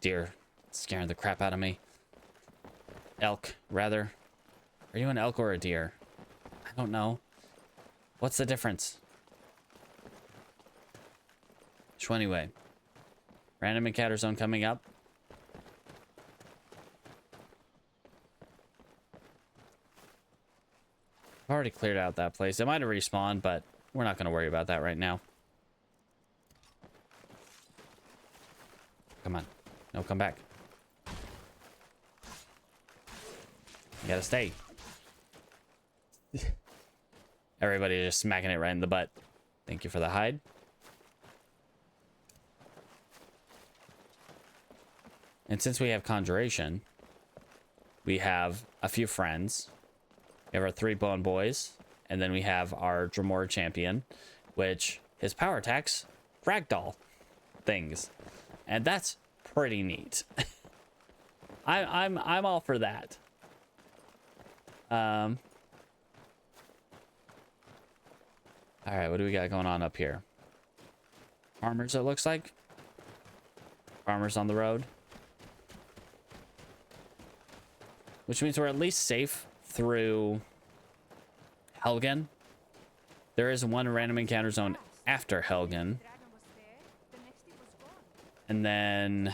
Deer. Scaring the crap out of me. Elk, rather. Are you an elk or a deer? I don't know. What's the difference? So anyway. Random encounter zone coming up. I've already cleared out that place. It might have respawned, but we're not going to worry about that right now. Come on. No, come back. You gotta stay. Everybody just smacking it right in the butt. Thank you for the hide. And since we have conjuration, we have a few friends. We have our 3 bone boys, and then we have our Dremora champion, which his power attacks ragdoll things, and that's pretty neat. I'm all for that. All right, what do we got going on up here? Farmers, it looks like. Farmers on the road, which means we're at least safe through Helgen. There is one random encounter zone after Helgen. And then...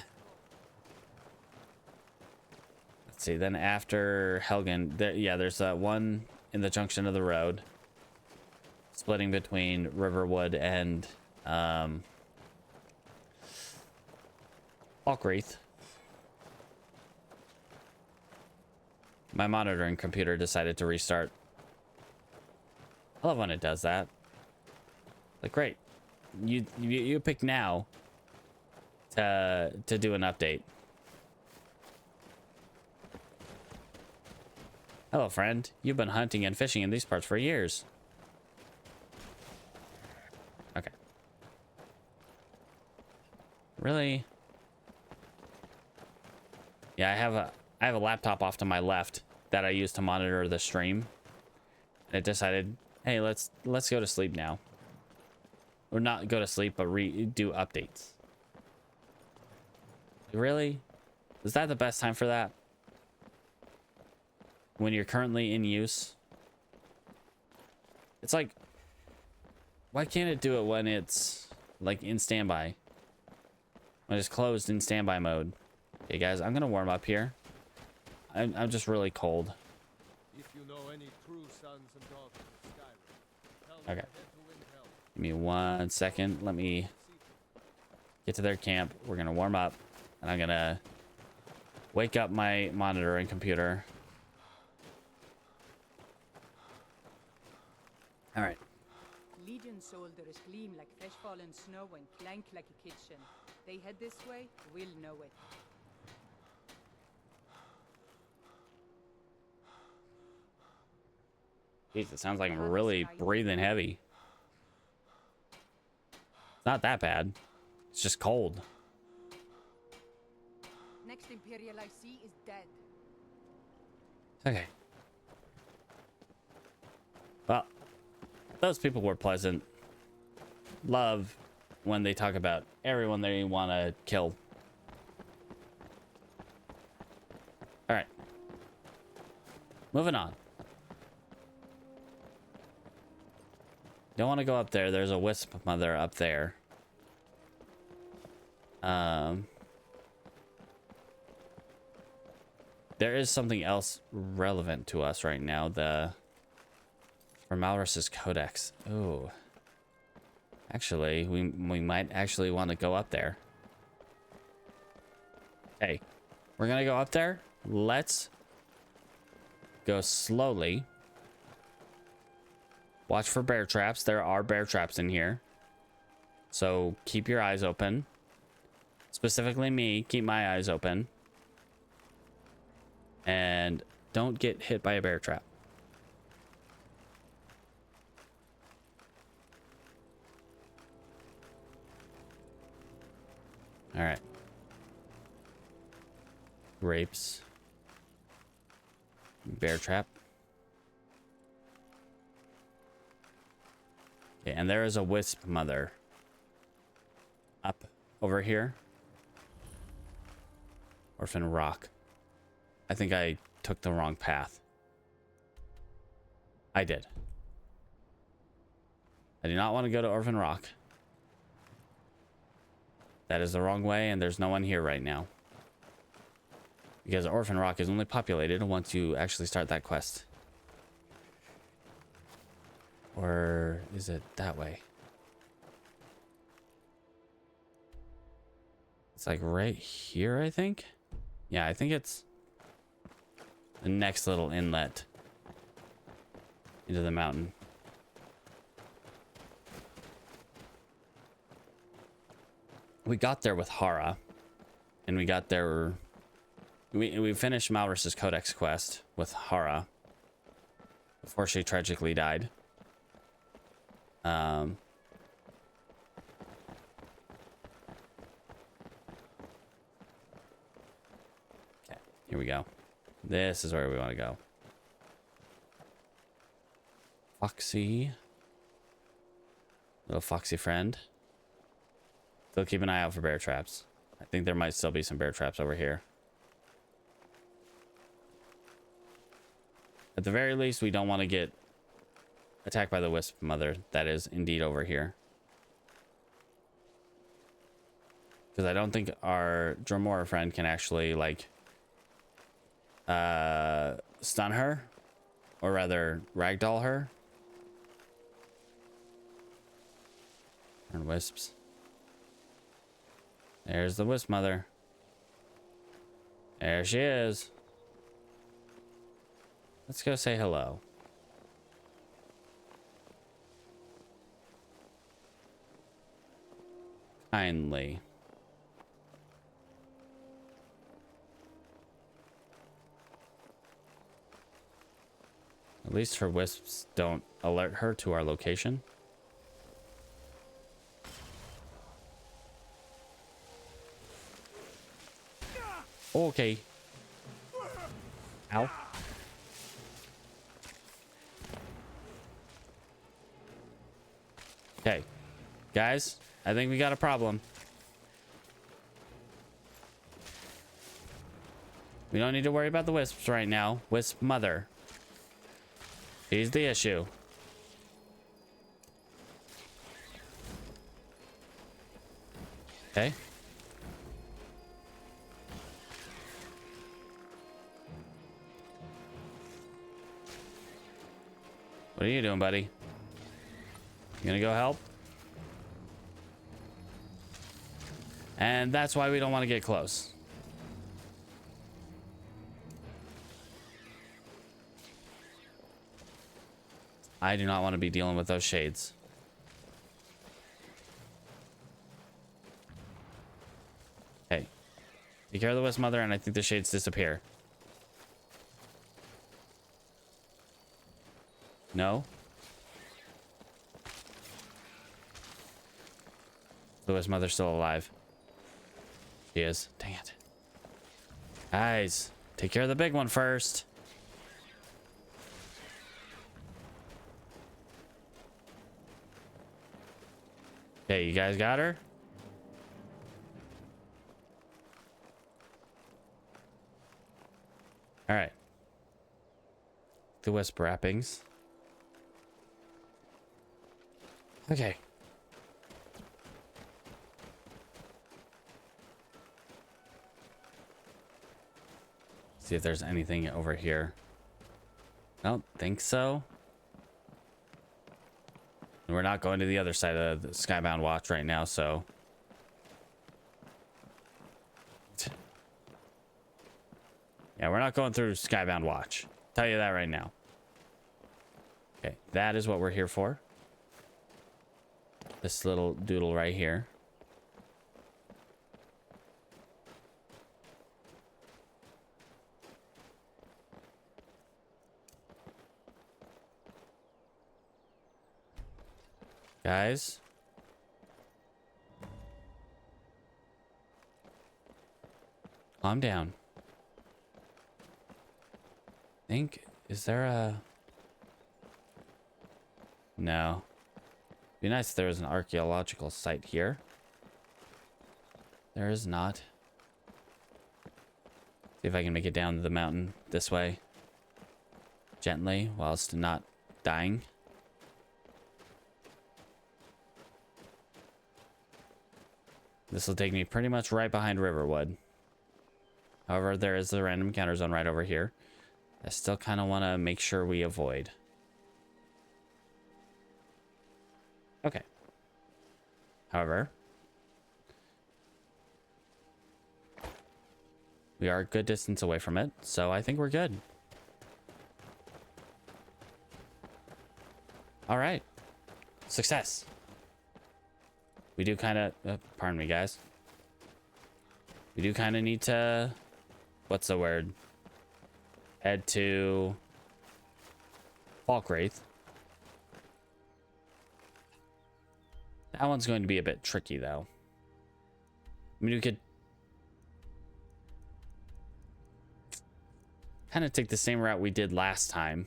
let's see, then after Helgen... there's that one in the junction of the road. Splitting between Riverwood and... Falkreath. My monitoring computer decided to restart. I love when it does that. Like, great. You pick now to do an update. Hello, friend. You've been hunting and fishing in these parts for years. Okay. Really? Yeah, I have a laptop off to my left that I use to monitor the stream. And it decided, hey, let's go to sleep now. Or not go to sleep, but do updates. Really? Is that the best time for that? When you're currently in use? It's like, why can't it do it when it's like in standby? When it's closed in standby mode. Okay, guys, I'm gonna warm up here. I'm just really cold. If you know any true sons and daughters of Skyrim, tell them Okay. to head to Windhelm. Give me 1 second. Let me get to their camp. We're gonna warm up, and I'm gonna wake up my monitoring computer. All right. Legion soldiers gleam like fresh fallen snow and clank like a kitchen. They head this way, we'll know it. Jeez, it sounds like I'm really breathing heavy. It's not that bad. It's just cold. Next Imperial I see is dead. Okay. Well, those people were pleasant. love when they talk about everyone they want to kill. All right. Moving on. Don't want to go up there. There's a wisp mother up there. There is something else relevant to us right now. The Formalris's Codex. Oh. Actually, we might actually want to go up there. Hey, we're gonna go up there. Let's go slowly. Watch for bear traps. There are bear traps in here. So keep your eyes open. Specifically me, keep my eyes open. And don't get hit by a bear trap. All right. Grapes. Bear trap. Okay, and there is a wisp mother up over here. Orphan Rock. I think I took the wrong path. I did. I do not want to go to Orphan Rock. That is the wrong way, and there's no one here right now. Because Orphan Rock is only populated once you actually start that quest. Or is it that way? It's like right here, I think. Yeah, I think it's the next little inlet into the mountain. We got there with Hara, and we got there. We finished Malris's Codex quest with Hara before she tragically died. Okay, here we go. This is where we want to go. Foxy. Little foxy friend. Still keep an eye out for bear traps. I think there might still be some bear traps over here. At the very least, we don't want to get attacked by the wisp mother. That is indeed over here. Because I don't think our Dremora friend can actually, like, stun her. Or rather, ragdoll her. And wisps. There's the wisp mother. There she is. Let's go say hello. Kindly. At least her wisps don't alert her to our location. Okay. Ow. Okay. Guys, I think we got a problem. We don't need to worry about the wisps right now. Wisp mother. She's the issue. Okay. What are you doing, buddy? You gonna go help? And that's why we don't want to get close. I do not want to be dealing with those shades. Okay. Take care of the wisp mother, and I think the shades disappear. No? The wisp mother's still alive. She is. Dang it. Guys, take care of the big one first. Okay, you guys got her? All right. The wisp wrappings. Okay. See if there's anything over here. I don't think so. And we're not going to the other side of the Skybound Watch right now, so. Yeah, we're not going through Skybound Watch. Tell you that right now. Okay, that is what we're here for. This little doodle right here. Guys. Calm down. Is there a... No. Be nice if there was an archaeological site here. There is not. See if I can make it down the mountain this way. Gently, whilst not dying. This will take me pretty much right behind Riverwood. However, there is the random encounter zone right over here. I still kind of want to make sure we avoid. Okay. However, we are a good distance away from it, so I think we're good. All right. Success. We do kind of... pardon me, guys. We do kind of need to... What's the word? Head to... Falkwraith. That one's going to be a bit tricky, though. I mean, we could... kind of take the same route we did last time.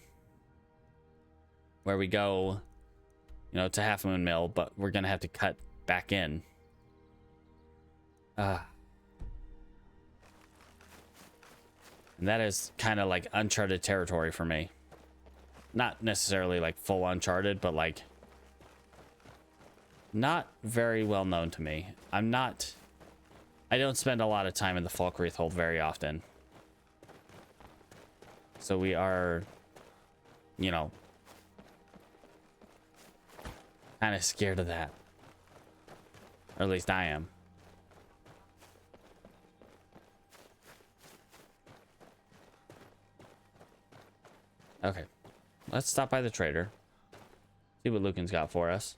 Where we go... You know, to Half Moon Mill, but we're going to have to cut back in. And that is kind of like uncharted territory for me. Not necessarily like full uncharted, but like not very well known to me. I don't spend a lot of time in the Falkwraith Hold very often. So we are, you know, kind of scared of that. Or at least I am. Okay. Let's stop by the trader. See what Lucan's got for us.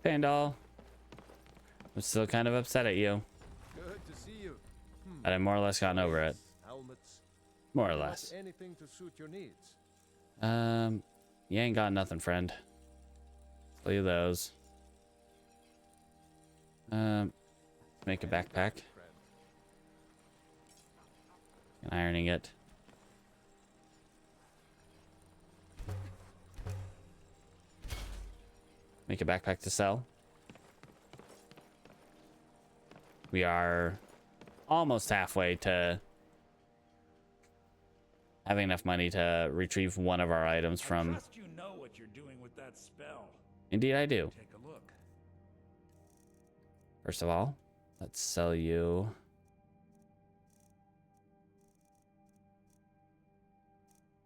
Pandal. I'm still kind of upset at you. Good to see you. But I've more or less gotten over it. Helmets. More or less. Anything to suit your needs. You ain't got nothing, friend. Leave those. Make a backpack. And ironing it. Make a backpack to sell. We are almost halfway to having enough money to retrieve one of our items from... I trust you know what you're doing with that spell. Indeed I do. Take a look. First of all, let's sell you...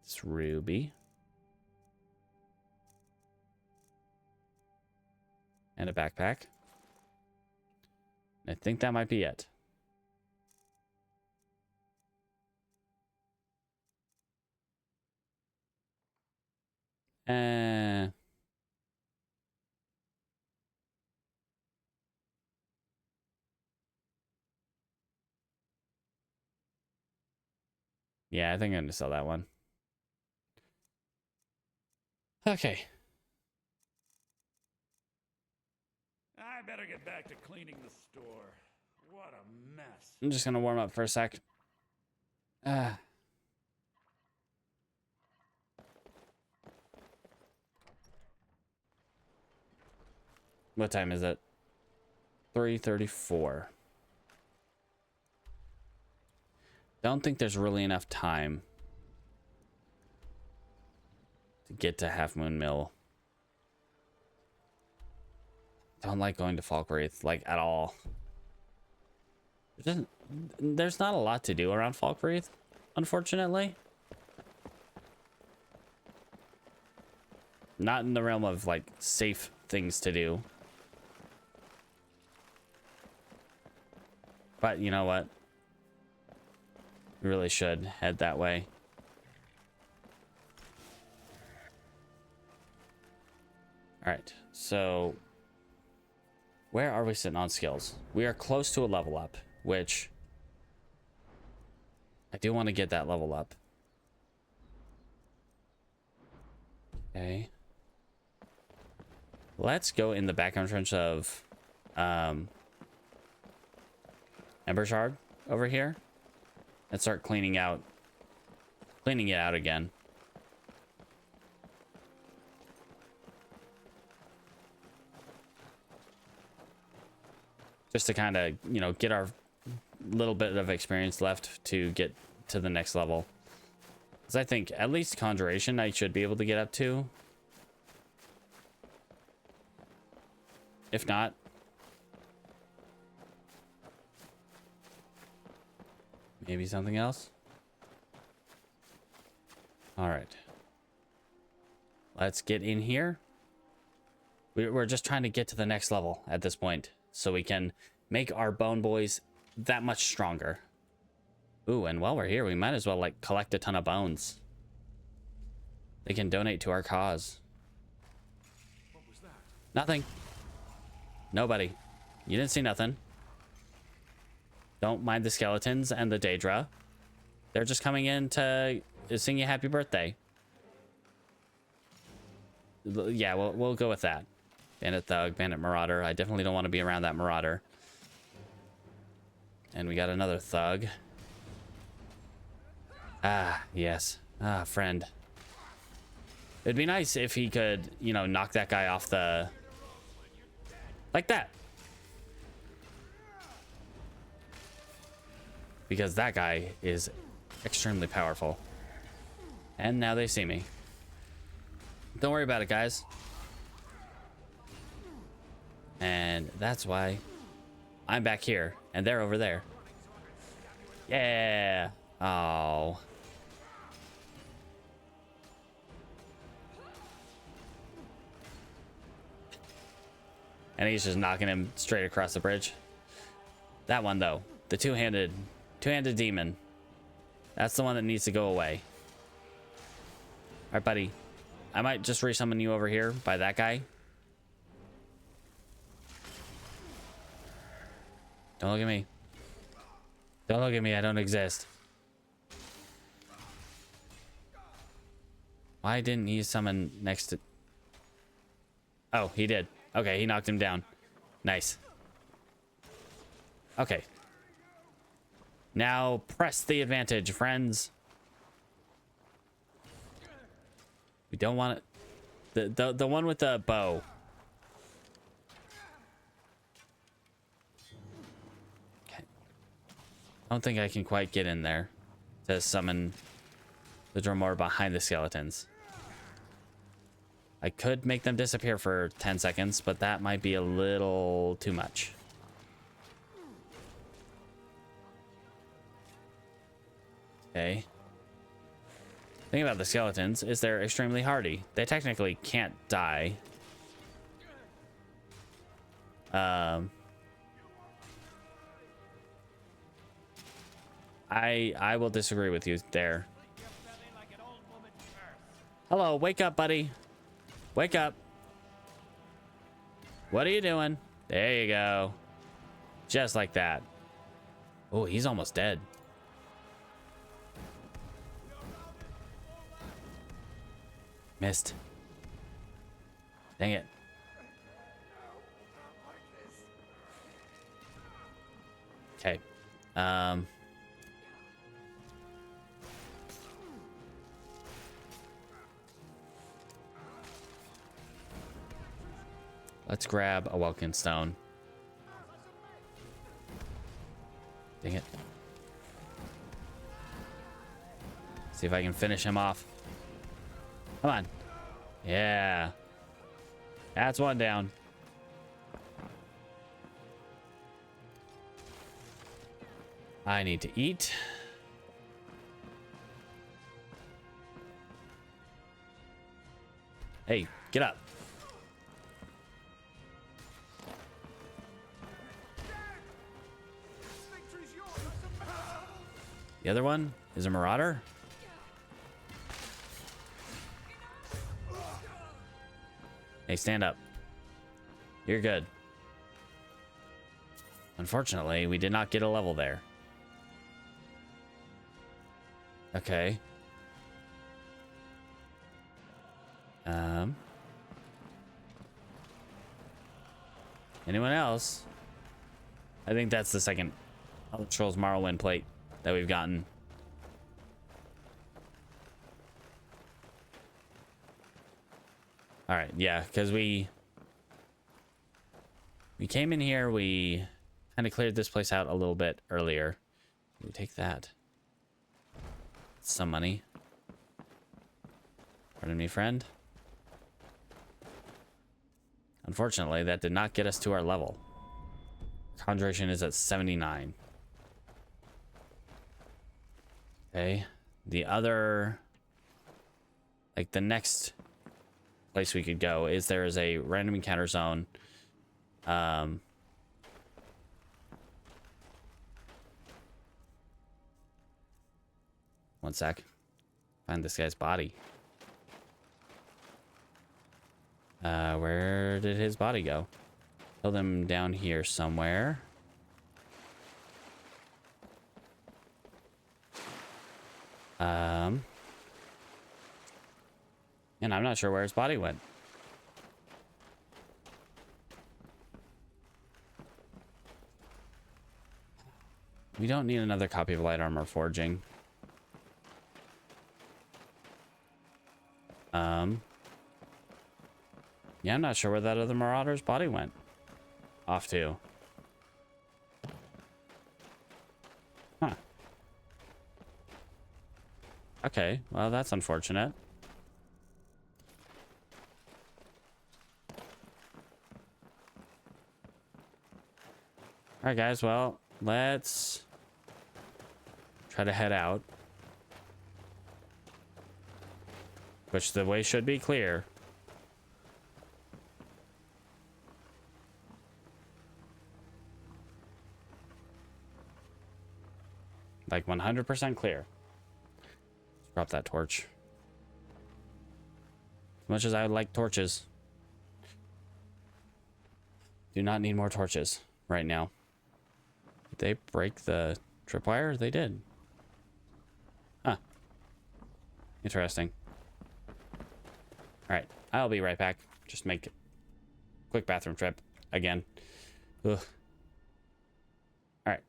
this ruby. And a backpack. I think that might be it. Yeah, I think I'm gonna sell that one. Okay. I better get back to cleaning the store. What a mess. I'm just gonna warm up for a sec. What time is it? 3:34. Don't think there's really enough time to get to Half Moon Mill. Don't like going to Falkreath, like, at all. There's not a lot to do around Falkreath, unfortunately. Not in the realm of, like, safe things to do. But you know what? We really should head that way. Alright, so where are we sitting on skills? We are close to a level up, which I do want to get that level up. Okay. Let's go in the back entrance of Ember Shard over here and start cleaning it out again. Just to kind of, you know, get our little bit of experience left to get to the next level. Because I think at least Conjuration I should be able to get up to. If not, maybe something else. All right. Let's get in here. We're just trying to get to the next level at this point, so we can make our bone boys that much stronger. Ooh, and while we're here, we might as well, like, collect a ton of bones. They can donate to our cause. What was that? Nothing. Nobody. You didn't see nothing. Don't mind the skeletons and the Daedra. They're just coming in to sing you happy birthday. Yeah, we'll go with that. Bandit Thug, Bandit Marauder. I definitely don't want to be around that Marauder. And we got another Thug. Ah, yes. Ah, friend. It'd be nice if he could, you know, knock that guy off the... like that. Because that guy is extremely powerful. And now they see me. Don't worry about it, guys. And that's why I'm back here and they're over there. Yeah. Oh. And he's just knocking him straight across the bridge. That one, though. The two-handed demon. That's the one that needs to go away. All right, buddy. I might just resummon you over here by that guy. Don't look at me. Don't look at me. I don't exist. Why didn't he summon next to... oh, he did. Okay, he knocked him down. Nice. Okay. Now press the advantage, friends. We don't want it. The one with the bow. Okay. I don't think I can quite get in there to summon the Dromore behind the skeletons. I could make them disappear for 10 seconds, but that might be a little too much. Okay. Thing about the skeletons is they're extremely hardy. They technically can't die. I will disagree with you there. Hello, wake up, buddy. Wake up. What are you doing? There you go. Just like that. Oh, he's almost dead. Missed. Dang it. Okay. Let's grab a Welkin Stone. Dang it. See if I can finish him off. Come on. Yeah. That's one down. I need to eat. Hey, get up. The other one is a marauder. Hey, stand up. You're good. Unfortunately, we did not get a level there. Okay. Anyone else? I think that's the second Elder Scrolls Morrowind plate that we've gotten. All right, yeah, because we came in here, we kind of cleared this place out a little bit earlier. We take that. Some money. Pardon me, friend. Unfortunately, that did not get us to our level. Conjuration is at 79. Okay. The other... Like, the next place we could go is there is a random encounter zone. One sec. Find this guy's body. Where did his body go? Killed him down here somewhere. And I'm not sure where his body went. We don't need another copy of Light Armor Forging. Yeah, I'm not sure where that other Marauder's body went off to. Huh. Okay, well, that's unfortunate. All right, guys, well, let's try to head out. Which the way should be clear. Like 100% clear. Let's drop that torch. As much as I would like torches, do not need more torches right now. Did they break the tripwire? They did. Huh. Interesting. All right, I'll be right back. Just make a quick bathroom trip again. Ugh. All right.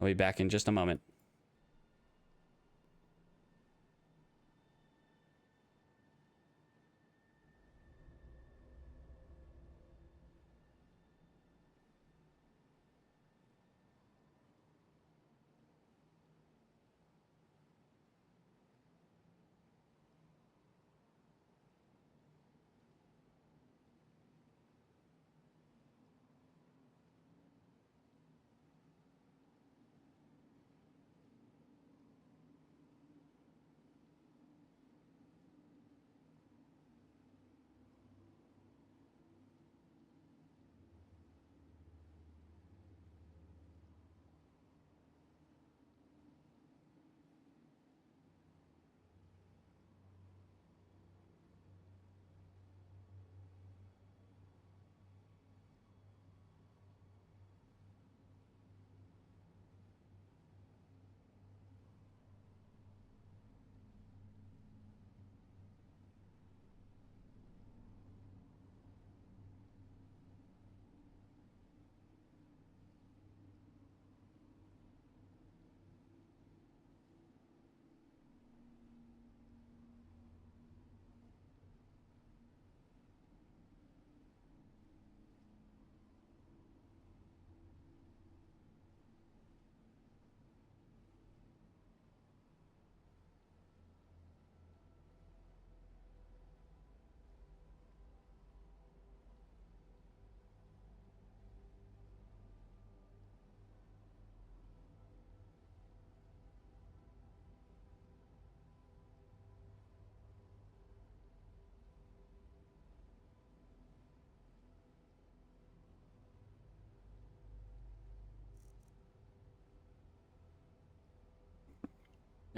I'll be back in just a moment.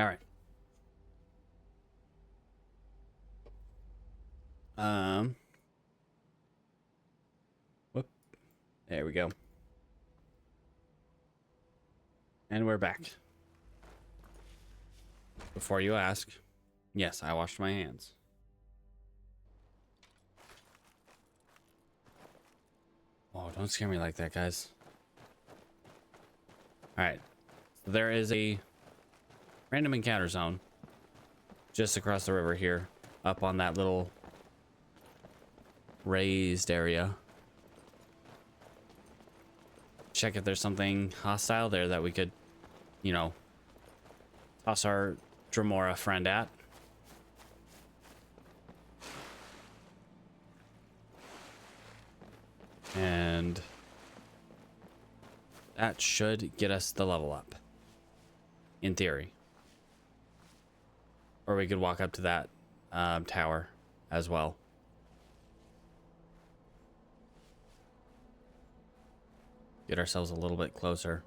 All right. Whoop. There we go. And we're back. Before you ask, yes, I washed my hands. Oh, don't scare me like that, guys. All right. So there is a random encounter zone just across the river here, up on that little raised area. Check if there's something hostile there that we could, you know, toss our Dremora friend at. And that should get us the level up, in theory. Or we could walk up to that tower as well. Get ourselves a little bit closer.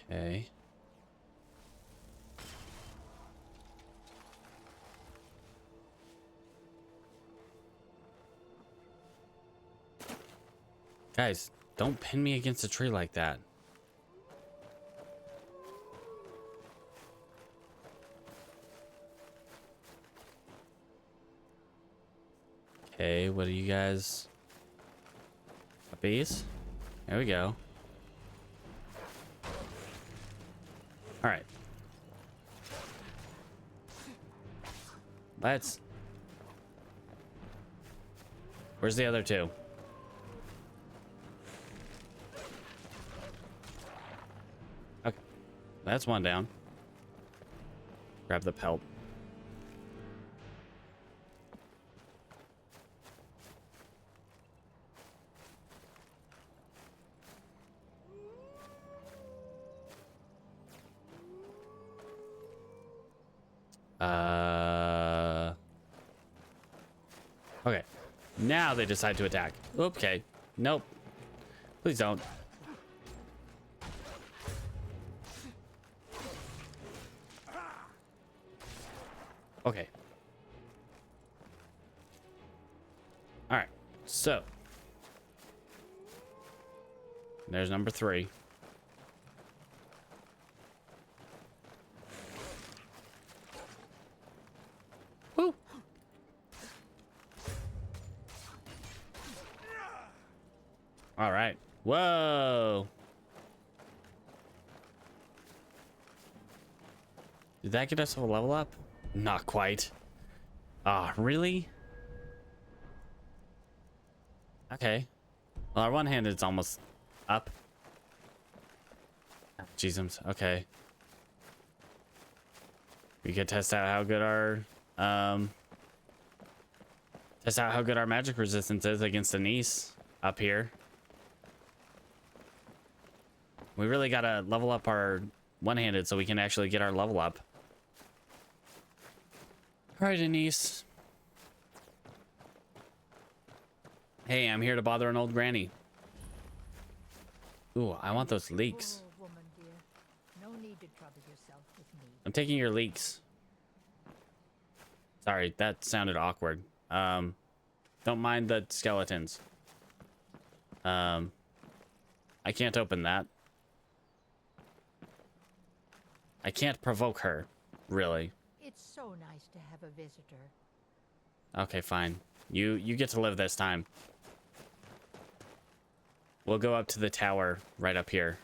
Okay. Guys, don't pin me against a tree like that. Okay, what are you guys? Puppies? There we go. All right. Let's. Where's the other two? Okay. That's one down. Grab the pelt. Okay. Now they decide to attack. Okay. Nope. Please don't. Okay. All right. So. There's number 3. Woo. All right. Whoa. Did that get us a level up? Not quite. Ah, really? Okay. Well, our one-handed's almost up. Jesus. Okay. We could test out how good our magic resistance is against Anise up here. We really gotta level up our one-handed so we can actually get our level up. All right, Anise. Hey, I'm here to bother an old granny. Ooh, I want those leeks. Oh, woman dear. No need to trouble yourself with me. I'm taking your leeks. Sorry, that sounded awkward. Don't mind the skeletons. I can't open that. I can't provoke her, really. It's so nice to have a visitor. Okay, fine. You get to live this time. We'll go up to the tower right up here.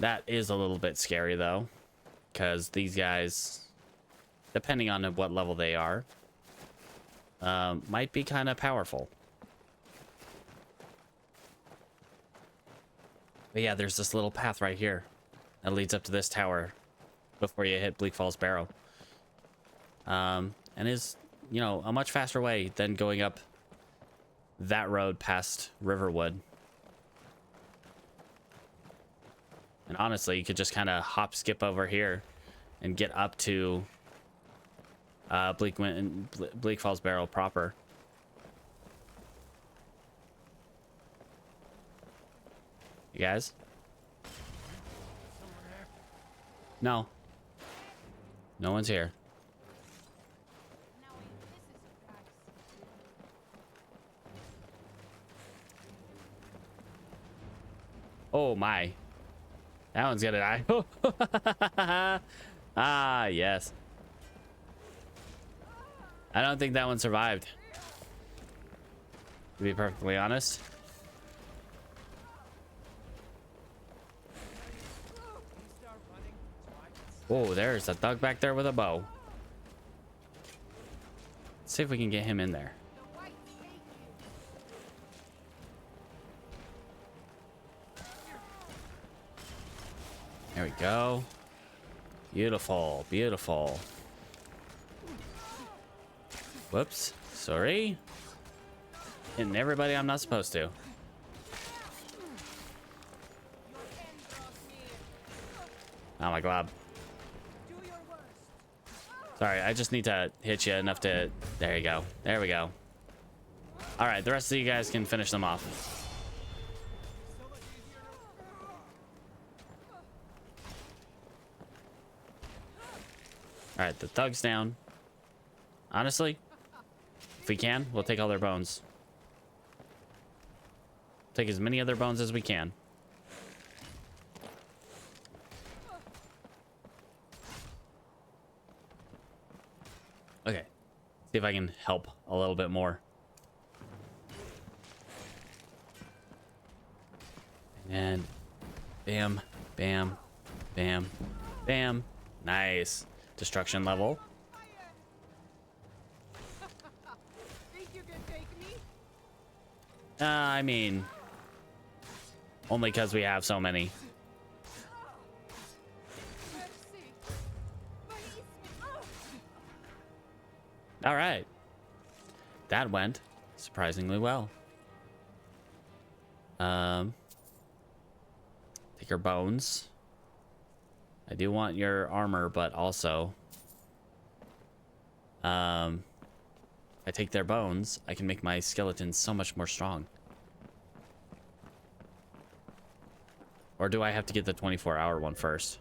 That is a little bit scary, though, because these guys, depending on what level they are, might be kind of powerful. But yeah, there's this little path right here that leads up to this tower before you hit Bleak Falls Barrow. And is, you know, a much faster way than going up that road past Riverwood. And honestly, you could just kind of hop skip over here and get up to Bleak Falls Barrow proper. You guys? No. No one's here. Oh my. That one's gonna die. Ah, yes. I don't think that one survived, to be perfectly honest. Oh, there's a thug back there with a bow. Let's see if we can get him in there. There we go. Beautiful, beautiful. Whoops, sorry. Hitting everybody I'm not supposed to. Oh my god. Sorry, I just need to hit you enough to... There you go. There we go. All right, the rest of you guys can finish them off. All right, the thug's down. Honestly, if we can, we'll take all their bones. Take as many of their bones as we can. Okay, see if I can help a little bit more. And bam, bam, bam, bam. Nice. Destruction level. Think you can take me? I mean, only because we have so many. All right. That went surprisingly well. Take your bones. I do want your armor, but also, if I take their bones, I can make my skeletons so much more strong. Or do I have to get the 24-hour one first?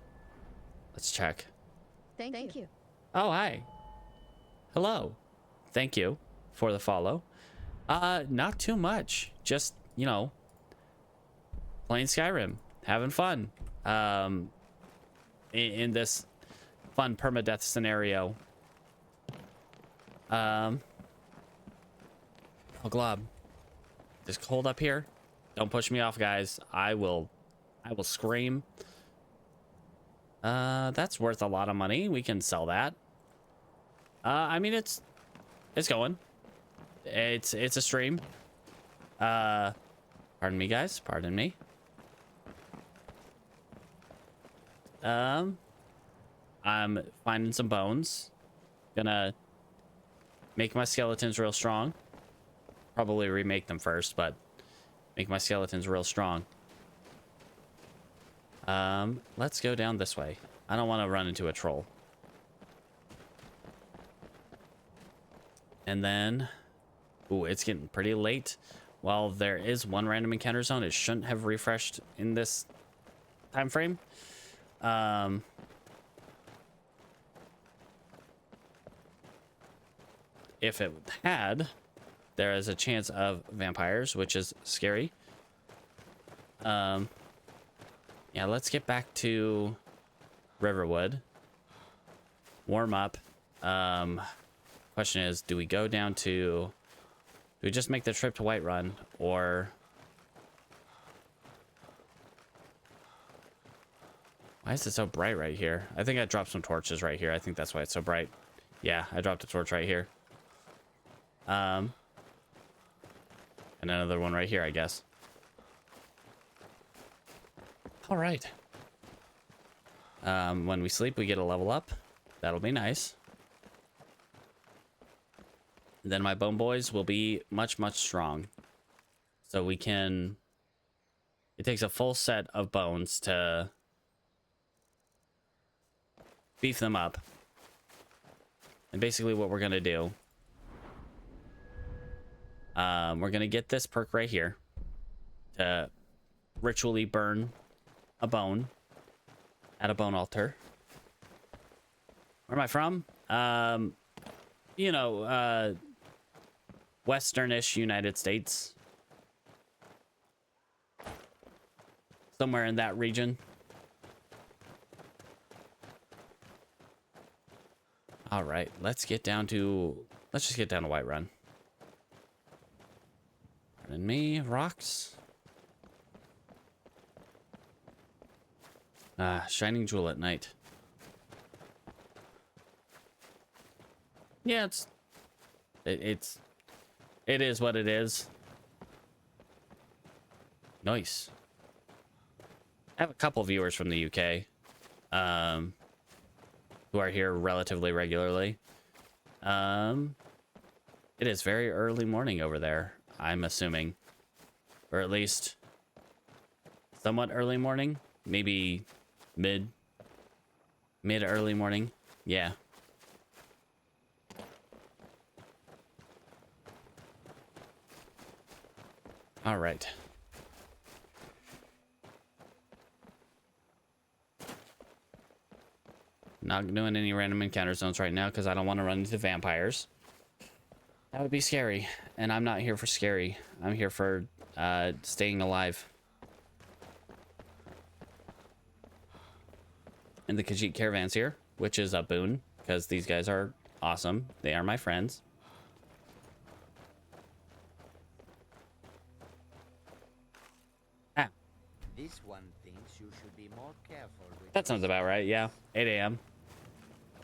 Let's check. Thank you. Oh, hi. Hello. Thank you for the follow. Not too much. Just, you know, playing Skyrim, having fun. In this fun permadeath scenario. Oh, glob. Just hold up here. Don't push me off, guys. I will scream. That's worth a lot of money. We can sell that. I mean, it's going. It's a stream. Pardon me, guys. Pardon me. I'm finding some bones. Gonna make my skeletons real strong. Probably remake them first, but make my skeletons real strong. Let's go down this way. I don't want to run into a troll. And then, ooh, it's getting pretty late. While there is one random encounter zone, it shouldn't have refreshed in this time frame. If it had, there is a chance of vampires, which is scary. Yeah, let's get back to Riverwood. Warm up. Question is, do we go down to... Do we just make the trip to Whiterun, or... Why is it so bright right here? I think I dropped some torches right here. I think that's why it's so bright. Yeah, I dropped a torch right here. And another one right here, I guess. All right. When we sleep, we get a level up. That'll be nice. Then my bone boys will be much, much strong. So we can... It takes a full set of bones to beef them up. And basically what we're going to do... we're going to get this perk right here. To ritually burn a bone at a bone altar. Where am I from? You know, Westernish United States. Somewhere in that region. All right, let's just get down to Whiterun. And me, rocks. Shining jewel at night. Yeah, it is what it is. Nice. I have a couple viewers from the UK, who are here relatively regularly. It is very early morning over there, I'm assuming, or at least somewhat early morning, maybe mid early morning. Yeah. All right. Not doing any random encounter zones right now because I don't want to run into vampires. That would be scary, and I'm not here for scary. I'm here for staying alive. And the Khajiit caravan's here, which is a boon because these guys are awesome. They are my friends. Ah. This one thinks you should be more careful with That sounds about right, yeah. 8 a.m.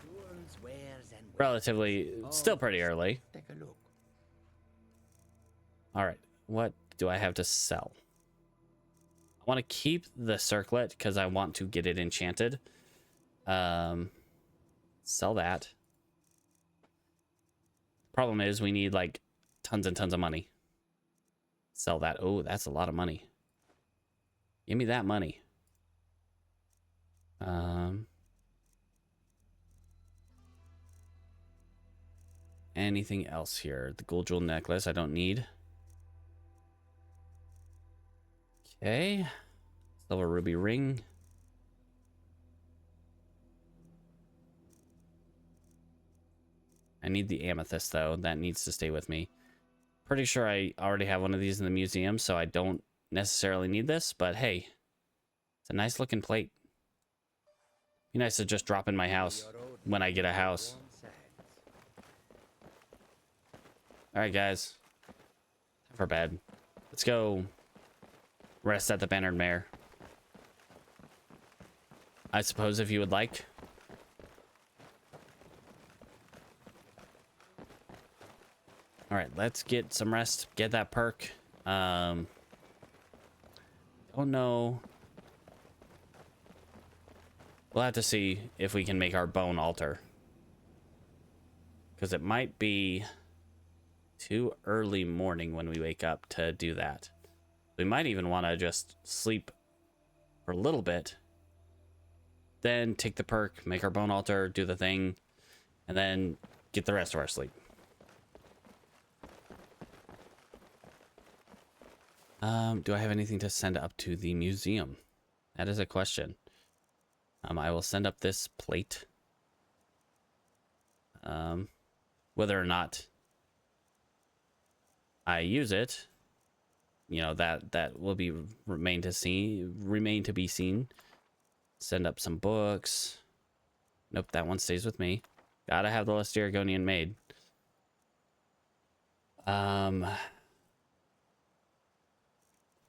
tools, wares, and Relatively, still pretty early. Take a look. All right, what do I have to sell? I want to keep the circlet because I want to get it enchanted. Sell that. Problem is we need like tons and tons of money. Sell that. Oh, that's a lot of money. Give me that money. Anything else here? The gold jewel necklace I don't need. Okay. Silver ruby ring. I need the amethyst though. That needs to stay with me. Pretty sure I already have one of these in the museum, so I don't necessarily need this, but hey, it's a nice looking plate. Be nice to just drop in my house when I get a house. All right, guys. Time for bed. Let's go rest at the Bannered Mare. I suppose if you would like. All right, let's get some rest. Get that perk. Don't know. We'll have to see if we can make our bone altar. Because it might be too early morning when we wake up to do that. We might even want to just sleep for a little bit. Then take the perk, make our bone altar, do the thing, and then get the rest of our sleep. Do I have anything to send up to the museum? That is a question. I will send up this plate. Whether or not I use it, you know, that will be remain to be seen. Send up some books. Nope, that one stays with me. Gotta have the Lestergonian made.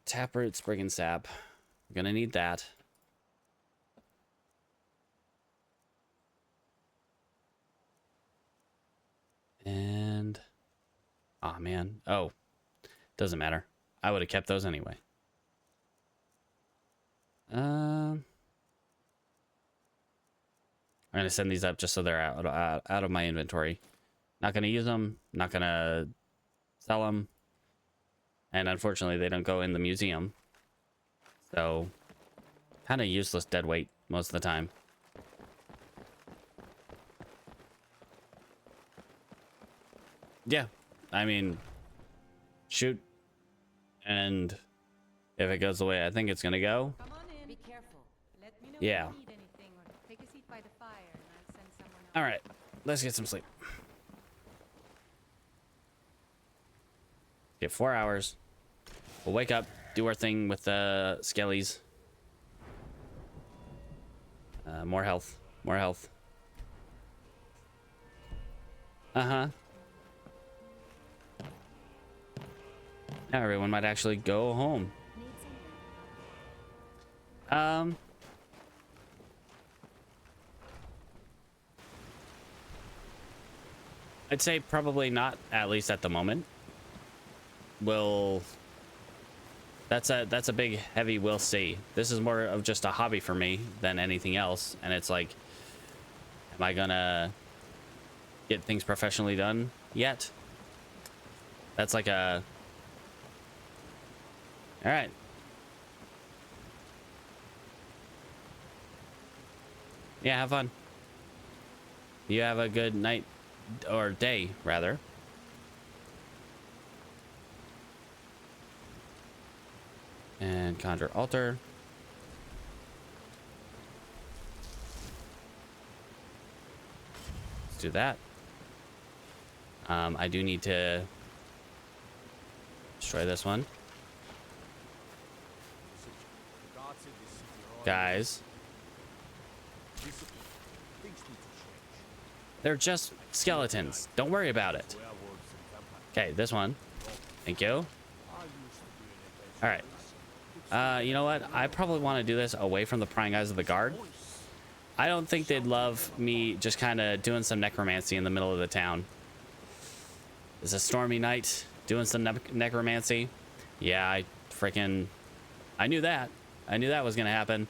Taproot, sprig, and sap. We're gonna need that. And oh man. Oh, doesn't matter. I would have kept those anyway. I'm gonna send these up just so they're out of my inventory. Not gonna use them. Not gonna sell them. And unfortunately, they don't go in the museum. So, kind of useless dead weight most of the time. Yeah, I mean, shoot, and If it goes the way I think it's gonna go. Come on in. Be careful. Let me know Yeah. if you need anything or take a seat by the fire and I'll send someone else. All right, let's get some sleep. Get 4 hours. We'll wake up, do our thing with the skellies. More health. More health. Uh-huh. Now everyone might actually go home. I'd say probably not, at least at the moment. That's a big heavy we'll see. This is more of just a hobby for me than anything else, and it's like, am I gonna get things professionally done yet? That's like a... All right. Yeah, have fun. You have a good night, or day, rather. And conjure altar. Let's do that. I do need to destroy this one. Guys. They're just skeletons. Don't worry about it. Okay, this one. Thank you. All right. You know what? I probably want to do this away from the prying eyes of the guard. I don't think they'd love me just kind of doing some necromancy in the middle of the town. It's a stormy night, doing some necromancy. Yeah, I knew that. I knew that was going to happen.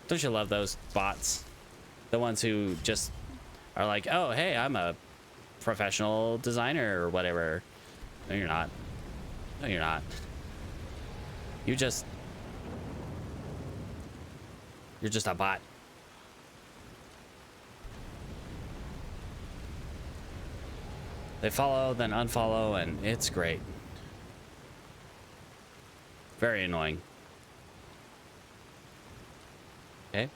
Don't you love those bots? The ones who just are like, oh, hey, I'm a professional designer or whatever. No, you're not. No, you're not. You're just a bot. They follow, then unfollow, and it's great. Very annoying. Okay.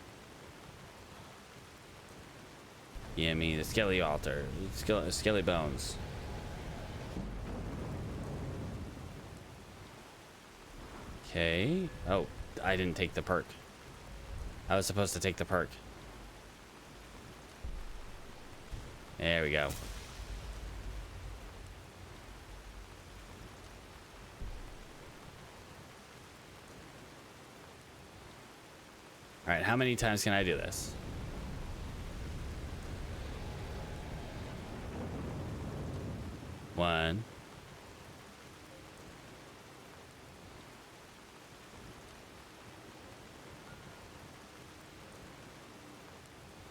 Yeah, me, the skelly altar. Skelly bones. Okay. Oh, I didn't take the perk. I was supposed to take the perk. There we go. All right, how many times can I do this? One.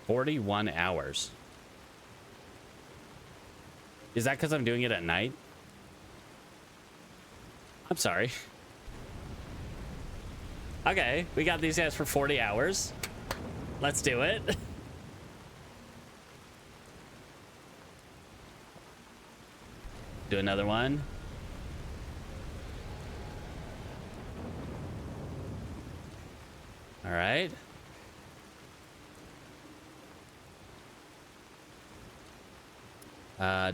"41 hours. Is that because I'm doing it at night? I'm sorry. Okay, we got these guys for 40 hours. Let's do it. Do another one. All right.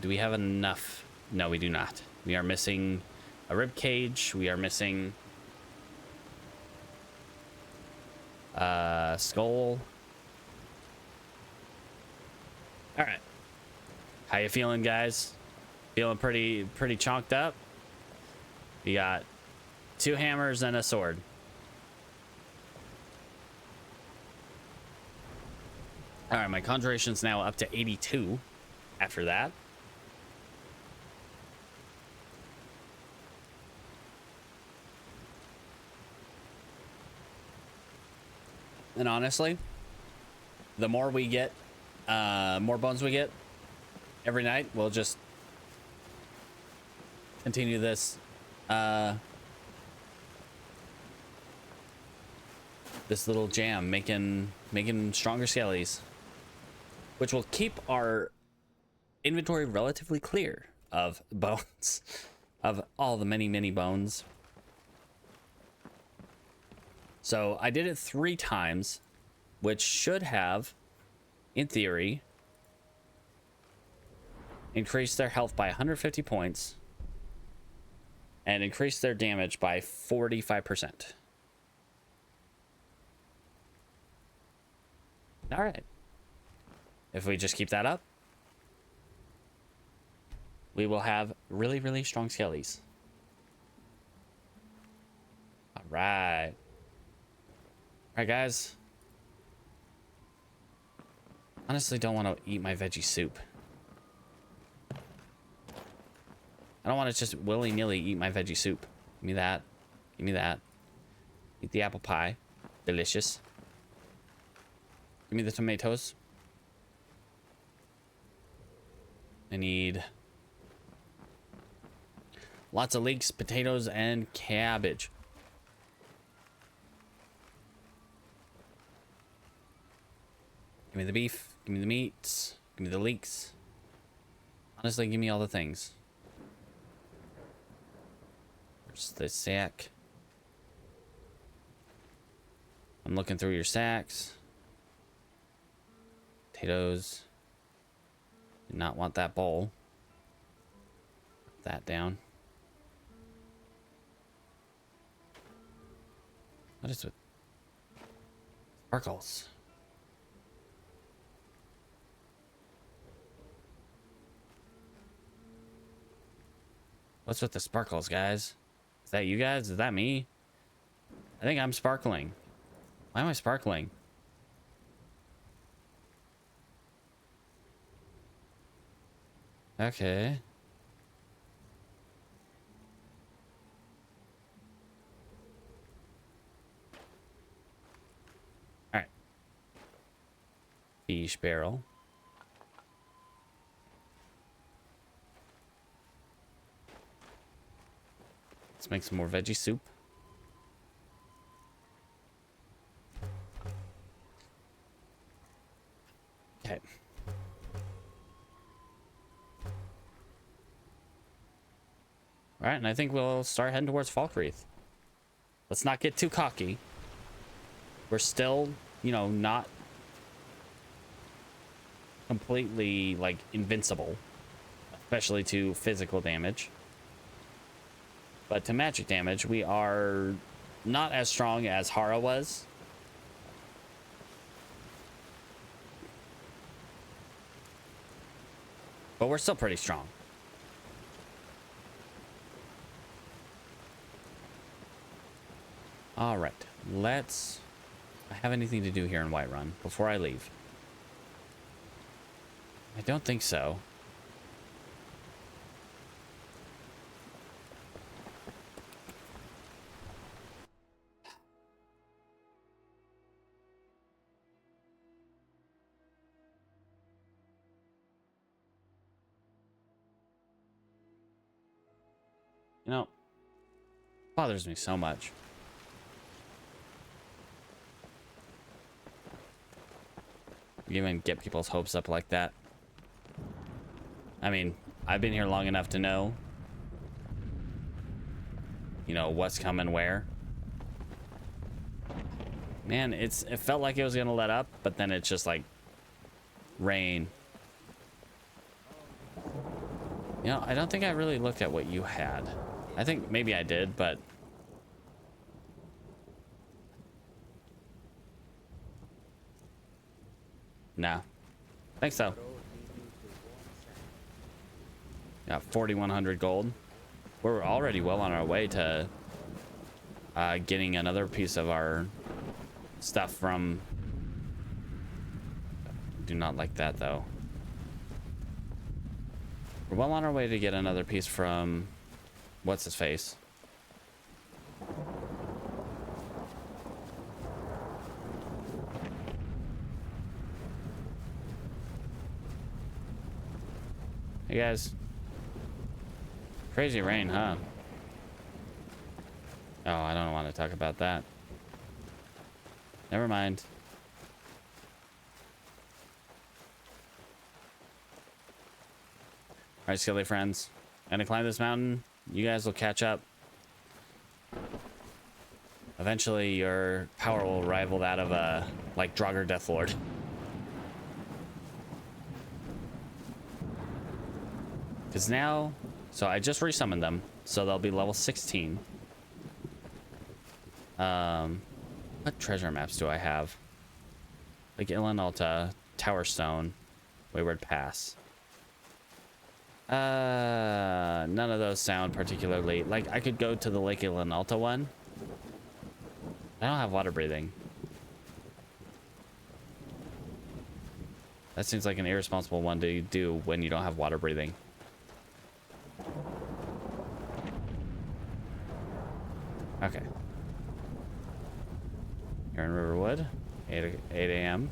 Do we have enough? No, we do not. We are missing a rib cage. We are missing skull. All right. How you feeling, guys? Feeling pretty chonked up? We got 2 hammers and a sword. All right, my conjuration's now up to 82 after that. And honestly, the more we get, more bones we get every night, we'll just continue this, this little jam, making stronger skellies, which will keep our inventory relatively clear of bones, of all the many bones. So I did it 3 times, which should have, in theory, increased their health by 150 points and increased their damage by 45%. All right. If we just keep that up, we will have really, really strong skellies. All right. All right, guys. Honestly, don't want to eat my veggie soup. I don't want to just willy-nilly eat my veggie soup. Give me that. Give me that. Eat the apple pie. Delicious. Give me the tomatoes. I need lots of leeks, potatoes, and cabbage. Give me the beef. Give me the meats. Give me the leeks. Honestly, give me all the things. There's the sack. I'm looking through your sacks. Potatoes. Did not want that bowl. Put that down. What is it? Sparkles. What's with the sparkles, guys? Is that you guys? Is that me? I think I'm sparkling. Why am I sparkling? Okay. All right. Fish barrel. Let's make some more veggie soup. Okay. All right, and I think we'll start heading towards Falkreath. Let's not get too cocky. We're still, you know, not completely, like, invincible. Especially to physical damage. But to magic damage, we are not as strong as Hara was. But we're still pretty strong. All right, let's... I have anything to do here in Whiterun before I leave? I don't think so. You know, bothers me so much. You even get people's hopes up like that. I mean, I've been here long enough to know, you know, what's coming where. Man, it felt like it was gonna let up, but then it's just like rain. You know, I don't think I really looked at what you had. I think maybe I did, but... No. I think so. Got 4,100 gold. We're already well on our way to getting another piece of our stuff from... Do not like that, though. We're well on our way to get another piece from... What's his face? Hey guys. Crazy rain, huh? Oh, I don't want to talk about that. Never mind. Alright, skilly friends. I'm gonna climb this mountain. You guys will catch up. Eventually, your power will rival that of a, like, Draugr Deathlord. Because now, so I just resummoned them, so they'll be level 16. What treasure maps do I have? Like Ilan Alta, Tower Stone, Wayward Pass. None of those sound particularly... Like, I could go to the Lake Ilan Alta one. I don't have water breathing. That seems like an irresponsible one to do when you don't have water breathing. Okay. You're in Riverwood, 8 a.m.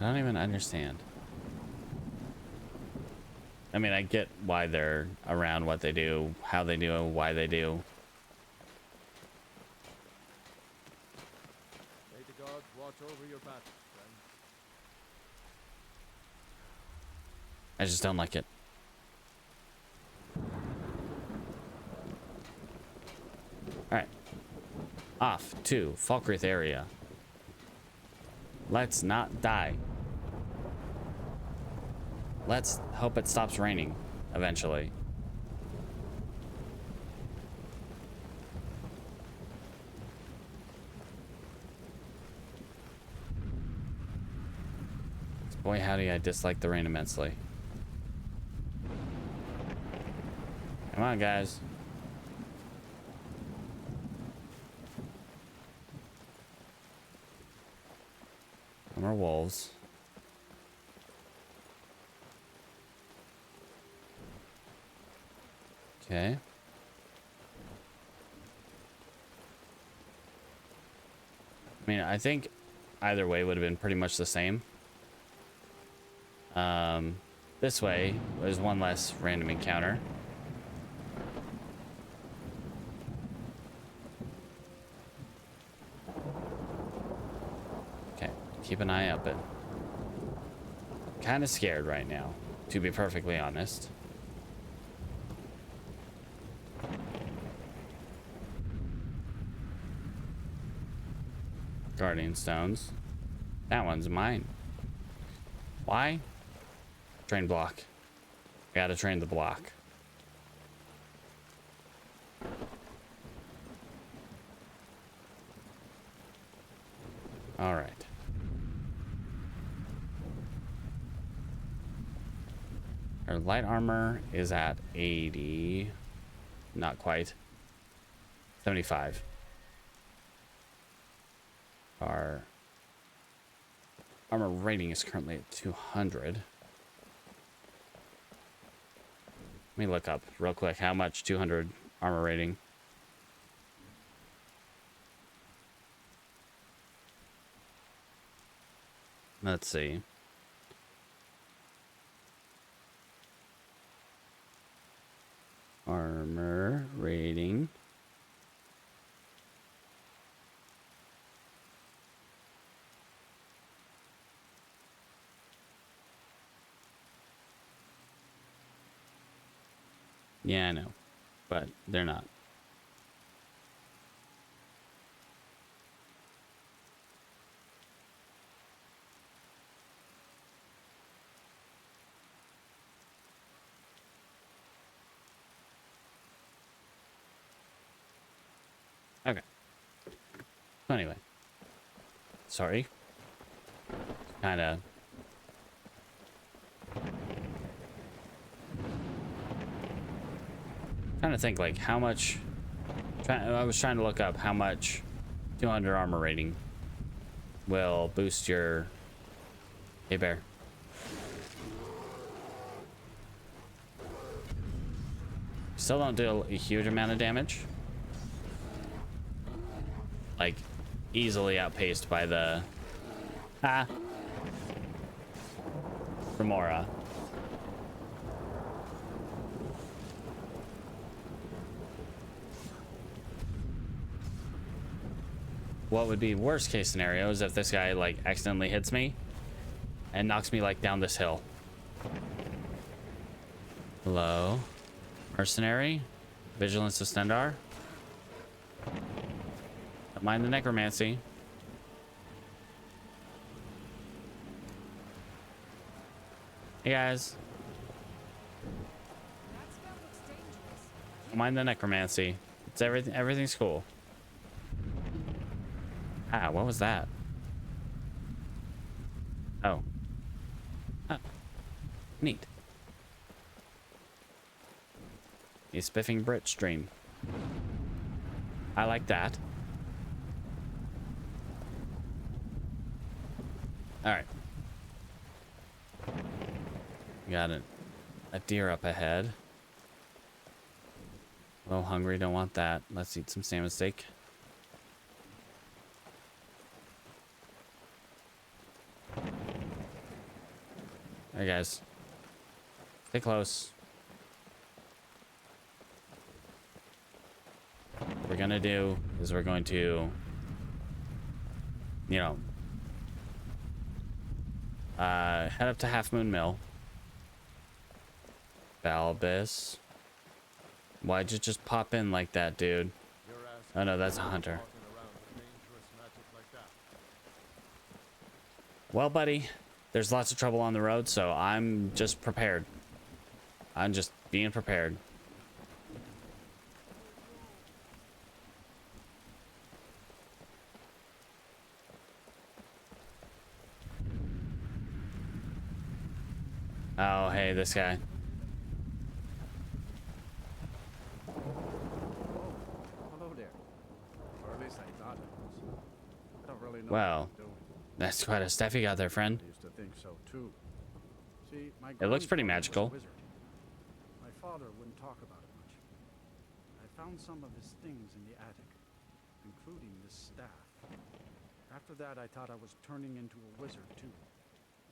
I don't even understand. I mean, I get why they're around, what they do, how they do, why they do. May the gods watch over your back, friend. I just don't like it. Alright. Off to Falkreath area. Let's not die. Let's hope it stops raining eventually. Boy, howdy, I dislike the rain immensely. Come on, guys. No more wolves. Okay. I mean, I think either way would have been pretty much the same. This way was one less random encounter. Okay, keep an eye open. Kind of scared right now, to be perfectly honest. Guardian stones. That one's mine. Why? Train block. I gotta train the block. All right. Our light armor is at 80. Not quite. 75. Our armor rating is currently at 200. Let me look up real quick how much 200 armor rating. Let's see. Armor rating. Yeah, I know, but they're not. Okay. So anyway, sorry. Kind of. Trying to think like how much. I was trying to look up how much 200 armor rating will boost your. Hey bear. Still don't do a huge amount of damage. Like easily outpaced by the Remora. what would be worst case scenario is if this guy like accidentally hits me and knocks me like down this hill. Hello, mercenary, vigilance of Stendar. Don't mind the necromancy. Hey guys. Don't mind the necromancy. It's everything. Everything's cool. Ah, what was that? Oh. Ah. Neat. A spiffing Brit stream. I like that. All right. Got a deer up ahead. A little hungry, don't want that. Let's eat some salmon steak. Alright guys. Stay close. What we're gonna do is we're going to, you know, head up to Half Moon Mill. Balbus. Why'd you just pop in like that, dude? Oh no, that's a hunter. Well, buddy, there's lots of trouble on the road, so I'm just prepared. I'm just being prepared. Oh, hey, this guy. Wow, that's quite a stuff you got there, friend. I used to think so too. See, my It looks pretty magical. grandfather was a wizard. My father wouldn't talk about it much. I found some of his things in the attic, including this staff. After that, I thought I was turning into a wizard too,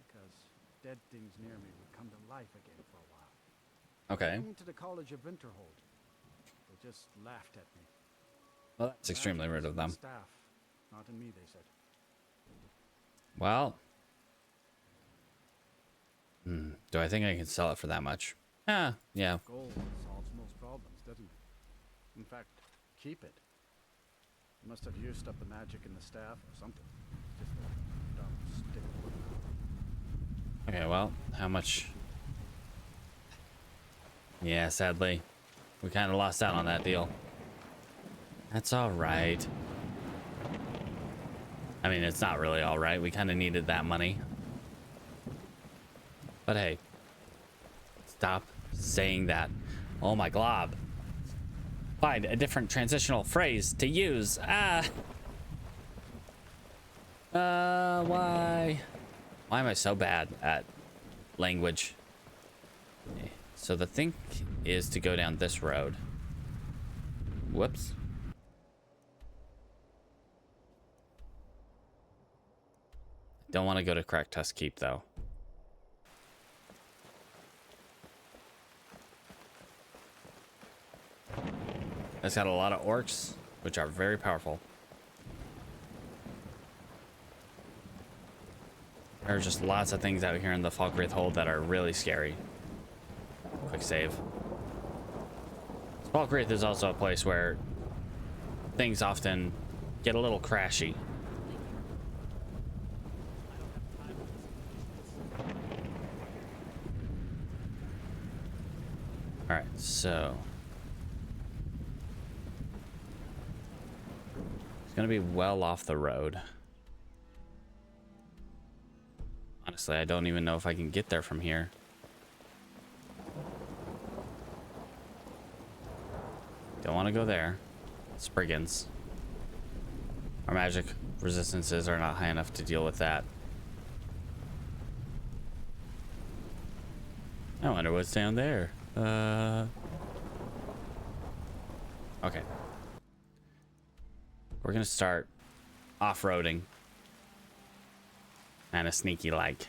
because dead things near me would come to life again for a while. Okay. I went to the College of Winterhold. They just laughed at me. Well, that's extremely rude of them. Staff, not in me, they said. Well, do I think I can sell it for that much? Ah, yeah. Gold solves most problems, doesn't it? In fact, keep it. You must have used up the magic in the staff or something. Just a dumb stick of wood. Okay, well, how much? Yeah, sadly, we kind of lost out on that deal. That's all right. I mean, it's not really all right. We kind of needed that money. But hey, stop saying that. Oh my glob. Find a different transitional phrase to use. Ah. Why? Why am I so bad at language? So the thing is to go down this road. Whoops. Don't want to go to Cracktusk Keep though. It's got a lot of orcs, which are very powerful. There are just lots of things out here in the Falkreath Hold that are really scary. Quick save. Falkreath is also a place where things often get a little crashy. All right, so it's gonna be well off the road. Honestly, I don't even know if I can get there from here. Don't want to go there. Spriggans. Our magic resistances are not high enough to deal with that. I wonder what's down there. Okay. We're gonna start off-roading. Kind of sneaky like.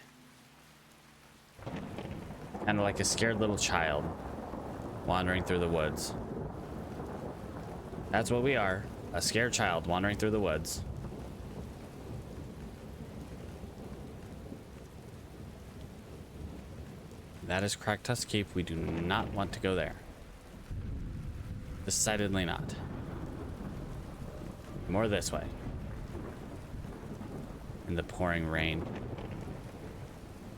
Kind of like a scared little child wandering through the woods. That's what we are. A scared child wandering through the woods. That is Kraktus Keep. We do not want to go there. Decidedly not. More this way. In the pouring rain.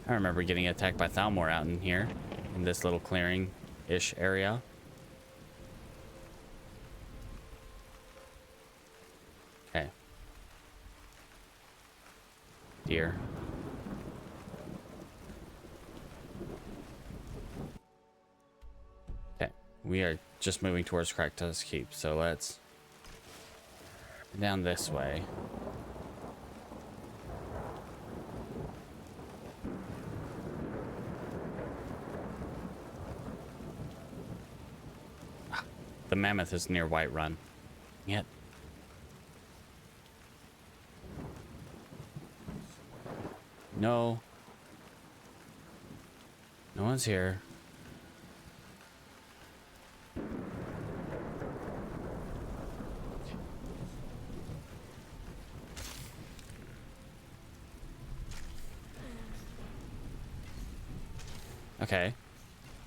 I remember getting attacked by Thalmor out in here. In this little clearing-ish area. Okay. Deer. Okay. We are just moving towards Kraktus Keep, so let's down this way. The mammoth is near Whiterun. Yet. No. No one's here. Okay.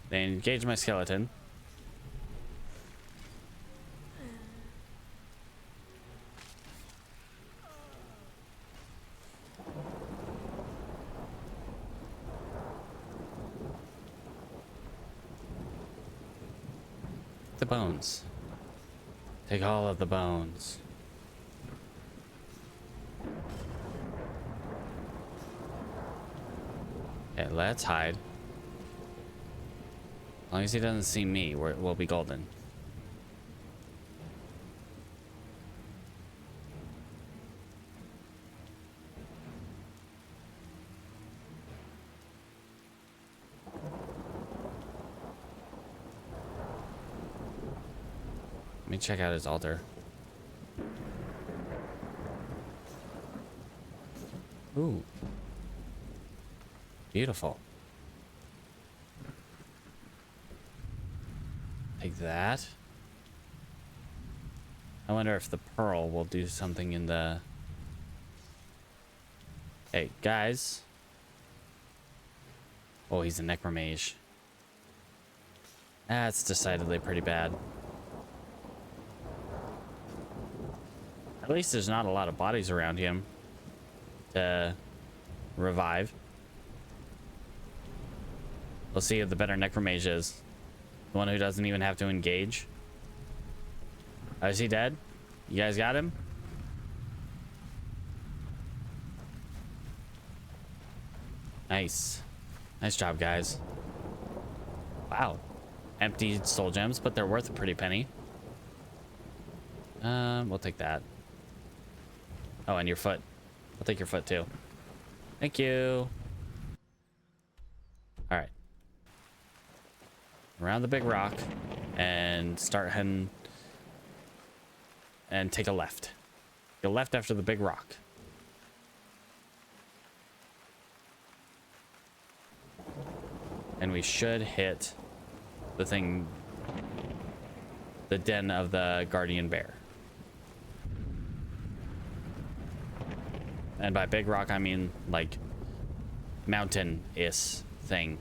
They engage my skeleton. The bones. Take all of the bones. Okay, let's hide. As long as he doesn't see me, we'll be golden. Let me check out his altar. Ooh. Beautiful. Take that. I wonder if the pearl will do something in the... Hey, guys. Oh, he's a necromage. That's decidedly pretty bad. At least there's not a lot of bodies around him to revive. We'll see if the better necromage is. The one who doesn't even have to engage. Oh, is he dead? You guys got him? Nice. Nice job, guys. Wow. Empty soul gems, but they're worth a pretty penny. We'll take that. Oh, and your foot. I'll take your foot too. Thank you. All right. Around the big rock and start heading and take a left. Go left after the big rock. And we should hit the thing, the den of the guardian bear. And by big rock, I mean like mountain-ish thing.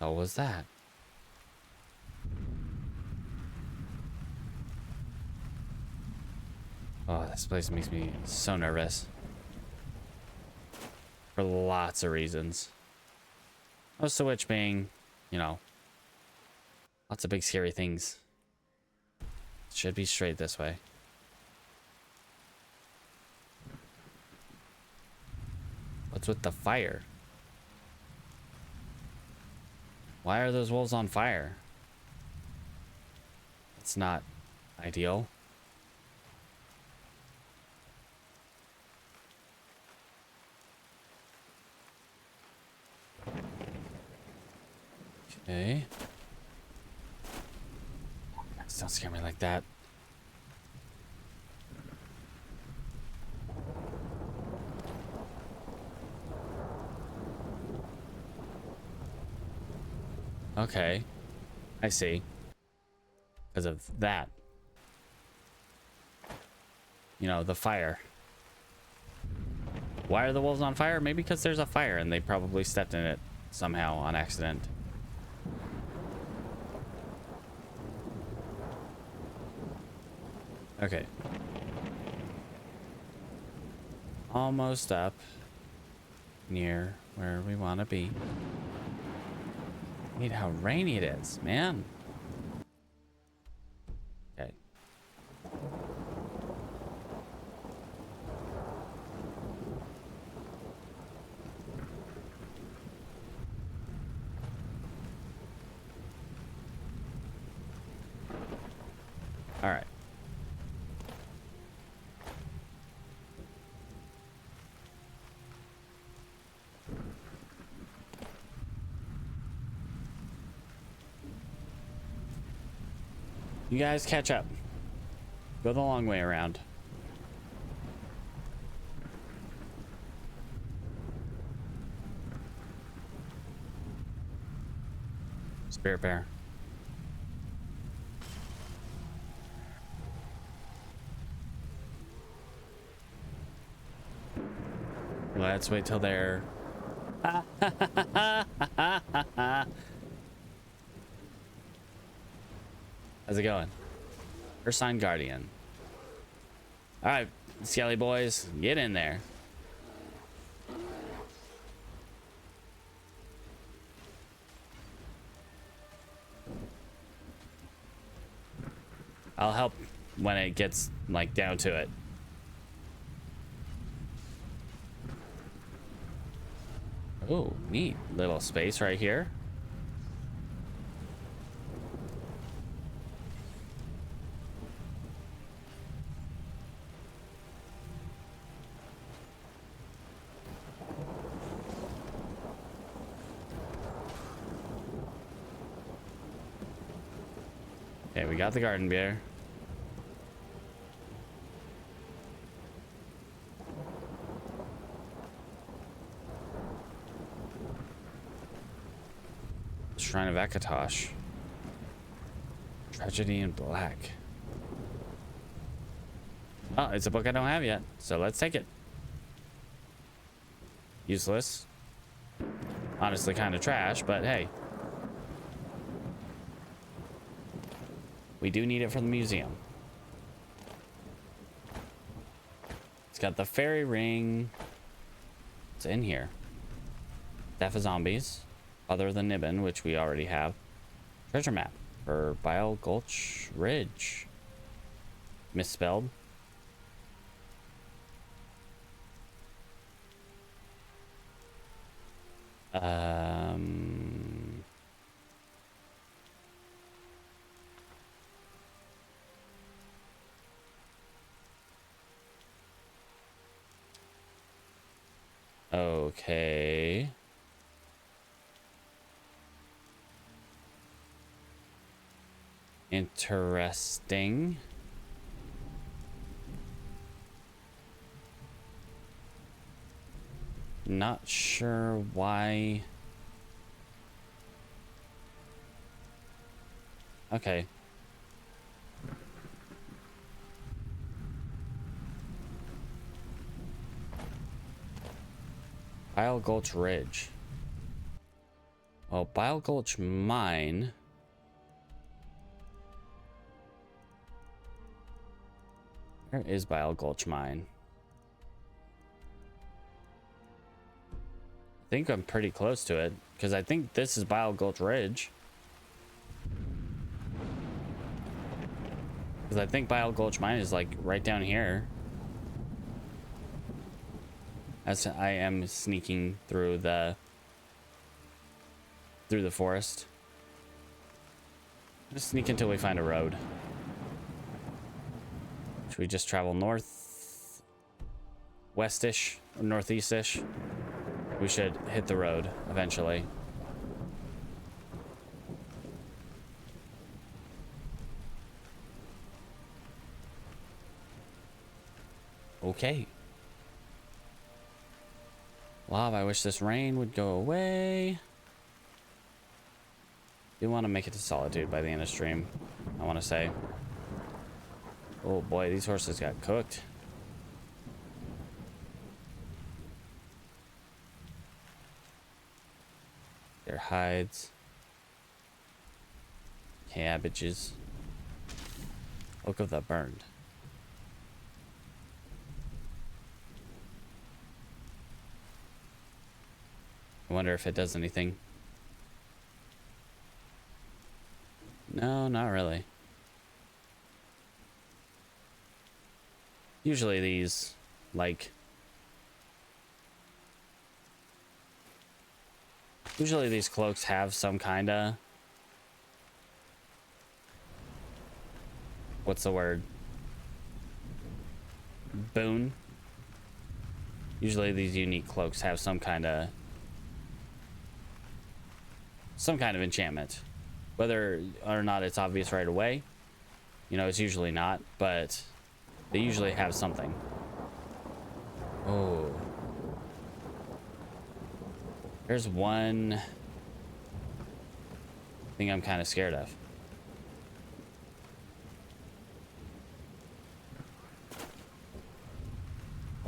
Oh, what was that? Oh, this place makes me so nervous. For lots of reasons. Most of which being, you know, lots of big scary things. Should be straight this way. What's with the fire? Why are those wolves on fire? It's not ideal. Okay. Don't scare me like that. Okay. I see. Because of that. You know, the fire. Why are the wolves on fire? Maybe because there's a fire and they probably stepped in it somehow on accident. Okay. Almost up near where we want to be. Hate how rainy it is, man. Okay. All right. You guys catch up. Go the long way around. Spirit bear. Let's wait till they're... How's it going? Ursine Guardian. All right, Skelly boys, get in there. I'll help when it gets like down to it. Oh, neat little space right here. Okay, we got the garden beer. Shrine of Akatosh. Tragedy in Black. Oh, it's a book I don't have yet, so let's take it. Useless. Honestly, kind of trash, but hey. We do need it for the museum. It's got the fairy ring. It's in here. Staff of Zombies. Other than Nibbin, which we already have. Treasure map for Bile Gulch Ridge. Misspelled. Okay. Interesting. Not sure why. Okay. Bile Gulch Ridge. Well, Bile Gulch Mine. Where is Bile Gulch Mine? I think I'm pretty close to it, because I think this is Bile Gulch Ridge. Because I think Bile Gulch Mine is like right down here. As I am sneaking through the forest. Just sneak until we find a road. Should we just travel north, westish, or northeastish? We should hit the road eventually. Okay. Wow, I wish this rain would go away. Do want to make it to Solitude by the end of stream, I want to say. Oh boy, these horses got cooked. Their hides. Cabbages. Look of the burned. I wonder if it does anything. No, not really. Usually these, like... Usually these cloaks have some kind of... What's the word? Boon. Usually these unique cloaks have some kind of enchantment. Whether or not it's obvious right away, you know, it's usually not, but they usually have something. Oh. There's one thing I'm kind of scared of.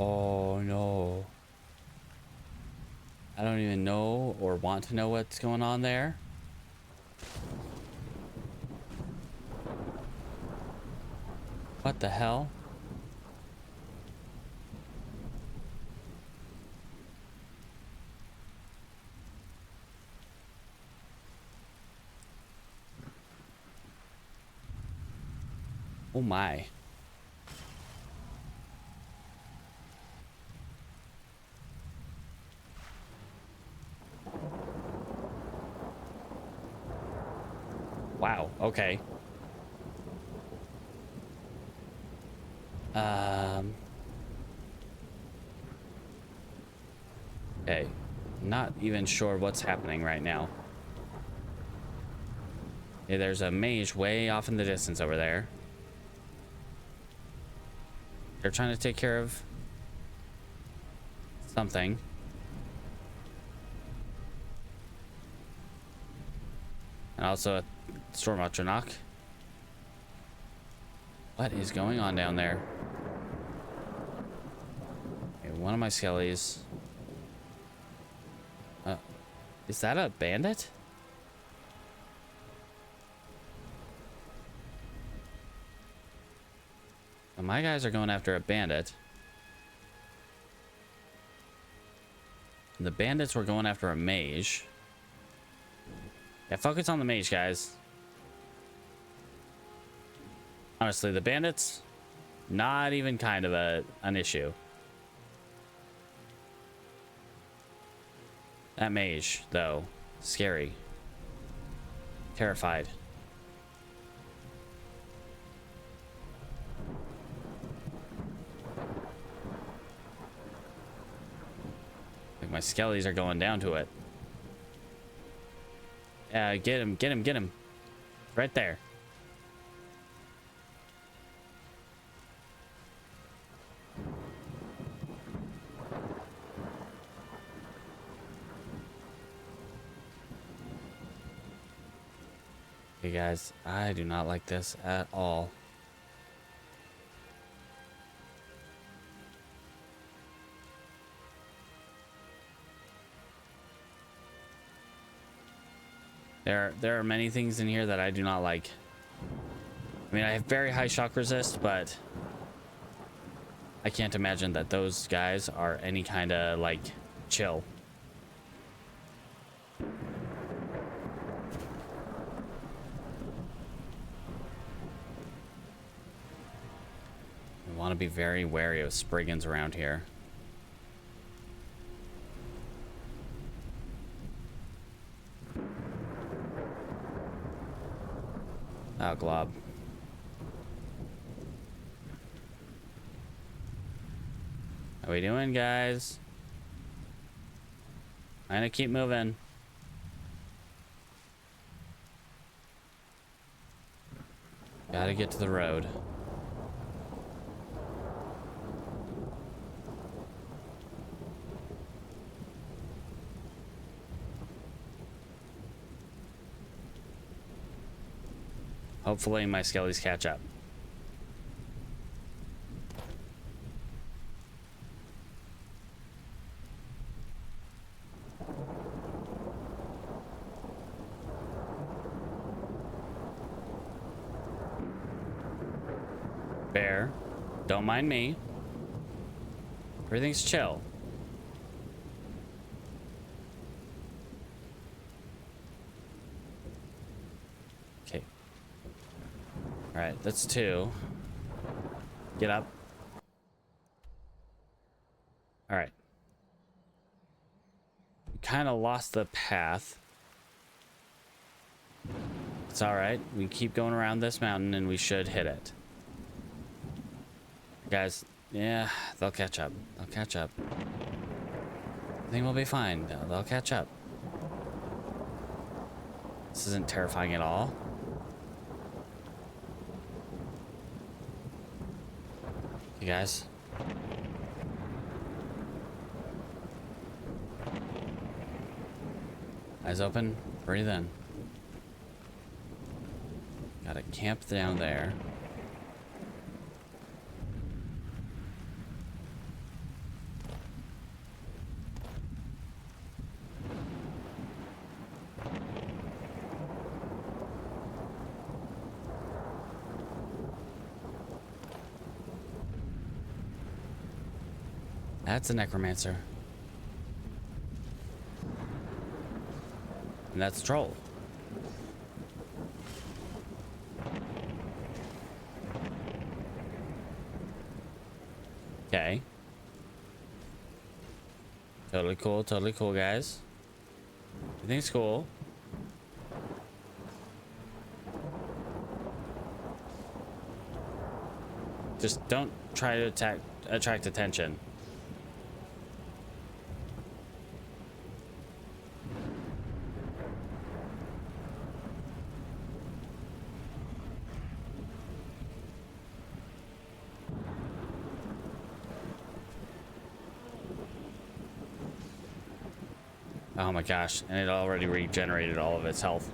Oh no. I don't even know or want to know what's going on there. What the hell? Oh my. Wow, okay. Okay. Not even sure what's happening right now. Okay, there's a mage way off in the distance over there. They're trying to take care of something. And also a storm knock. What is going on down there? Okay, one of my skellies. Is that a bandit? Well, my guys are going after a bandit. The bandits were going after a mage. Yeah, focus on the mage, guys. Honestly, the bandits, not even kind of an issue. That mage, though, scary. Terrified. Like my skellies are going down to it. Get him, get him, get him. Right there. Okay, guys, I do not like this at all. There are many things in here that I do not like. I mean, I have very high shock resist, but I can't imagine that those guys are any kind of like chill. I want to be very wary of Spriggans around here. Oh, glob. How we doing, guys? I'm gonna keep moving. Gotta get to the road. Hopefully my skellies catch up. Bear, don't mind me. Everything's chill. Okay. All right, that's 2. Get up. All right. We kind of lost the path. It's all right. We keep going around this mountain and we should hit it. Guys, yeah, they'll catch up. They'll catch up. I think we'll be fine. They'll catch up. This isn't terrifying at all. You guys. Eyes open. Breathe in. Got a camp down there. That's a necromancer. And that's a troll. Okay. Totally cool, guys. Everything's cool. Just don't try to attract attention. Oh my gosh, and it already regenerated all of its health.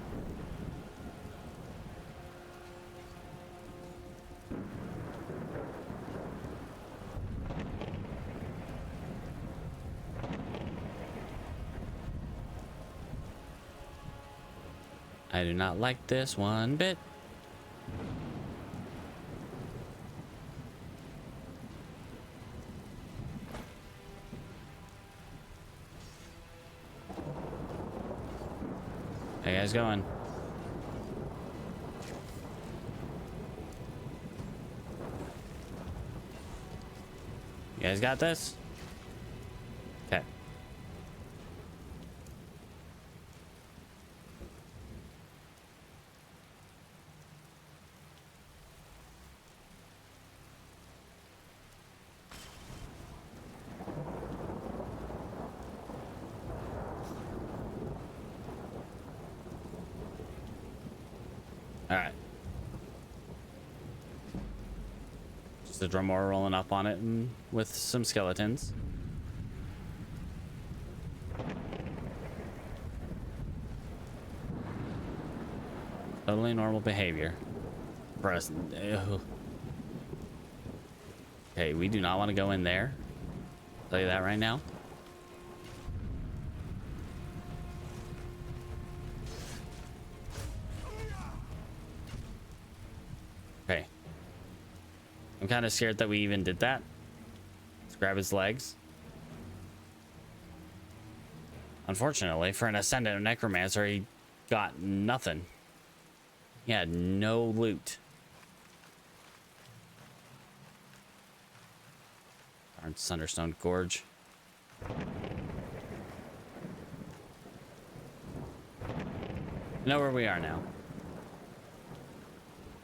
I do not like this one bit. How you guys going? You guys got this? Okay. All right. Just a drum roll rolling up on it and with some skeletons. Totally normal behavior. For us. Ew. Okay, we do not want to go in there. I'll tell you that right now. Okay. I'm kind of scared that we even did that. Let's grab his legs. Unfortunately, for an Ascendant Necromancer, he got nothing. He had no loot. Darn Sunderstone Gorge. I know where we are now.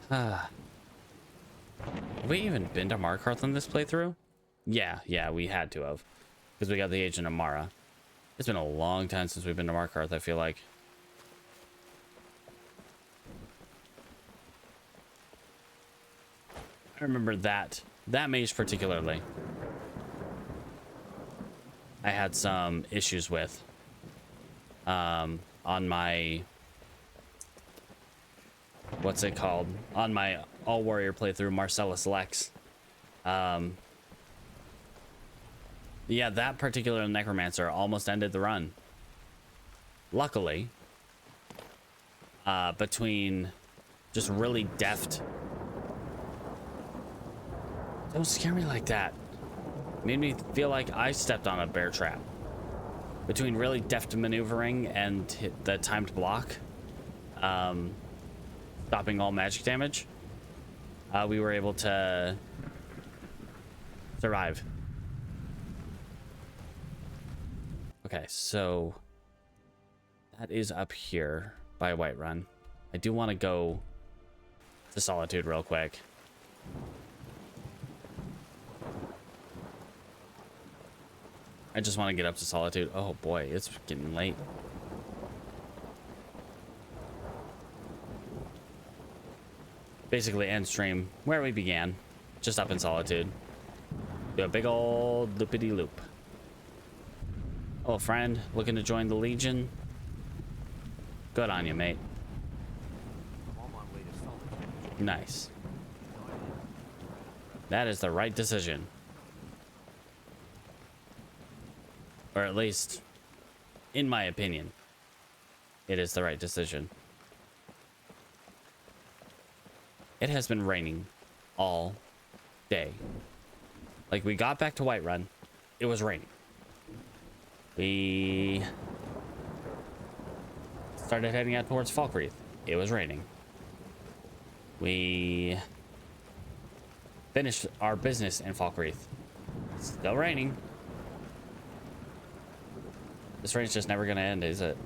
Have we even been to Markarth in this playthrough? Yeah, we had to have. Because we got the Agent of Mara. It's been a long time since we've been to Markarth, I feel like. I remember that mage particularly. I had some issues with. On my... What's it called? On my All Warrior playthrough, Marcellus Lex. Yeah, that particular Necromancer almost ended the run. Luckily, between just really deft Don't scare me like that. Made me feel like I stepped on a bear trap. Between really deft maneuvering and the timed block, stopping all magic damage, we were able to survive. Okay, so that is up here by Whiterun. I do want to go to Solitude real quick. I just want to get up to Solitude. Oh boy, it's getting late. Basically end stream where we began, just up in Solitude. Do a big old loopity-loop. Oh, friend, looking to join the Legion? Good on you, mate. I'm on my way to Solitude. Nice. That is the right decision. Or at least, in my opinion, it is the right decision. It has been raining all day. Like, we got back to Whiterun, it was raining. We started heading out towards Falkreath. It was raining. We finished our business in Falkreath. Still raining. This rain's just never gonna end, is it?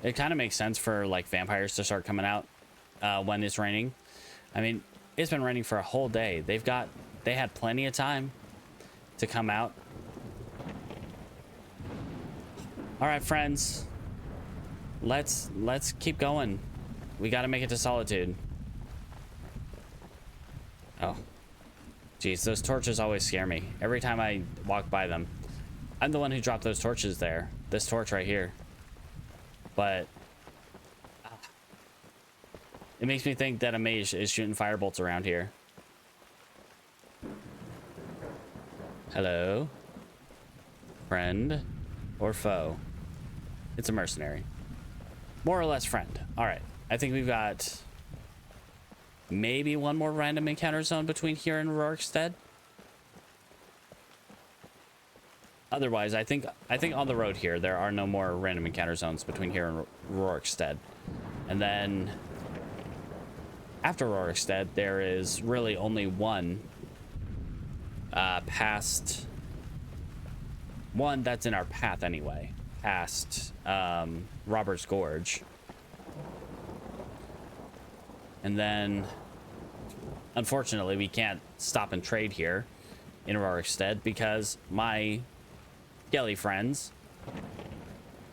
It kind of makes sense for like vampires to start coming out when it's raining. I mean, it's been raining for a whole day. They had plenty of time to come out. All right, friends. Let's keep going. We got to make it to Solitude. Oh. Jeez, those torches always scare me. Every time I walk by them. I'm the one who dropped those torches there. This torch right here. But it makes me think that a mage is shooting firebolts around here. Hello? Friend or foe? It's a mercenary. More or less friend. Alright. I think we've got maybe one more random encounter zone between here and Rorikstead. Otherwise, I think on the road here there are no more random encounter zones between here and Rorikstead. And then after Rorikstead, there is really only one past one that's in our path anyway, past Robert's Gorge. And then unfortunately we can't stop and trade here in Rorikstead because my Skelly friends,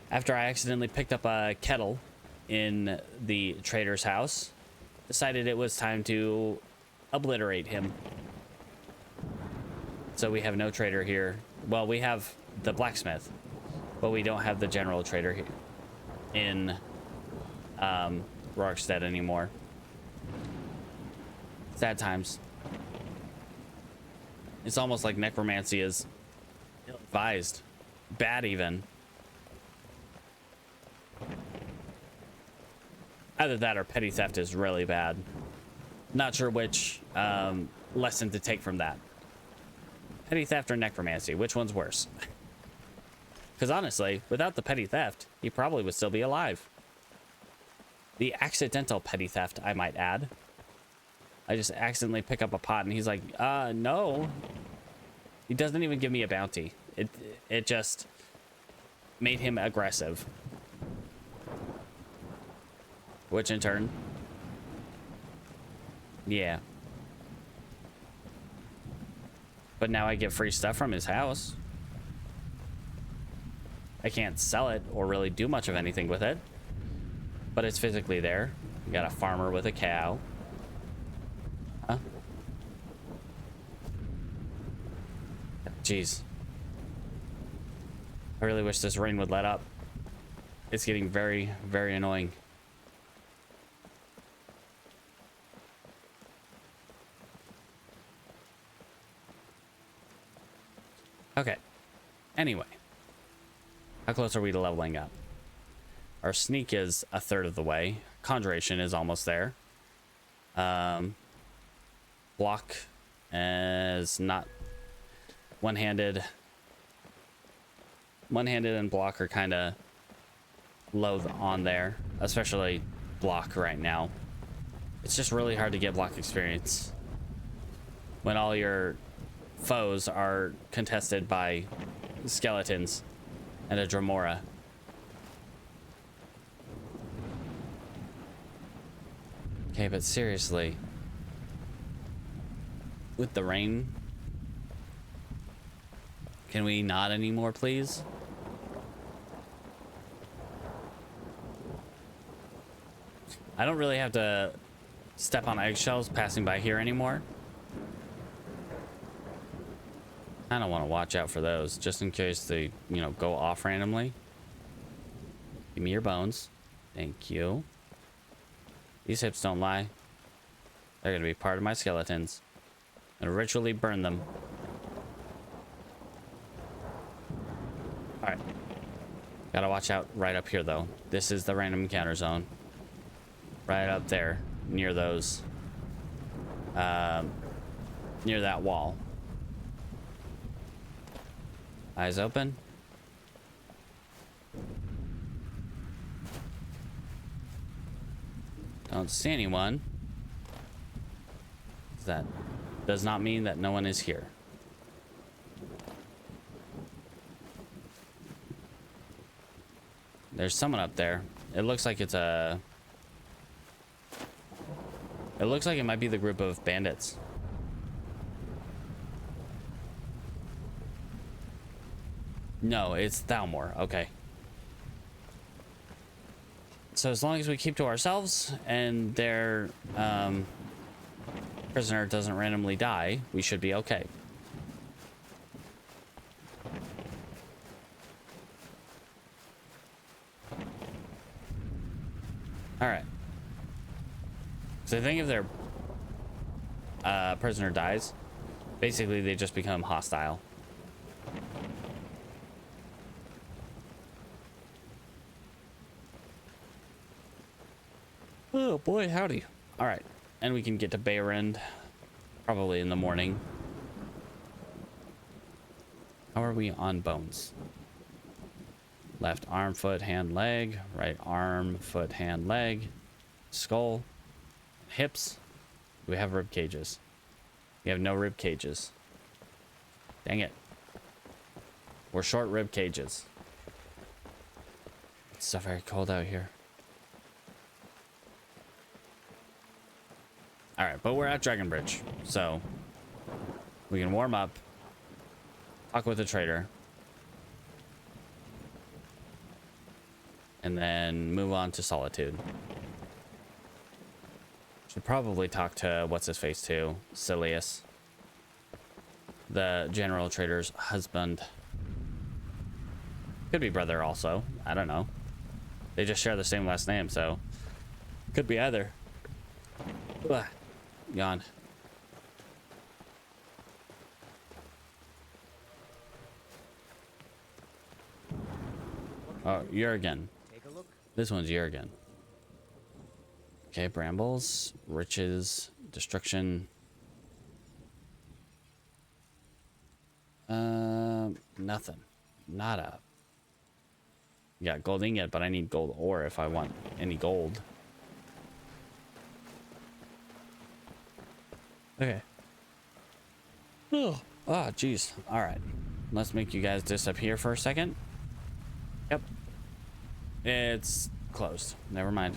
after I accidentally picked up a kettle in the trader's house, decided it was time to obliterate him. So we have no trader here. Well, we have the blacksmith, but we don't have the general trader here in Rorikstead anymore. Sad times. It's almost like necromancy is ill-advised. Bad even. Either that or petty theft is really bad. Not sure which lesson to take from that. Petty theft or necromancy, which one's worse? Because honestly, without the petty theft, he probably would still be alive. The accidental petty theft, I might add. I just accidentally pick up a pot and he's like, no. He doesn't even give me a bounty. It just made him aggressive. Which in turn, yeah. But now I get free stuff from his house. I can't sell it or really do much of anything with it. But it's physically there. You got a farmer with a cow. Huh? Jeez. I really wish this rain would let up. It's getting very, very annoying. Okay. Anyway. How close are we to leveling up? Our sneak is a third of the way. conjuration is almost there. Block is not one-handed. One-handed and block are kind of low on there, especially block right now. It's just really hard to get block experience when all your foes are contested by skeletons and a Dremora. Okay, but seriously, with the rain, can we not anymore, please? I don't really have to step on eggshells passing by here anymore. I don't want to watch out for those, just in case they, you know, go off randomly. Give me your bones. Thank you. These hips don't lie. They're going to be part of my skeletons. And ritually burn them. Alright. Gotta watch out right up here, though. This is the random encounter zone. Right up there. Near those. Near that wall. Eyes open. Don't see anyone. That does not mean that no one is here. There's someone up there. It looks like it's a... It looks like it might be the group of bandits. No, it's Thalmor. Okay. So as long as we keep to ourselves and their prisoner doesn't randomly die, we should be okay. All right. So I think if their prisoner dies, basically they just become hostile. Oh boy, howdy. All right, and we can get to Bayrend probably in the morning. How are we on bones? Left arm, foot, hand, leg. Right arm, foot, hand, leg. Skull. Hips. We have rib cages. We have no rib cages. Dang it. We're short rib cages. It's so very cold out here. All right, but we're at Dragon Bridge, so we can warm up, talk with the trader, and then move on to Solitude. Should probably talk to what's his face too, Silius, the general trader's husband. Could be brother also. I don't know. They just share the same last name, so could be either. Ugh. Yawn. Oh, Jurgen. Take a look. This one's Jurgen. Okay, brambles, riches, destruction. Nothing. Nada. Yeah, gold ingot, but I need gold ore if I want any gold. Okay. Oh, jeez. All right. Let's make you guys disappear for a second. Yep. It's closed. Never mind.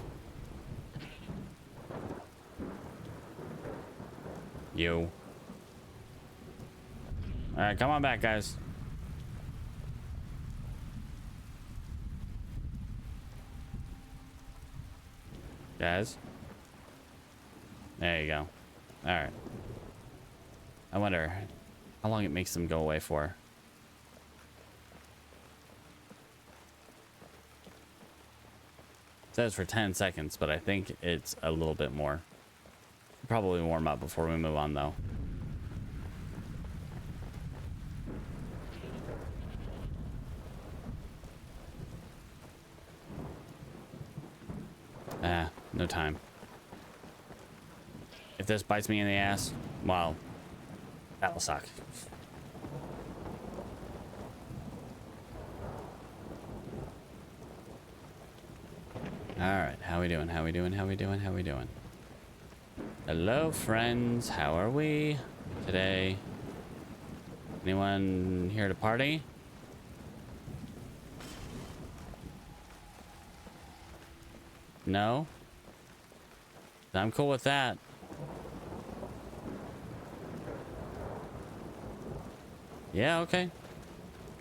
You. All right, come on back, guys. Guys. There you go. All right. I wonder how long it makes them go away for. It says for 10 seconds, but I think it's a little bit more. Probably warm up before we move on, though. No time. If this bites me in the ass, well, that'll suck. Alright, how we doing? How we doing? How we doing? How we doing? Hello, friends. How are we today? Anyone here to party? No? I'm cool with that. Yeah, okay.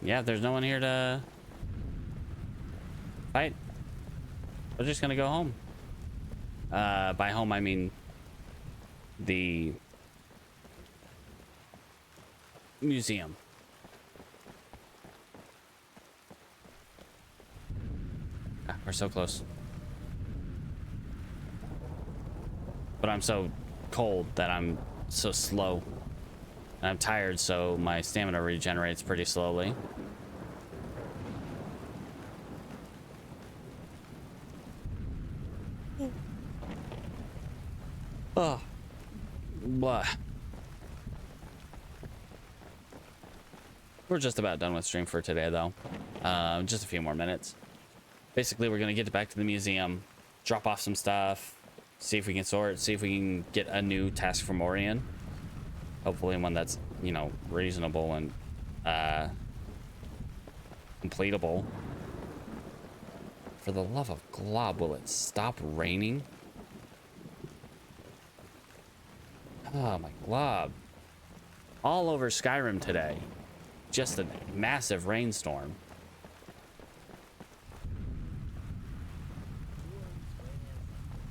Yeah, if there's no one here to fight, we're just gonna go home. By home, I mean the museum. Ah, we're so close. But I'm so cold that I'm so slow. And I'm tired, so my stamina regenerates pretty slowly. Oh. Blah. We're just about done with stream for today, though. Just a few more minutes. Basically, we're going to get back to the museum, drop off some stuff, see if we can sort, see if we can get a new task from Auryen. Hopefully one that's, you know, reasonable and completable. For the love of Glob, will it stop raining? Oh my Glob. All over Skyrim today. Just a massive rainstorm.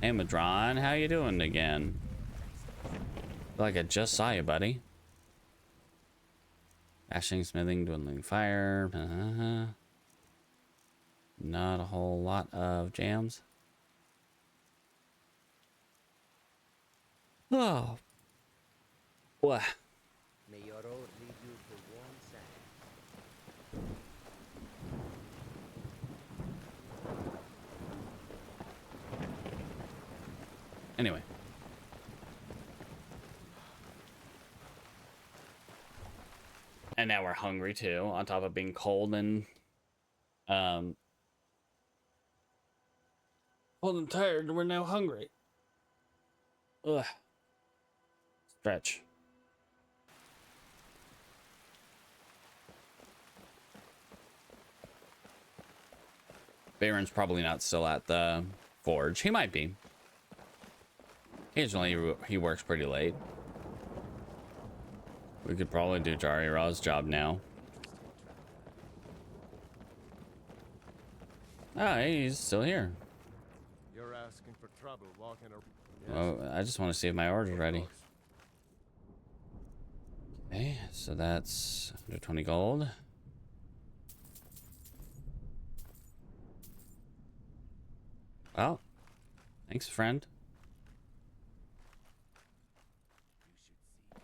Hey Madron, how you doing again? Like I just saw you, buddy. Ashing, smithing, dwindling fire. Not a whole lot of jams. Oh. What? May your road lead you to warm sand. Anyway. And now we're hungry too, on top of being cold and cold and tired, we're now hungry. Ugh. Stretch. Baron's probably not still at the forge. He might be. Occasionally he works pretty late. We could probably do Jari Ra's job now. Ah, he's still here. You're asking for trouble walking around. Well, I just want to see if my order's ready. Okay, so that's 120 gold. Well, thanks, friend.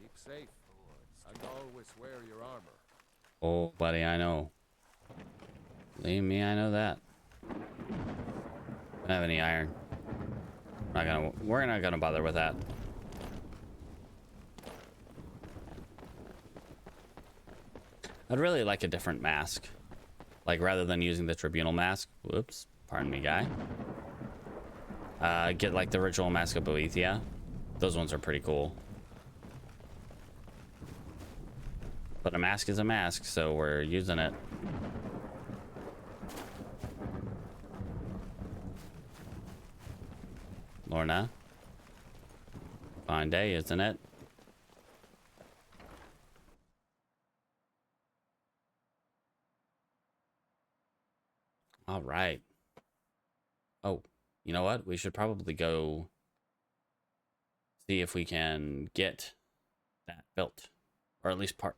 Keep safe and always wear your armor. Oh, buddy, I know. Believe me, I know that. Don't have any iron. We're not gonna bother with that. I'd really like a different mask. Like, rather than using the Tribunal mask. Whoops. Pardon me, guy. Get, like, the Ritual Mask of Boethia. Those ones are pretty cool. But a mask is a mask, so we're using it. Lorna. Fine day, isn't it? All right. Oh, you know what? We should probably go see if we can get that built. Or at least part.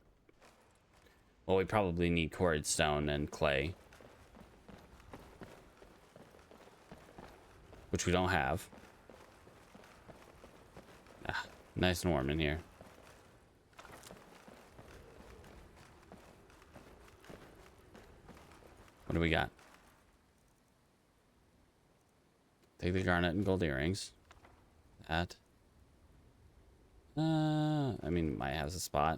Well, we probably need quarried stone and clay. Which we don't have. Ah, nice and warm in here. What do we got? Take the garnet and gold earrings. That. I mean, might have a spot.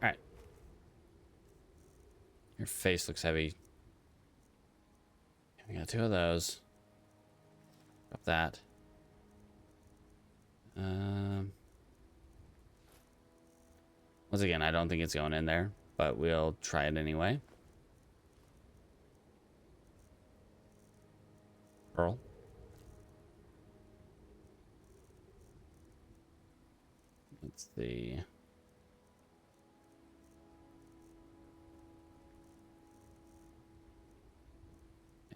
All right. Your face looks heavy. We got 2 of those. Drop that. Once again, I don't think it's going in there, but we'll try it anyway. Pearl. Let's see.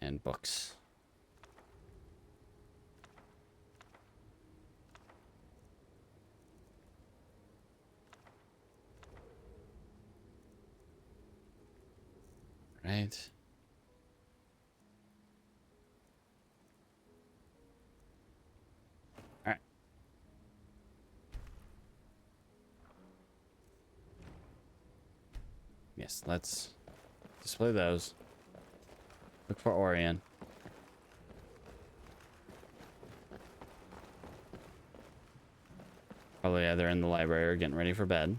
And books. Right. All right. Yes, let's display those. Look for Auryen. Probably either in the library or getting ready for bed.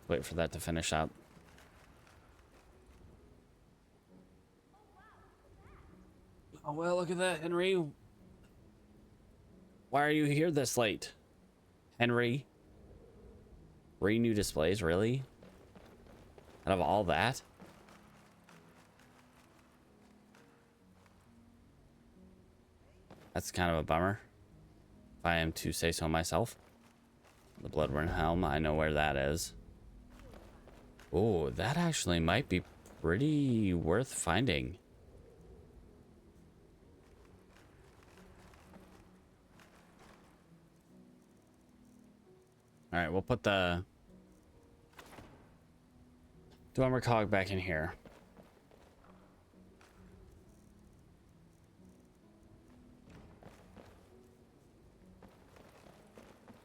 Wait for that to finish up. Oh, well, look at that, Henry. Why are you here this late? Henry? 3 new displays, really? Out of all that? That's kind of a bummer, if I am to say so myself. The Bloodworn Helm, I know where that is. Oh, that actually might be pretty worth finding. All right, we'll put the Dwemer cog back in here.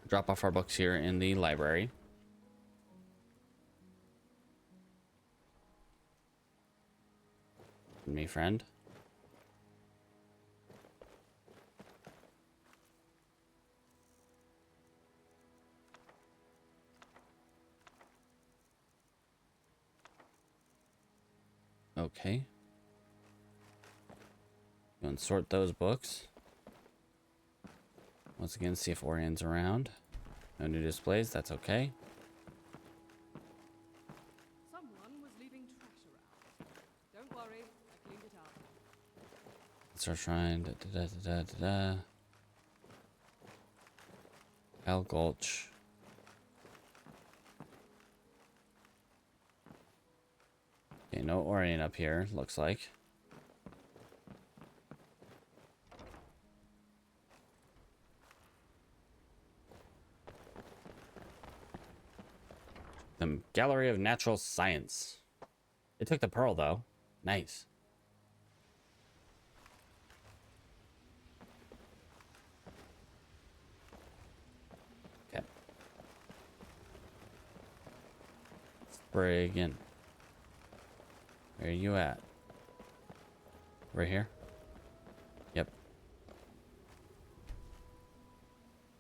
Drop off our books here in the library. Me, friend. Okay. Go and sort those books. Once again, see if Auryen's around. No new displays, that's okay. Someone was leaving trash around. Don't worry, I cleaned it up. It's our shrine. Da, da, da, da, da, da. Al Gulch. Okay, no Auryen up here, looks like. The Gallery of Natural Science. It took the pearl, though. Nice. Okay. Spray again. Where are you at? Right here? Yep.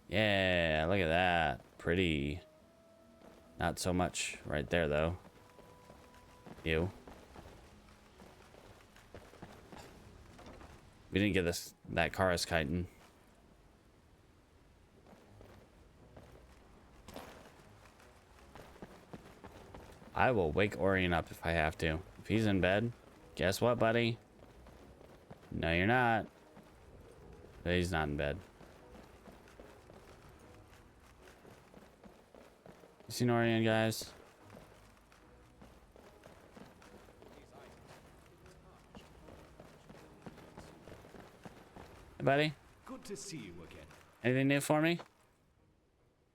Yeah, look at that. Pretty. Not so much right there, though. Ew. We didn't get that Karas chitin. I will wake Auryen up if I have to. If he's in bed, guess what, buddy? No, you're not. But he's not in bed. You seen Auryen, guys? Hey, buddy. Good to see you again. Anything new for me?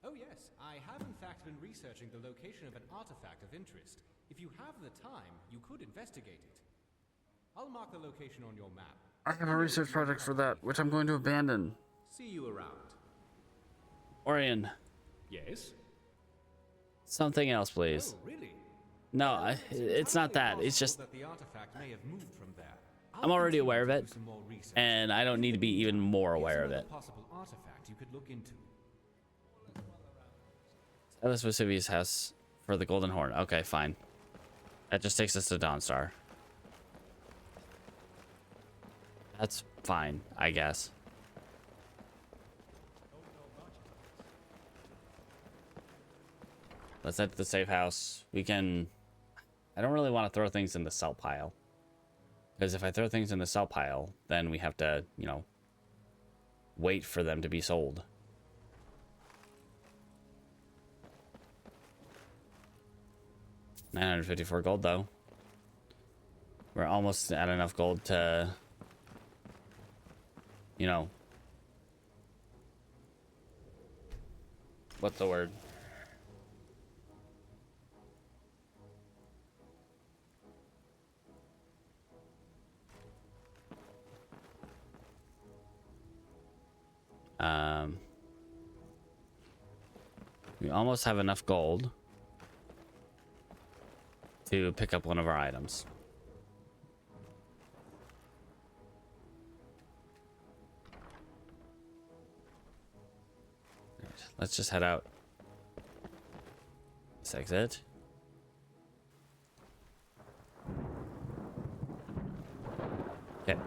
Oh yes, I have in fact been researching the location of an artifact of interest. If you have the time, you could investigate it. I'll mark the location on your map. I have a research project for that, which I'm going to abandon. See you around. Auryen. Yes? Something else, please. Oh, really? No, it's not that. It's just That the artifact may have moved from there. I'm already aware of it, Some more research. and I don't need to be even more Here's aware of another it. possible artifact you could look into. Ellis Vesuvius house for the Golden Horn. Okay, fine. That just takes us to Dawnstar. That's fine, I guess. Let's head to the safe house. We can... I don't really want to throw things in the sell pile. Because if I throw things in the sell pile, then we have to, you know, wait for them to be sold. $954 gold, though. We're almost at enough gold to, you know, what's the word? We almost have enough gold to pick up one of our items. Right, let's just head out. This exit. Okay.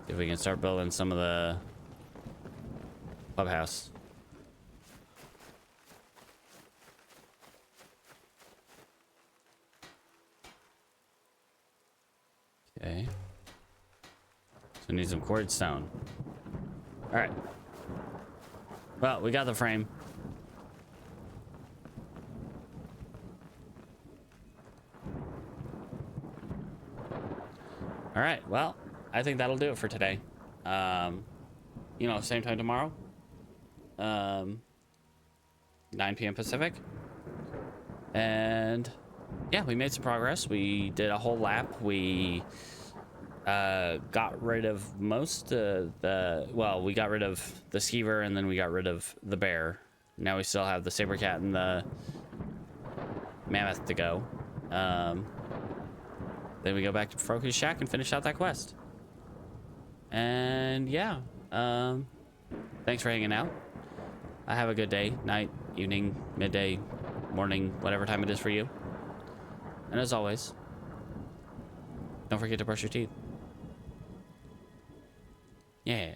See if we can start building some of the clubhouse. Okay. So we need some quartz stone. All right. Well, we got the frame. All right. Well, I think that'll do it for today. You know, same time tomorrow. 9 p.m. Pacific. And yeah, we made some progress. We did a whole lap. We got rid of most well, we got rid of the skeever, and then we got rid of the bear. Now we still have the saber cat and the mammoth to go. Then we go back to Froku's shack and finish out that quest. And yeah, thanks for hanging out. Have a good day, night, evening, midday, morning, whatever time it is for you. And as always, don't forget to brush your teeth. Yeah.